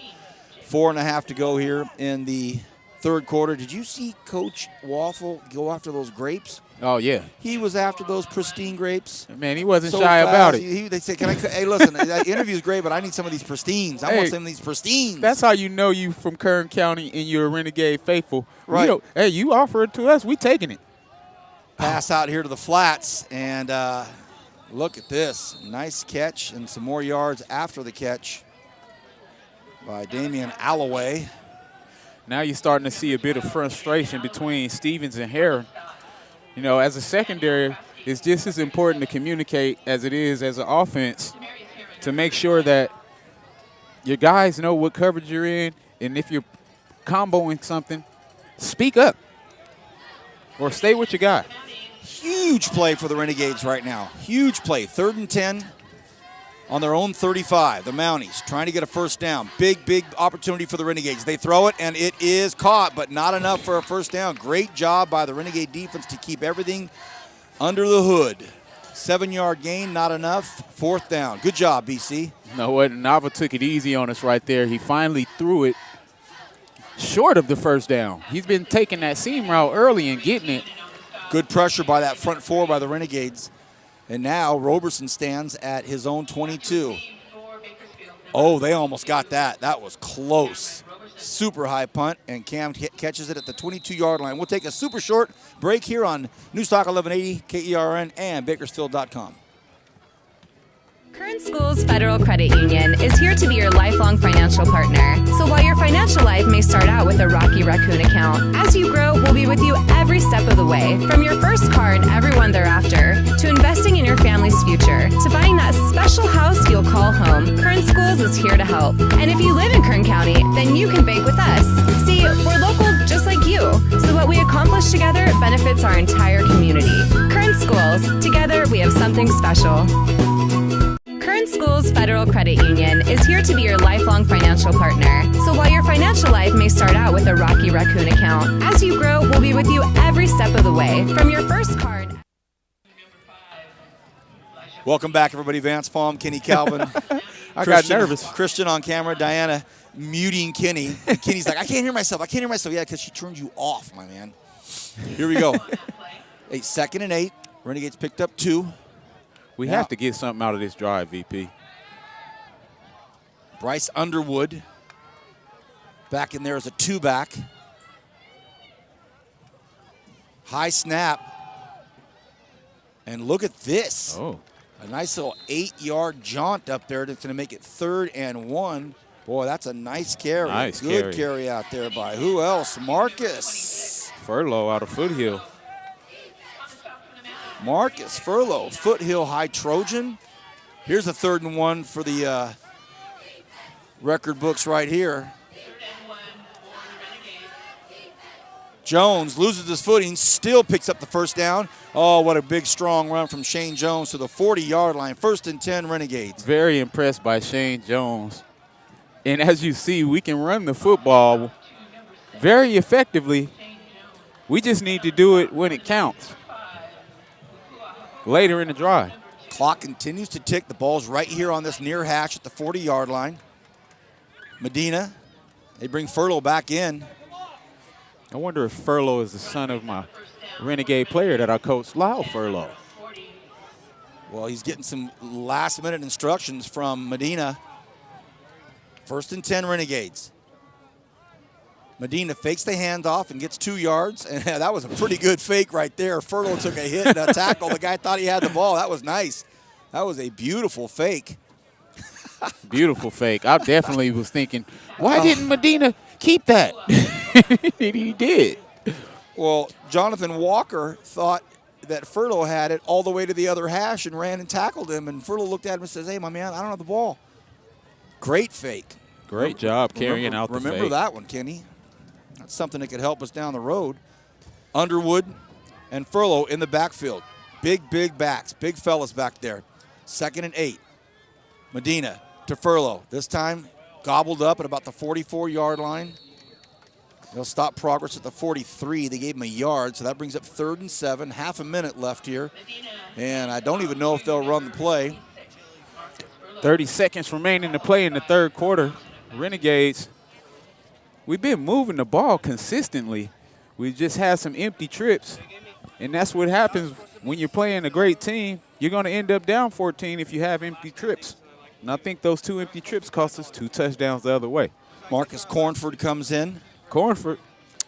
4.5 to go here in the third quarter. Did you see Coach Waffle go after those grapes? Oh, yeah. He was after those pristine grapes. Man, he wasn't shy about it. They say, hey, listen, that interview's great, but I need some of these pristines. I want some of these pristines. That's how you know you from Kern County and you're a Renegade faithful. Right. Hey, you offer it to us, we taking it. Pass out here to the flats, and look at this. Nice catch and some more yards after the catch by Damian Alloway. Now you're starting to see a bit of frustration between Stevens and Heron. You know, as a secondary, it's just as important to communicate as it is as an offense to make sure that your guys know what coverage you're in, and if you're comboing something, speak up or stay with your guy. Huge play for the Renegades right now. Huge play. 3rd and 10 on their own 35. The Mounties trying to get a first down. Big opportunity for the Renegades. They throw it, and it is caught, but not enough for a first down. Great job by the Renegade defense to keep everything under the hood. 7-yard gain, not enough. 4th down. Good job, BC. No, what? Nava took it easy on us right there. He finally threw it short of the first down. He's been taking that seam route early and getting it. Good pressure by that front four by the Renegades. And now Roberson stands at his own 22. Oh, they almost got that. That was close. Super high punt, and Cam catches it at the 22-yard line. We'll take a super short break here on Newstalk 1180, KERN, and Bakersfield.com. Kern Schools Federal Credit Union is here to be your lifelong financial partner. So while your financial life may start out with a Rocky Raccoon account, as you grow, we'll be with you every step of the way. From your first car and everyone thereafter, to investing in your family's future, to buying that special house you'll call home, Kern Schools is here to help. And if you live in Kern County, then you can bank with us. See, we're local just like you, so what we accomplish together benefits our entire community. Kern Schools, together we have something special. Kern Schools Federal Credit Union is here to be your lifelong financial partner. So while your financial life may start out with a Rocky Raccoon account, as you grow, we'll be with you every step of the way. From your first card. Welcome back, everybody. Vance Palm, Kenny Calvin. I got nervous. Christian on camera, Diana muting Kenny. And Kenny's like, I can't hear myself. Yeah, because she turned you off, my man. Here we go. 2nd and 8. Renegades picked up 2. We have to get something out of this drive, VP. Bryce Underwood back in there as a 2-back. High snap. And look at this. Oh. A nice little 8-yard jaunt up there that's going to make it 3rd and 1. Boy, that's a nice carry. Nice Good carry out there by who else? Marcus. Furlow out of Foothill. Marcus Furlow, Foothill High Trojan. Here's a 3rd and 1 for the record books right here. Jones loses his footing, still picks up the first down. Oh, what a big, strong run from Shane Jones to the 40-yard line. 1st and 10, Renegades. Very impressed by Shane Jones. And as you see, we can run the football very effectively. We just need to do it when it counts. Later in the drive. Clock continues to tick. The ball's right here on this near hash at the 40-yard line. Medina, they bring Furlow back in. I wonder if Furlow is the son of my Renegade player that I coached, Lyle Furlow. Well, he's getting some last-minute instructions from Medina. 1st and 10, Renegades. Medina fakes the handoff and gets 2 yards, and that was a pretty good fake right there. Furlow took a hit and a tackle. The guy thought he had the ball. That was nice. That was a beautiful fake. Beautiful fake. I definitely was thinking, why didn't Medina keep that? He did. Well, Jonathan Walker thought that Furlow had it all the way to the other hash and ran and tackled him, and Furlow looked at him and says, hey, my man, I don't have the ball. Great fake. Great job carrying out the fake. Remember that one, Kenny. That's something that could help us down the road. Underwood and Furlow in the backfield. Big backs, big fellas back there. 2nd and 8. Medina to Furlow. This time gobbled up at about the 44-yard line. They'll stop progress at the 43. They gave him a yard, so that brings up 3rd and 7. Half a minute left here. And I don't even know if they'll run the play. 30 seconds remaining to play in the third quarter. Renegades, we've been moving the ball consistently. We just had some empty trips, and that's what happens when you're playing a great team. You're going to end up down 14 if you have empty trips. And I think those 2 empty trips cost us 2 touchdowns the other way. Marcus Cornford comes in. Cornford.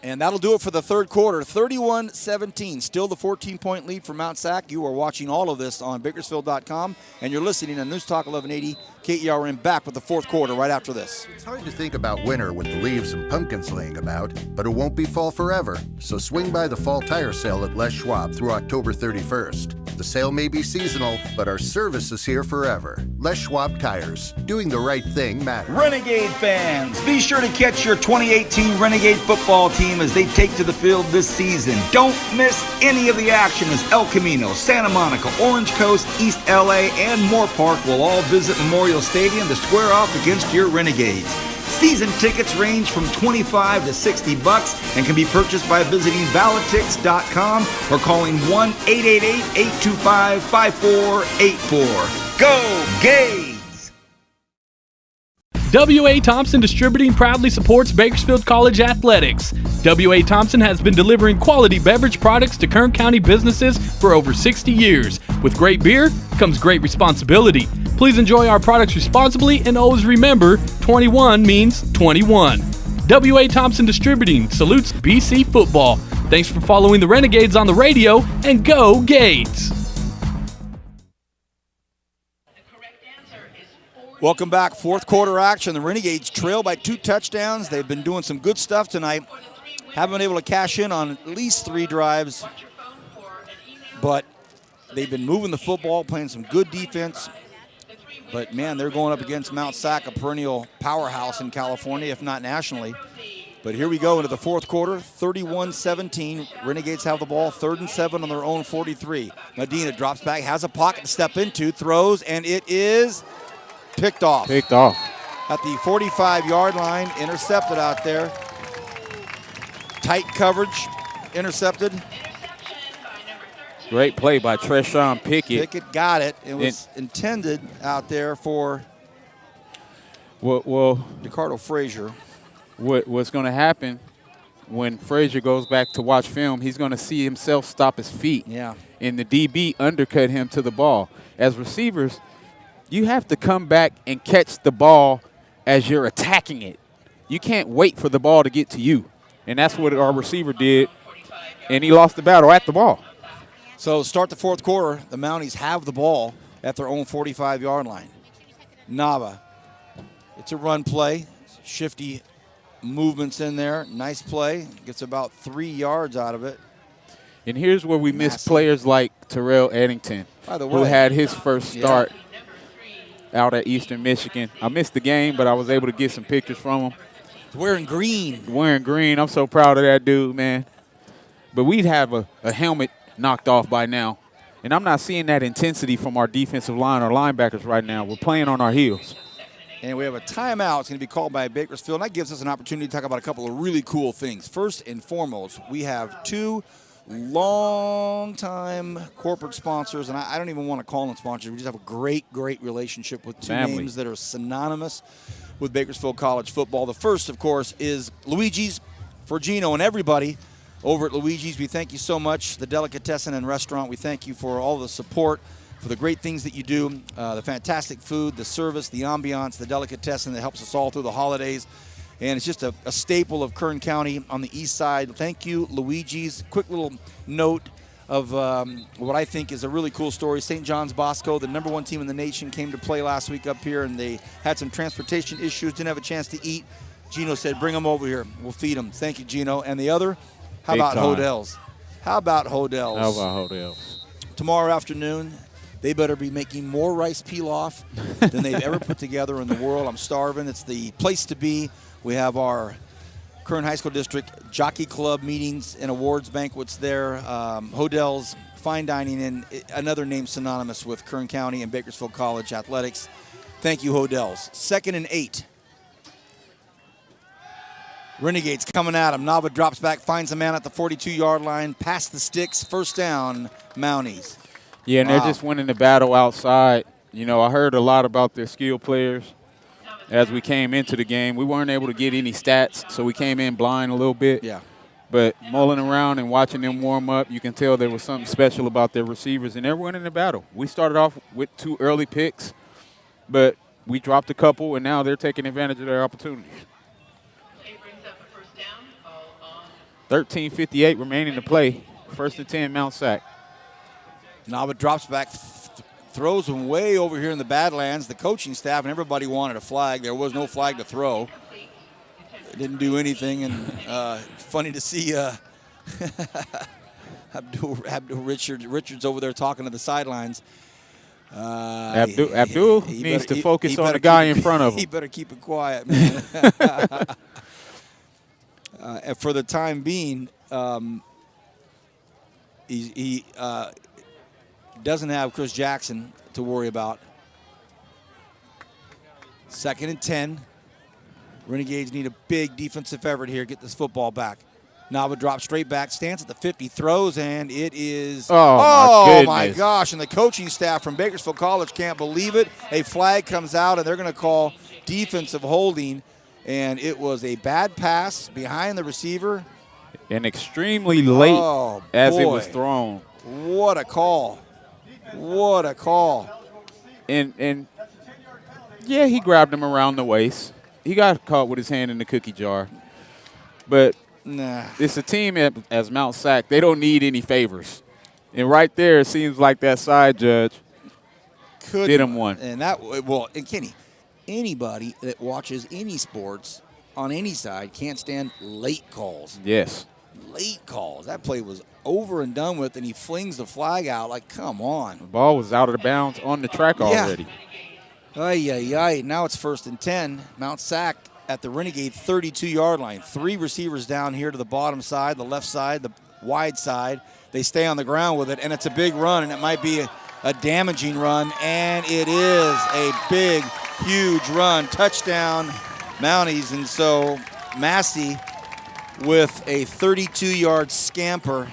And that'll do it for the third quarter. 31-17, still the 14-point lead for Mount SAC. You are watching all of this on Bakersfield.com, and you're listening to News Talk 1180 KERN, back with the fourth quarter right after this. It's hard to think about winter with the leaves and pumpkins laying about, but it won't be fall forever. So swing by the fall tire sale at Les Schwab through October 31st. The sale may be seasonal, but our service is here forever. Les Schwab Tires. Doing the right thing matters. Renegade fans, be sure to catch your 2018 Renegade football team as they take to the field this season. Don't miss any of the action as El Camino, Santa Monica, Orange Coast, East LA, and Moore Park will all visit Memorial Stadium to square off against your Renegades. Season tickets range from $25 to $60 and can be purchased by visiting Validtix.com or calling 1-888-825-5484. Go Gades! W.A. Thompson Distributing proudly supports Bakersfield College athletics. W.A. Thompson has been delivering quality beverage products to Kern County businesses for over 60 years. With great beer comes great responsibility. Please enjoy our products responsibly and always remember, 21 means 21. W.A. Thompson Distributing salutes BC football. Thanks for following the Renegades on the radio, and go Gades! Welcome back. Fourth quarter action. The Renegades trail by 2 touchdowns. They've been doing some good stuff tonight. Haven't been able to cash in on at least 3 drives, but they've been moving the football, playing some good defense. But, man, they're going up against Mount SAC, a perennial powerhouse in California, if not nationally. But here we go into the fourth quarter, 31-17. Renegades have the ball, 3rd and 7 on their own 43. Medina drops back, has a pocket to step into, throws, and it is picked off. Picked off. At the 45-yard line, intercepted out there. Tight coverage, intercepted. Great play by Treshawn Pickett. Pickett got it. It was intended out there for Ricardo Frazier. What's going to happen when Frazier goes back to watch film, he's going to see himself stop his feet. Yeah. And the DB undercut him to the ball. As receivers, you have to come back and catch the ball as you're attacking it. You can't wait for the ball to get to you. And that's what our receiver did, and he lost the battle at the ball. So start the fourth quarter, the Mounties have the ball at their own 45-yard line. Nava, it's a run play, shifty movements in there, nice play, gets about 3 yards out of it. And here's where we miss players like Terrell Eddington, who had his first start out at Eastern Michigan. I missed the game, but I was able to get some pictures from him. Wearing green. Wearing green. I'm so proud of that dude, man. But we'd have a helmet knocked off by now. And I'm not seeing that intensity from our defensive line or linebackers right now. We're playing on our heels. And we have a timeout. It's going to be called by Bakersfield. And that gives us an opportunity to talk about a couple of really cool things. First and foremost, we have 2 long-time corporate sponsors. And I don't even want to call them sponsors. We just have a great relationship with 2 names that are synonymous with Bakersfield College football. The first, of course, is Luigi's for Gino and everybody over at Luigi's. We thank you so much. The Delicatessen and Restaurant, we thank you for all the support, for the great things that you do, the fantastic food, the service, the ambiance, the Delicatessen that helps us all through the holidays. And it's just a staple of Kern County on the east side. Thank you, Luigi's. Quick little note of what I think is a really cool story. St. John's Bosco, the #1 team in the nation, came to play last week up here, and they had some transportation issues, didn't have a chance to eat. Gino said, bring them over here. We'll feed them. Thank you, Gino. And the other, how about Hodell's? How about Hodell's? Tomorrow afternoon, they better be making more rice pilaf than they've ever put together in the world. I'm starving. It's the place to be. We have our Kern High School District Jockey Club meetings and awards banquets there. Hodell's Fine Dining Inn, another name synonymous with Kern County and Bakersfield College athletics. Thank you, Hodell's. 2nd and 8. Renegades coming at him. Nava drops back, finds a man at the 42-yard line, past the sticks, first down, Mounties. Yeah, and they're just winning the battle outside. You know, I heard a lot about their skill players as we came into the game. We weren't able to get any stats, so we came in blind a little bit. Yeah. But mulling around and watching them warm up, you can tell there was something special about their receivers, and they're winning the battle. We started off with 2 early picks, but we dropped a couple, and now they're taking advantage of their opportunities. 13:58 remaining to play. 1st and 10, Mount SAC. Nava drops back, throws him way over here in the Badlands. The coaching staff and everybody wanted a flag. There was no flag to throw. It didn't do anything, and funny to see Abdul Richards over there talking to the sidelines. Abdul needs to focus on the guy in front of him. He better keep it quiet, man. And for the time being, he doesn't have Chris Jackson to worry about. 2nd and 10. Renegades need a big defensive effort here. Get this football back. Nava drops straight back, stands at the 50, throws, and it is. Oh my gosh. And the coaching staff from Bakersfield College can't believe it. A flag comes out, and they're going to call defensive holding. And it was a bad pass behind the receiver. And extremely late as it was thrown. What a call. What a call. And yeah, he grabbed him around the waist. He got caught with his hand in the cookie jar. But it's a team as Mount SAC. They don't need any favors. And right there, it seems like that side judge did him one. And Kenny, anybody that watches any sports on any side can't stand late calls. Yes. Late calls. That play was over and done with, and he flings the flag out like, come on. The ball was out of the bounds on the track already. Ay. Now it's 1st and 10. Mount SAC at the Renegade 32-yard line. 3 receivers down here to the bottom side, the left side, the wide side. They stay on the ground with it, and it's a big run, and it might be a damaging run, and it is a big, huge run. Touchdown, Mounties. And so Massey with a 32-yard scamper.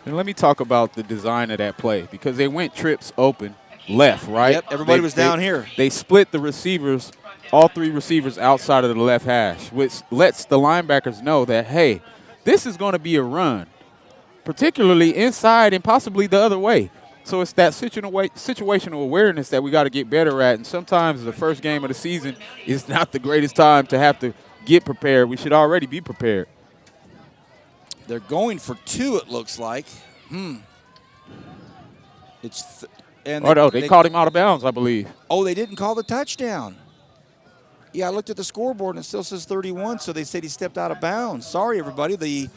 And let me talk about the design of that play, because they went trips open left, right? Yep, everybody was down here. They split the receivers, all 3 receivers outside of the left hash, which lets the linebackers know that, hey, this is going to be a run, particularly inside and possibly the other way. So it's that situational awareness that we got to get better at. And sometimes the first game of the season is not the greatest time to have to get prepared. We should already be prepared. They're going for 2, it looks like. They called him out of bounds, I believe. Oh, they didn't call the touchdown. Yeah, I looked at the scoreboard and it still says 31, so they said he stepped out of bounds. Sorry, everybody. The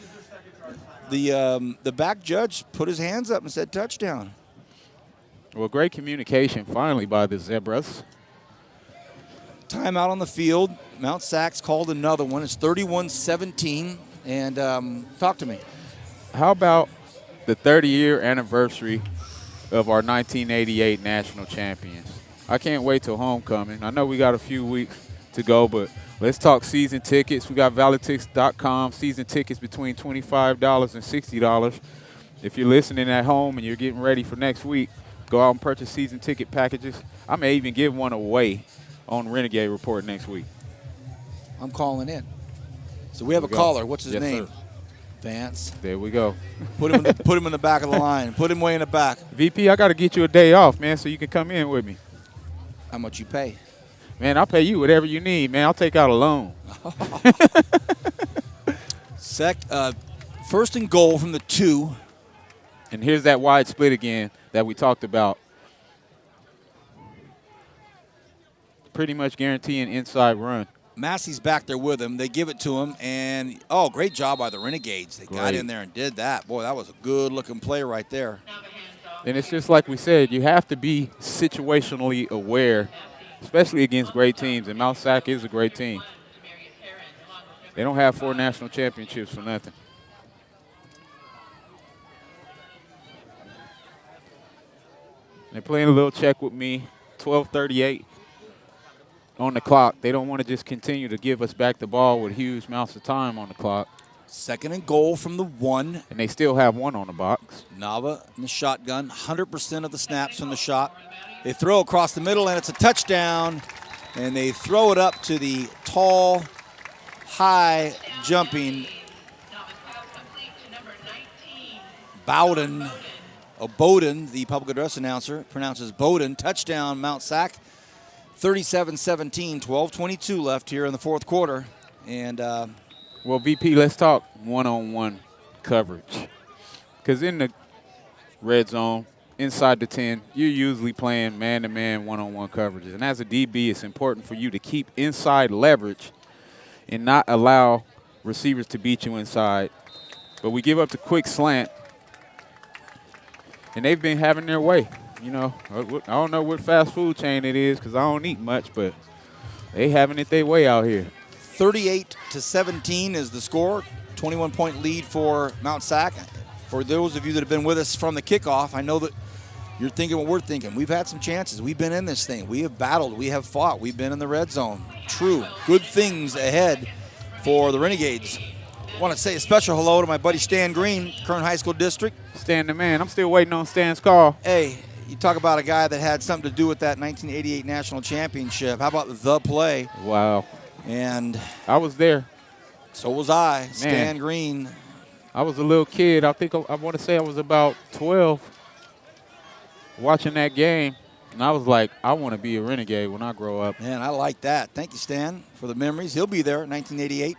back judge put his hands up and said touchdown. Well, great communication finally by the Zebras. Timeout on the field. Mount SAC's called another one. It's 31-17. And talk to me. How about the 30-year anniversary of our 1988 national champions? I can't wait till homecoming. I know we got a few weeks to go, but let's talk season tickets. We got Valitix.com, season tickets between $25 and $60. If you're listening at home and you're getting ready for next week, go out and purchase season ticket packages. I may even give one away on Renegade Report next week. I'm calling in. So we have a caller. What's his name? Sir. Vance. There we go. Put him in the back of the line. Put him way in the back. VP, I got to get you a day off, man, so you can come in with me. How much you pay? Man, I'll pay you whatever you need, man. I'll take out a loan. 1st and goal from the 2. And here's that wide split again that we talked about. Pretty much guaranteeing inside run. Massey's back there with him. They give it to him, and, great job by the Renegades. They got in there and did that. Boy, that was a good-looking play right there. And it's just like we said, you have to be situationally aware, especially against great teams, and Mount SAC is a great team. They don't have 4 national championships for nothing. They're playing a little check with me, 12:38 on the clock. They don't want to just continue to give us back the ball with huge amounts of time on the clock. 2nd and goal from the 1. And they still have 1 on the box. Nava in the shotgun, 100% of the snaps from the shot. They throw across the middle, and it's a touchdown. And they throw it up to the tall, high jumping Bowden. Bowden, the public address announcer, pronounces Bowden. Touchdown, Mount SAC. 37-17, 12:22 left here in the 4th quarter. And well, VP, let's talk one-on-one coverage. Because in the red zone, inside the 10, you're usually playing man-to-man one-on-one coverages. And as a DB, it's important for you to keep inside leverage and not allow receivers to beat you inside. But we give up the quick slant, and they've been having their way. You know, I don't know what fast food chain it is because I don't eat much, but they having it their way out here. 38-17 is the score. 21-point lead for Mount SAC. For those of you that have been with us from the kickoff, I know that you're thinking what we're thinking. We've had some chances. We've been in this thing. We have battled. We have fought. We've been in the red zone. True. Good things ahead for the Renegades. I want to say a special hello to my buddy Stan Green, Kern High School District. Stan the man. I'm still waiting on Stan's call. Hey, you talk about a guy that had something to do with that 1988 national championship. How about the play? Wow. And I was there. So was I. Stan Green. I was a little kid. I think I want to say I was about 12 watching that game. And I was like, I want to be a Renegade when I grow up. Man, I like that. Thank you, Stan, for the memories. He'll be there in 1988.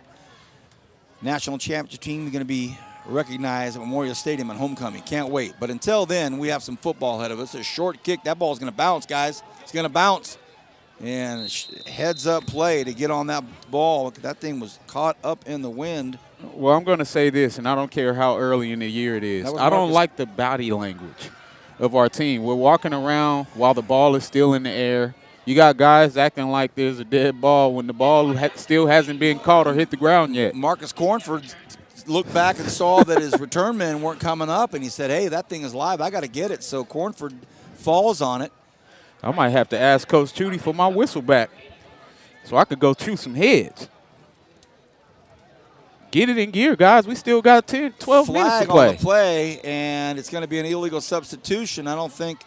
National championship team is going to be recognized at Memorial Stadium on homecoming. Can't wait. But until then, we have some football ahead of us. A short kick. That ball's going to bounce, guys. It's going to bounce. And heads-up play to get on that ball. That thing was caught up in the wind. Well, I'm going to say this, and I don't care how early in the year it is. I don't like the body language of our team. We're walking around while the ball is still in the air. You got guys acting like there's a dead ball when the ball still hasn't been caught or hit the ground yet. Marcus Cornford looked back and saw that his return men weren't coming up, and he said, hey, that thing is live. I got to get it. So Cornford falls on it. I might have to ask Coach Chudy for my whistle back so I could go chew some heads. Get it in gear, guys. We still got 10, 12 minutes to play. Flag on the play, and it's going to be an illegal substitution. I don't think.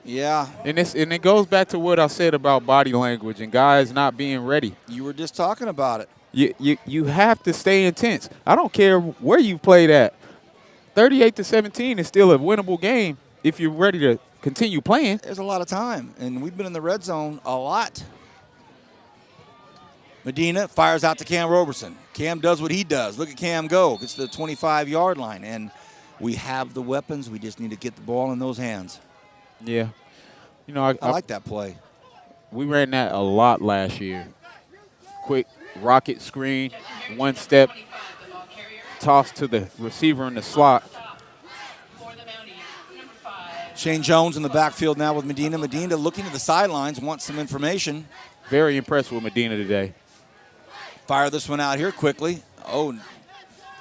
Yeah. And it goes back to what I said about body language and guys not being ready. You were just talking about it. You have to stay intense. I don't care where you played at. 38-17 is still a winnable game if you're ready to continue playing. There's a lot of time, and we've been in the red zone a lot. Medina fires out to Cam Roberson. Cam does what he does. Look at Cam go. Gets to the 25-yard line, and we have the weapons. We just need to get the ball in those hands. Yeah. You know, I like that play. We ran that a lot last year. Quick rocket screen, one step, toss to the receiver in the slot. Shane Jones in the backfield now with Medina. Medina looking to the sidelines, wants some information. Very impressed with Medina today. Fire this one out here quickly. Oh,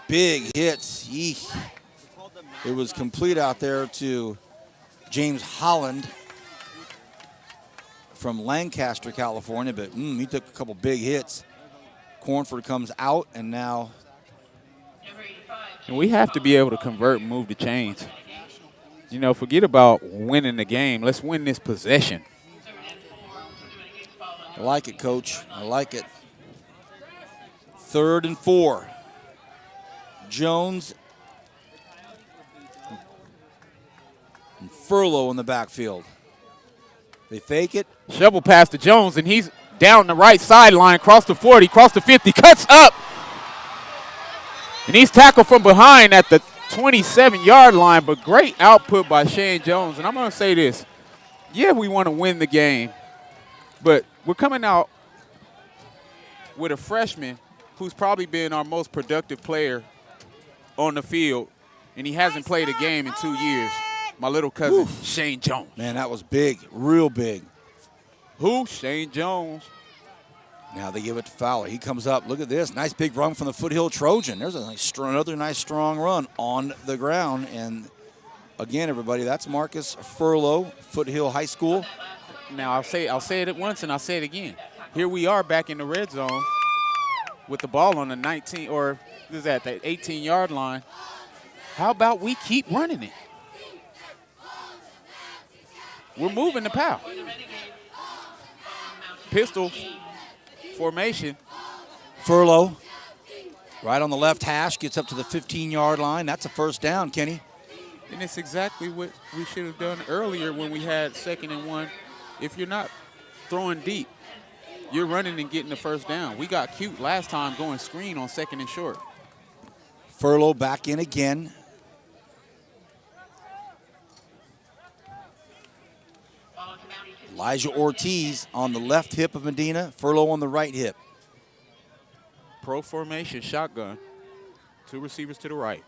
big hits. Eek. It was complete out there to James Holland from Lancaster, California, but he took a couple big hits. Cornford comes out, and now. And we have to be able to convert and move the chains. You know, forget about winning the game. Let's win this possession. I like it, Coach. I like it. 3rd and 4. Jones and Furlow in the backfield. They fake it. Shovel pass to Jones, and he's down the right sideline, cross the 40, cross the 50, cuts up. And he's tackled from behind at the 27-yard line, but great output by Shane Jones. And I'm going to say this. Yeah, we want to win the game, but we're coming out with a freshman who's probably been our most productive player on the field, and he hasn't played a game in 2 years. My little cousin, Shane Jones. Man, that was big, real big. Who? Shane Jones. Now they give it to Fowler. He comes up. Look at this. Nice big run from the Foothill Trojan. There's another nice strong run on the ground. And again, everybody, that's Marcus Furlow, Foothill High School. Now I'll say it once and I'll say it again. Here we are back in the red zone with the ball on the 19 or what is that, the 18-yard line. How about we keep running it? We're moving the power. Pistol formation. Furlow, right on the left hash, gets up to the 15-yard line. That's a first down, Kenny. And it's exactly what we should have done earlier when we had 2nd and 1. If you're not throwing deep, you're running and getting the first down. We got cute last time going screen on 2nd and short. Furlow back in again. Elijah Ortiz on the left hip of Medina, Furlow on the right hip. Pro formation, shotgun. 2 receivers to the right.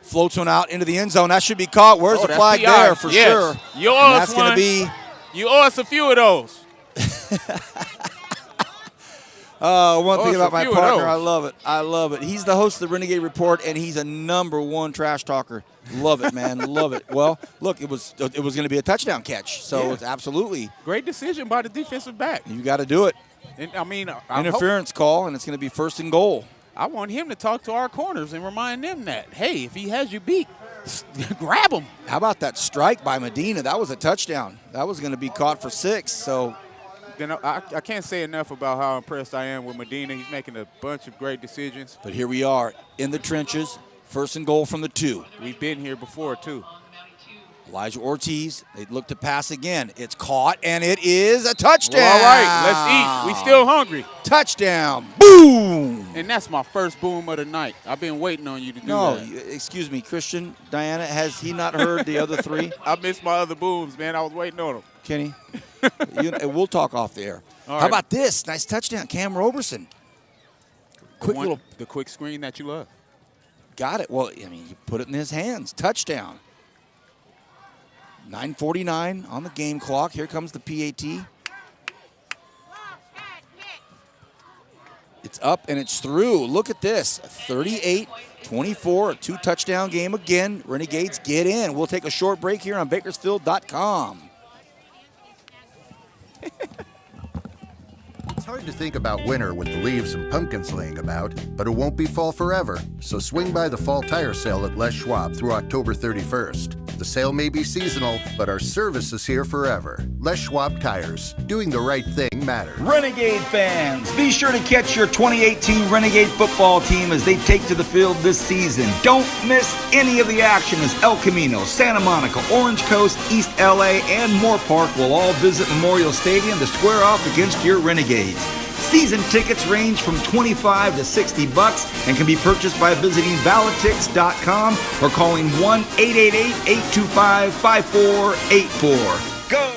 Floats one out into the end zone. That should be caught. Where's the flag PI. there for yes. sure? You owe us that's going to be. You owe us a few of those. One thing about my partner, I love it. I love it. He's the host of the Renegade Report, and he's a #1 trash talker. Love it, man. Love it. Well, look, it was going to be a touchdown catch, so it's absolutely great decision by the defensive back. You got to do it. And, I mean, interference call, and it's going to be 1st and goal. I want him to talk to our corners and remind them that, hey, if he has you beat, grab him. How about that strike by Medina? That was a touchdown. That was going to be caught for 6. So. Then I can't say enough about how impressed I am with Medina. He's making a bunch of great decisions. But here we are in the trenches, 1st and goal from the 2. We've been here before, too. Elijah Ortiz, they look to pass again. It's caught, and it is a touchdown. Well, all right, let's eat. We still hungry. Touchdown. Boom. And that's my first boom of the night. I've been waiting on you to do that. No, excuse me, Christian, Diana, has he not heard the other 3? I missed my other booms, man. I was waiting on them. Kenny, we'll talk off the air. How about this? Nice touchdown, Cam Roberson. The quick screen that you love. Got it. Well, I mean, you put it in his hands. Touchdown. 9:49 on the game clock. Here comes the PAT. It's up and it's through. Look at this. 38-24, a 2-touchdown game again. Renegades get in. We'll take a short break here on Bakersfield.com. It's hard to think about winter with the leaves and pumpkins laying about, but it won't be fall forever. So swing by the fall tire sale at Les Schwab through October 31st. The sale may be seasonal, but our service is here forever. Les Schwab Tires. Doing the right thing matters. Renegade fans, be sure to catch your 2018 Renegade football team as they take to the field this season. Don't miss any of the action as El Camino, Santa Monica, Orange Coast, East LA, and Moore Park will all visit Memorial Stadium to square off against your Renegades. Season tickets range from $25 to $60 and can be purchased by visiting Valitix.com or calling 1-888-825-5484. Go!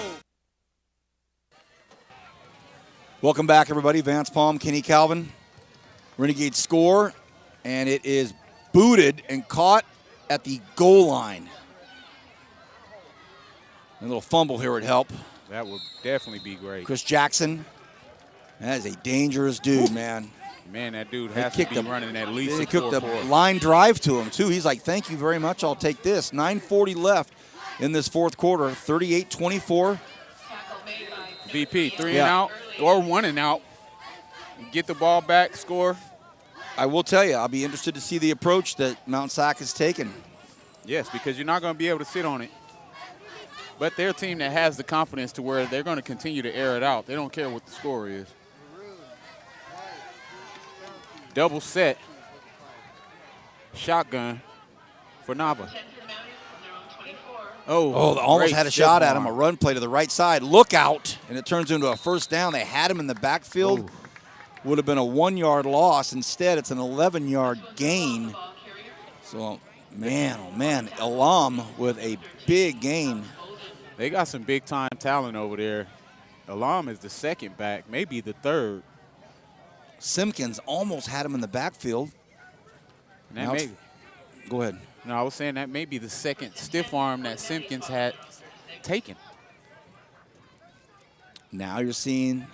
Welcome back, everybody. Vance Palm, Kenny Calvin. Renegade score, and it is booted and caught at the goal line. A little fumble here would help. That would definitely be great. Chris Jackson. That is a dangerous dude, man. Man, that dude has to be running at least They a kicked 4-4. a line drive to him, too. He's like, thank you very much. I'll take this. 9:40 left in this fourth quarter. 38-24. VP, 3 and out or 1 and out. Get the ball back, score. I will tell you, I'll be interested to see the approach that Mount SAC has taken. Yes, because you're not going to be able to sit on it. But they're a team that has the confidence to where they're going to continue to air it out. They don't care what the score is. Double set. Shotgun for Nava. Almost had a shot at him. A run play to the right side. Look out. And it turns into a first down. They had him in the backfield. Ooh. Would have been a 1-yard loss. Instead, it's an 11-yard gain. So, man, oh, man. Elam with a big gain. They got some big-time talent over there. Elam is the second back, maybe the third. Simpkins almost had him in the backfield. Go ahead. No, I was saying that may be the second stiff arm that Simpkins had taken. Now you're seeing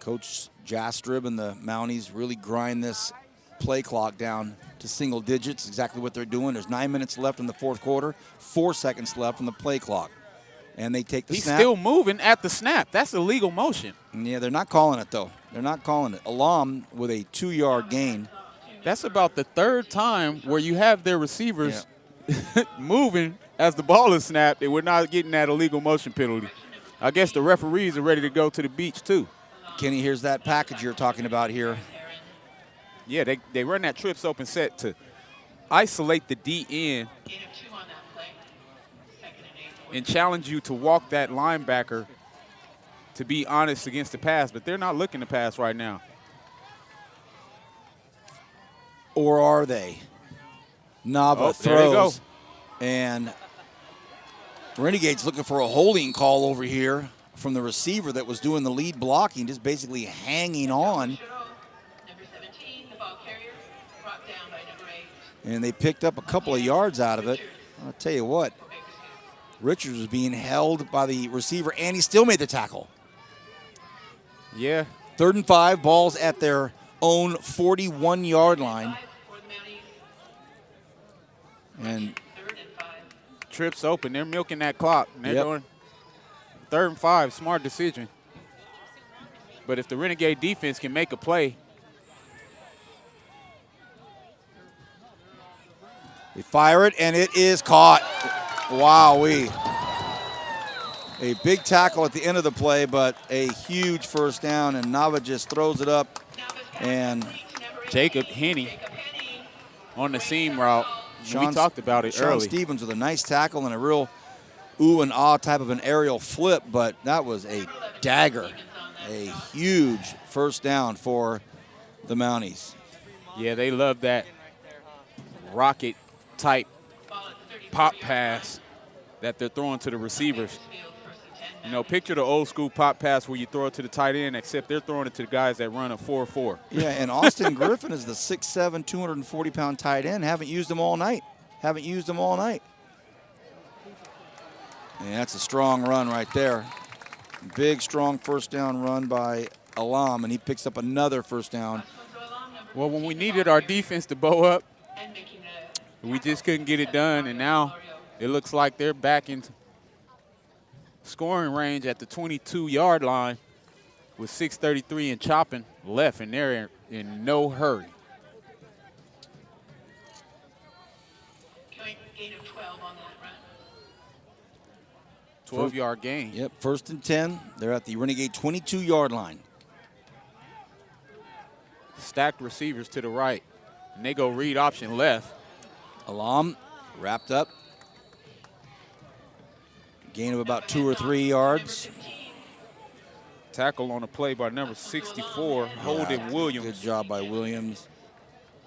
Coach Jastrib and the Mounties really grind this play clock down to single digits, exactly what they're doing. There's 9 minutes left in the fourth quarter, 4 seconds left on the play clock. And they take the snap. He's still moving at the snap. That's illegal motion. Yeah, they're not calling it, though. They're not calling it. Alam with a 2-yard gain. That's about the third time where you have their receivers moving as the ball is snapped, and we're not getting that illegal motion penalty. I guess the referees are ready to go to the beach, too. Kenny, here's that package you're talking about here. Yeah, they run that trips open set to isolate the DN and challenge you to walk that linebacker to be honest against the pass, but they're not looking to pass right now. Or are they? Nava throws. There you go. And Renegade's looking for a holding call over here from the receiver that was doing the lead blocking, just basically hanging on. And they picked up a couple of yards out of it. I'll tell you what, Richards was being held by the receiver, and he still made the tackle. Yeah. 3rd and 5, balls at their own 41-yard line. And trips open. They're milking that clock. They're doing 3rd and 5, smart decision. But if the Renegade defense can make a play, they fire it, and it is caught. Wowee. A big tackle at the end of the play, but a huge first down, and Nava just throws it up. And Jacob Henney on the seam route. We talked about it early. Sean Stevens with a nice tackle and a real ooh and ah type of an aerial flip, but that was a dagger. A huge first down for the Mounties. Yeah, they love that rocket-type pop pass that they're throwing to the receivers. You know, picture the old school pop pass where you throw it to the tight end, except they're throwing it to the guys that run a 4-4. Yeah, and Austin Griffin is the 6'7", 240-pound tight end. Haven't used him all night. And that's a strong run right there. Big, strong first down run by Alam, and he picks up another first down. Well, when we needed our defense to bow up, we just couldn't get it done, and now it looks like they're back in scoring range at the 22-yard line with 6:33 and chopping left, and they're in no hurry. Gain of 12 on that run. 12-yard gain. Yep, 1st and 10. They're at the Renegade 22-yard line. Stacked receivers to the right, and they go read option left. Alam wrapped up. Gain of about 2 or 3 yards. Tackle on a play by number 64, Holden Williams. Good job by Williams.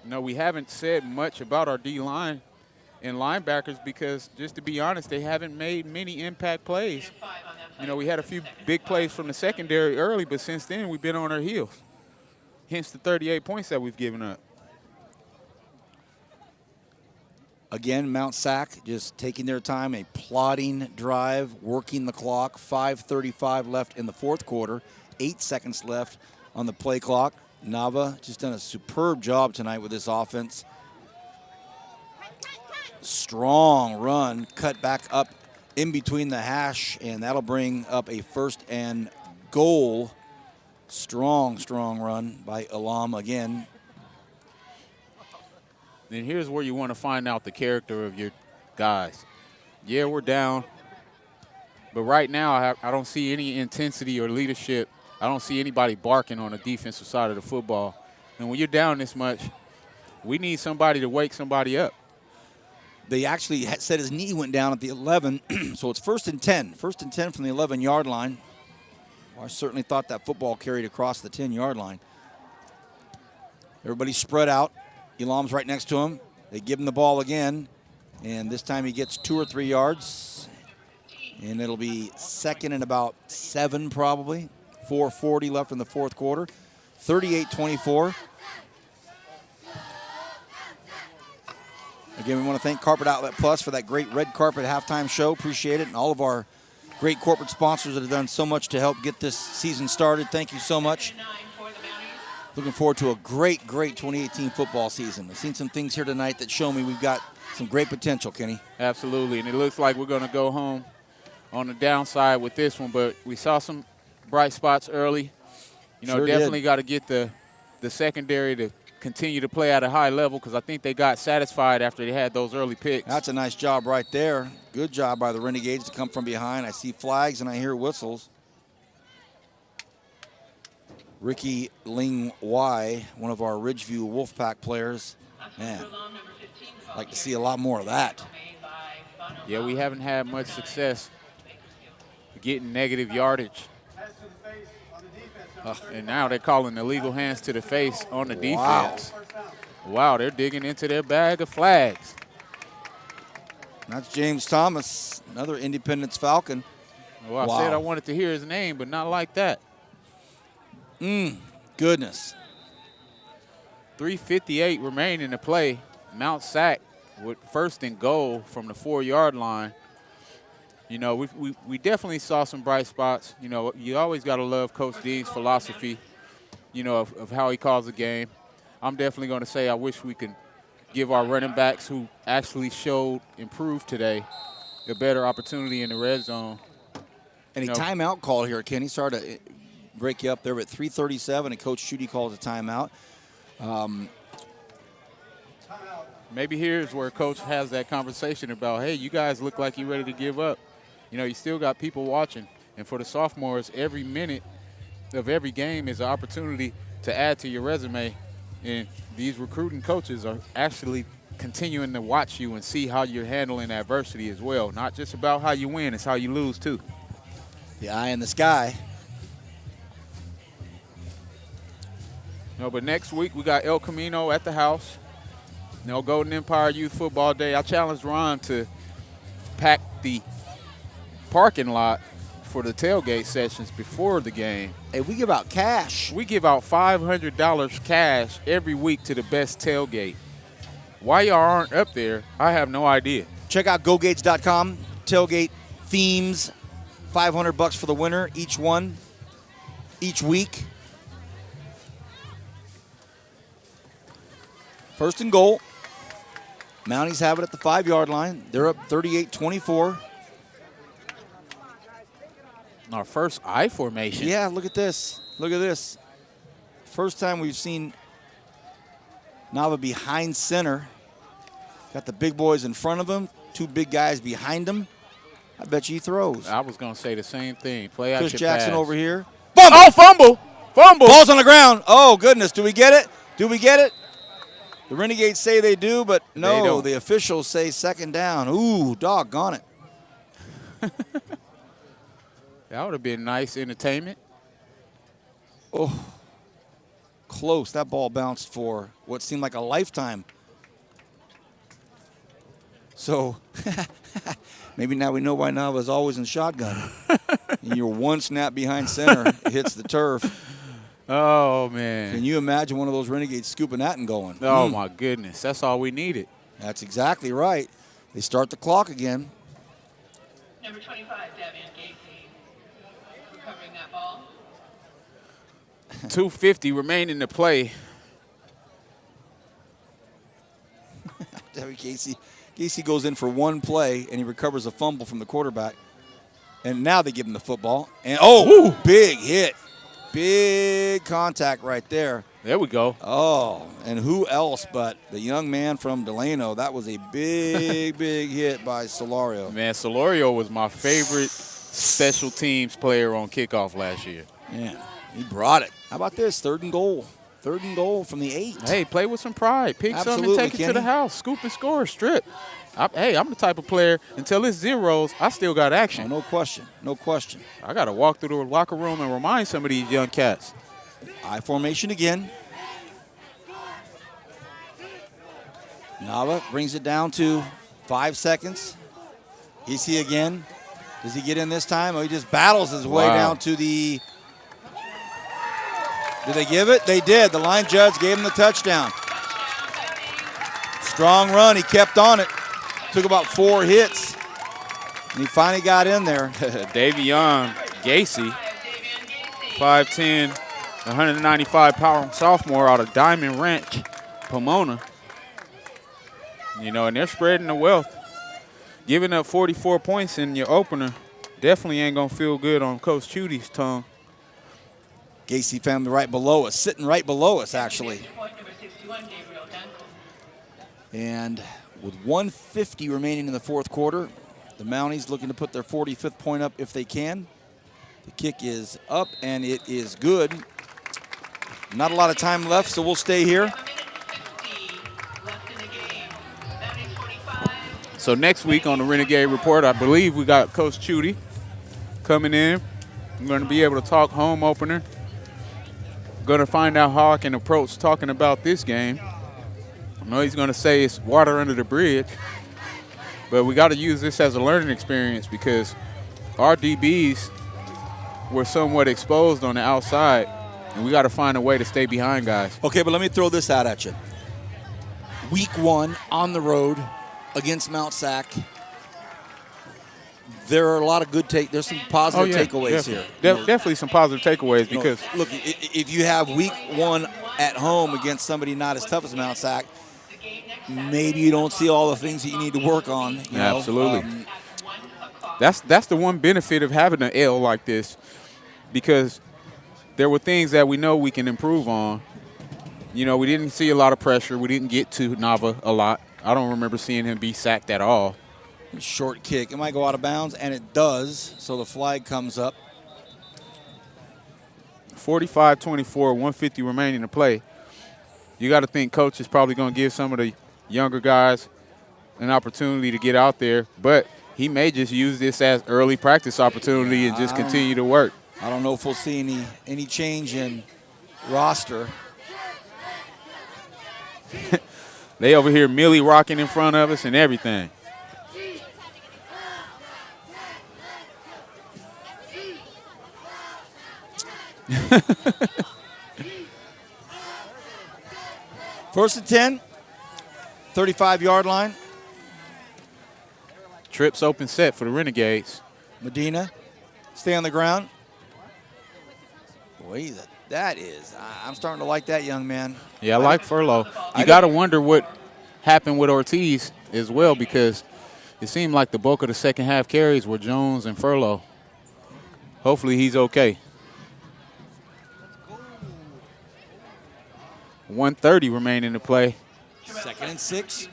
No, we haven't said much about our D-line and linebackers because, just to be honest, they haven't made many impact plays. You know, we had a few big plays from the secondary early, but since then we've been on our heels. Hence the 38 points that we've given up. Again, Mount SAC just taking their time, a plodding drive, working the clock. 5:35 left in the fourth quarter, 8 seconds left on the play clock. Nava just done a superb job tonight with this offense. Strong run, cut back up in between the hash, and that'll bring up a 1st and goal. Strong run by Alam again. Then here's where you want to find out the character of your guys. Yeah, we're down, but right now I don't see any intensity or leadership. I don't see anybody barking on the defensive side of the football. And when you're down this much, we need somebody to wake somebody up. They actually said his knee went down at the 11, so it's 1st and 10. 1st and 10 from the 11-yard line. Well, I certainly thought that football carried across the 10-yard line. Everybody's spread out. Elam's right next to him. They give him the ball again, and this time he gets 2 or 3 yards. And it'll be 2nd and about 7 probably. 4:40 left in the fourth quarter. 38-24. Again, we want to thank Carpet Outlet Plus for that great red carpet halftime show. Appreciate it. And all of our great corporate sponsors that have done so much to help get this season started. Thank you so much. Looking forward to a great 2018 football season. I've seen some things here tonight that show me we've got some great potential, Kenny. Absolutely, and it looks like we're going to go home on the downside with this one, but we saw some bright spots early. You know, Sure definitely did. got to get the secondary to continue to play at a high level because I think they got satisfied after they had those early picks. That's a nice job right there. Good job by the Renegades to come from behind. I see flags and I hear whistles. Ricky Ling Y, one of our Ridgeview Wolfpack players. Man, I'd like to see a lot more of that. Yeah, we haven't had much success getting negative yardage. And now they're calling illegal hands to the face on the defense. Wow, they're digging into their bag of flags. That's James Thomas, another Independence Falcon. Well, I said I wanted to hear his name, but not like that. Goodness. 3:58 remaining to play. Mount SAC with 1st and goal from the 4-yard line. You know, we definitely saw some bright spots. You know, you always got to love Coach Dean's philosophy, you know, of how he calls the game. I'm definitely going to say I wish we could give our running backs who actually showed improved today a better opportunity in the red zone. And a timeout call here, Kenny. Sorry to break you up there, but 3:37, and Coach Schutte calls a timeout. Maybe here's where Coach has that conversation about, hey, you guys look like you're ready to give up. You know, you still got people watching. And for the sophomores, every minute of every game is an opportunity to add to your resume. And these recruiting coaches are actually continuing to watch you and see how you're handling adversity as well. Not just about how you win, it's how you lose too. The eye in the sky. No, but next week we got El Camino at the house. You know, Golden Empire Youth Football Day. I challenged Ron to pack the parking lot for the tailgate sessions before the game. Hey, we give out cash. We give out $500 cash every week to the best tailgate. Why y'all aren't up there, I have no idea. Check out GoGates.com. Tailgate themes, $500 for the winner, each one, each week. 1st and goal. Mounties have it at the 5-yard line. They're up 38-24. Our first I formation. Yeah, look at this. Look at this. First time we've seen Nava behind center. Got the big boys in front of him, 2 big guys behind him. I bet you he throws. I was going to say the same thing. Play out Chris your Jackson pass. over here. Fumble! Oh, fumble! Fumble! Ball's on the ground. Oh, goodness. Do we get it? Do we get it? The Renegades say they do, but no, the officials say 2nd down. Ooh, doggone it. That would have been nice entertainment. Oh, close. That ball bounced for what seemed like a lifetime. So maybe now we know why Nava's always in shotgun. And you're 1 snap behind center, it hits the turf. Oh, man. Can you imagine one of those Renegades scooping that and going? Oh, my goodness. That's all we needed. That's exactly right. They start the clock again. Number 25, Davian Gacy, recovering that ball. 2:50 remaining to play. Casey goes in for 1 play, and he recovers a fumble from the quarterback. And now they give him the football. And, big hit. Big contact right there. There we go. Oh, and who else but the young man from Delano? That was a big, big hit by Solario. Man, Solario was my favorite special teams player on kickoff last year. Yeah, he brought it. How about this? 3rd and goal. 3rd and goal from the 8. Hey, play with some pride. Pick something Absolutely, and take it Kenny. to the house. Scoop and score. Strip. I'm the type of player, until it's zeros, I still got action. Oh, no question. No question. I got to walk through the locker room and remind some of these young cats. I formation again. Nava brings it down to 5 seconds. Is he again? Does he get in this time? Or he just battles his way down to the... Did they give it? They did. The line judge gave him the touchdown. Strong run. He kept on it. Took about 4 hits. And he finally got in there. Davion Gacy, 5'10", 195-pound sophomore out of Diamond Ranch, Pomona. You know, and they're spreading the wealth. Giving up 44 points in your opener definitely ain't going to feel good on Coach Chudy's tongue. Gacy family right below us, sitting right below us, actually. And with 1:50 remaining in the fourth quarter, the Mounties looking to put their 45th point up if they can. The kick is up, and it is good. Not a lot of time left, so we'll stay here. So next week on the Renegade Report, I believe we got Coach Chudy coming in. I'm going to be able to talk home opener. Going to find out how I can approach talking about this game. I know he's going to say it's water under the bridge, but we got to use this as a learning experience because our DBs were somewhat exposed on the outside, and we got to find a way to stay behind guys. Okay, but let me throw this out at you. Week 1 on the road against Mount SAC. There are a lot of good there's some positive takeaways here. Definitely some positive takeaways because look, if you have week 1 at home against somebody not as tough as Mount SAC, maybe you don't see all the things that you need to work on. You know? Absolutely. That's the one benefit of having an L like this, because there were things that we know we can improve on. You know, we didn't see a lot of pressure. We didn't get to Nava a lot. I don't remember seeing him be sacked at all. Short kick. It might go out of bounds, and it does, so the flag comes up. 45-24, 150 remaining to play. You got to think Coach is probably going to give some of the younger guys an opportunity to get out there, but he may just use this as early practice opportunity and just continue to work. I don't know if we'll see any change in roster. They over here Millie rocking in front of us and everything. First and 10, 35-yard line. Trips open set for the Renegades. Medina, stay on the ground. Boy, that is, I'm starting to like that young man. Yeah, I like Furlow. You got to wonder what happened with Ortiz as well, because it seemed like the bulk of the second half carries were Jones and Furlow. Hopefully he's okay. 1:30 remaining to play. 2nd and 6.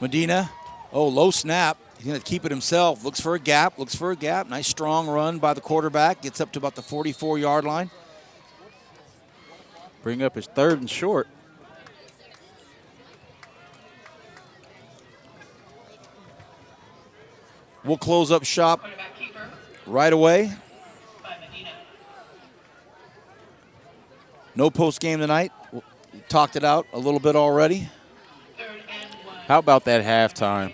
Medina, low snap. He's going to keep it himself. Looks for a gap. Nice strong run by the quarterback. Gets up to about the 44-yard line. Bring up his 3rd and short. We'll close up shop right away. No post game tonight. We talked it out a little bit already. How about that halftime?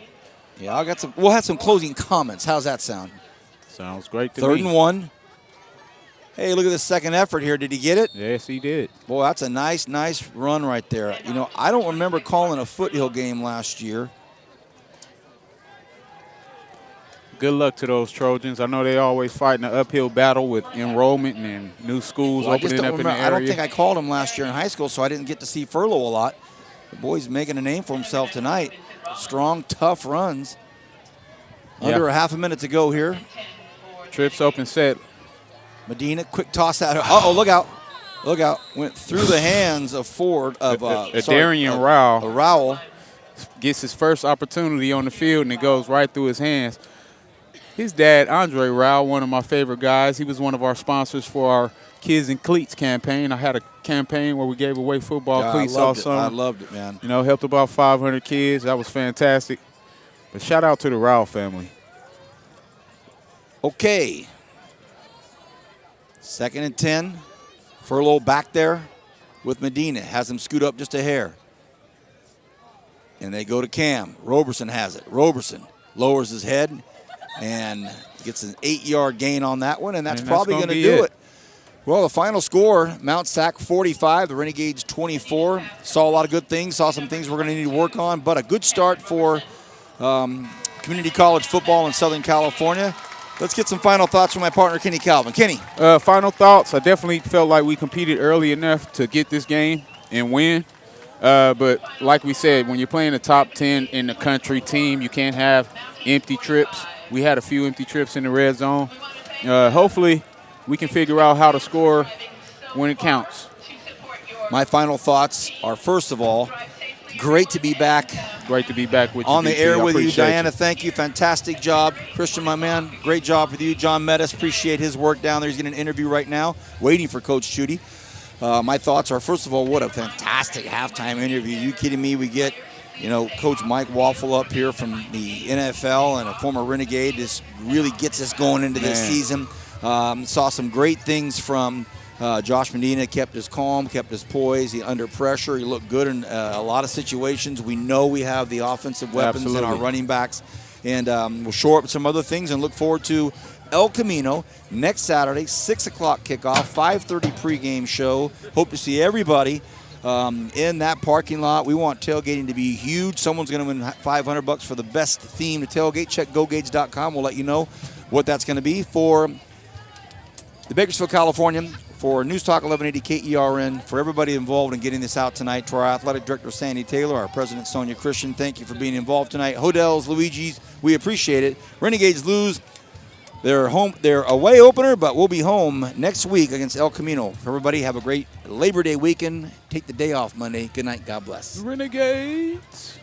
Yeah, we'll have some closing comments. How's that sound? Sounds great to me. 3rd and 1. Hey, look at this second effort here. Did he get it? Yes, he did. Boy, that's a nice run right there. You know, I don't remember calling a foothill game last year. Good luck to those Trojans. I know they always fighting an uphill battle with enrollment and new schools opening up in the area. I don't think I called him last year in high school, so I didn't get to see Furlow a lot. The boy's making a name for himself tonight. Strong, tough runs. Under a half a minute to go here. Trips open set. Medina, quick toss out. Uh-oh, look out. Look out. Went through the hands of Ford. Darian Rowell. Rowell. Gets his first opportunity on the field, and it goes right through his hands. His dad, Andre Rowell, one of my favorite guys. He was one of our sponsors for our Kids in Cleats campaign. I had a campaign where we gave away football cleats all summer. I loved it, man. You know, helped about 500 kids. That was fantastic. But shout out to the Rowell family. Okay. 2nd and 10. Furlow back there with Medina. Has him scoot up just a hair. And they go to Cam. Roberson has it. Roberson lowers his head and gets an 8-yard gain on that one, and that's probably going to do it. Well, the final score, Mount SAC 45, the Renegades 24. Saw a lot of good things, saw some things we're going to need to work on, but a good start for community college football in Southern California. Let's get some final thoughts from my partner, Kenny Calvin. Kenny. Final thoughts. I definitely felt like we competed early enough to get this game and win. But like we said, when you're playing a top 10 in the country team, you can't have empty trips. We had a few empty trips in the red zone. Hopefully, we can figure out how to score when it counts. My final thoughts are, first of all, great to be back. Great to be back with you. On the air with you. Diana, you. thank you. Fantastic job. Christian, my man, great job with you. John Metis, appreciate his work down there. He's getting an interview right now, waiting for Coach Chudy. My thoughts are, first of all, what a fantastic halftime interview. You kidding me? We get, Coach Mike Waffle up here from the NFL and a former Renegade. This really gets us going into this season. Saw some great things from Josh Medina. Kept his calm, kept his poise. He under pressure. He looked good in a lot of situations. We know we have the offensive weapons in our running backs. And we'll shore up some other things and look forward to El Camino next Saturday, 6 o'clock kickoff, 5:30 pregame show. Hope to see everybody in that parking lot. We want tailgating to be huge. Someone's going to win $500 for the best themed tailgate. Check GoGage.com. We'll let you know what that's going to be. For the Bakersfield, California, for News Talk 1180 KERN, for everybody involved in getting this out tonight, to our athletic director, Sandy Taylor, our president, Sonia Christian, thank you for being involved tonight. Hodels, Luigi's, we appreciate it. Renegades lose their away opener, but we'll be home next week against El Camino. Everybody have a great Labor Day weekend. Take the day off Monday. Good night. God bless. Renegades.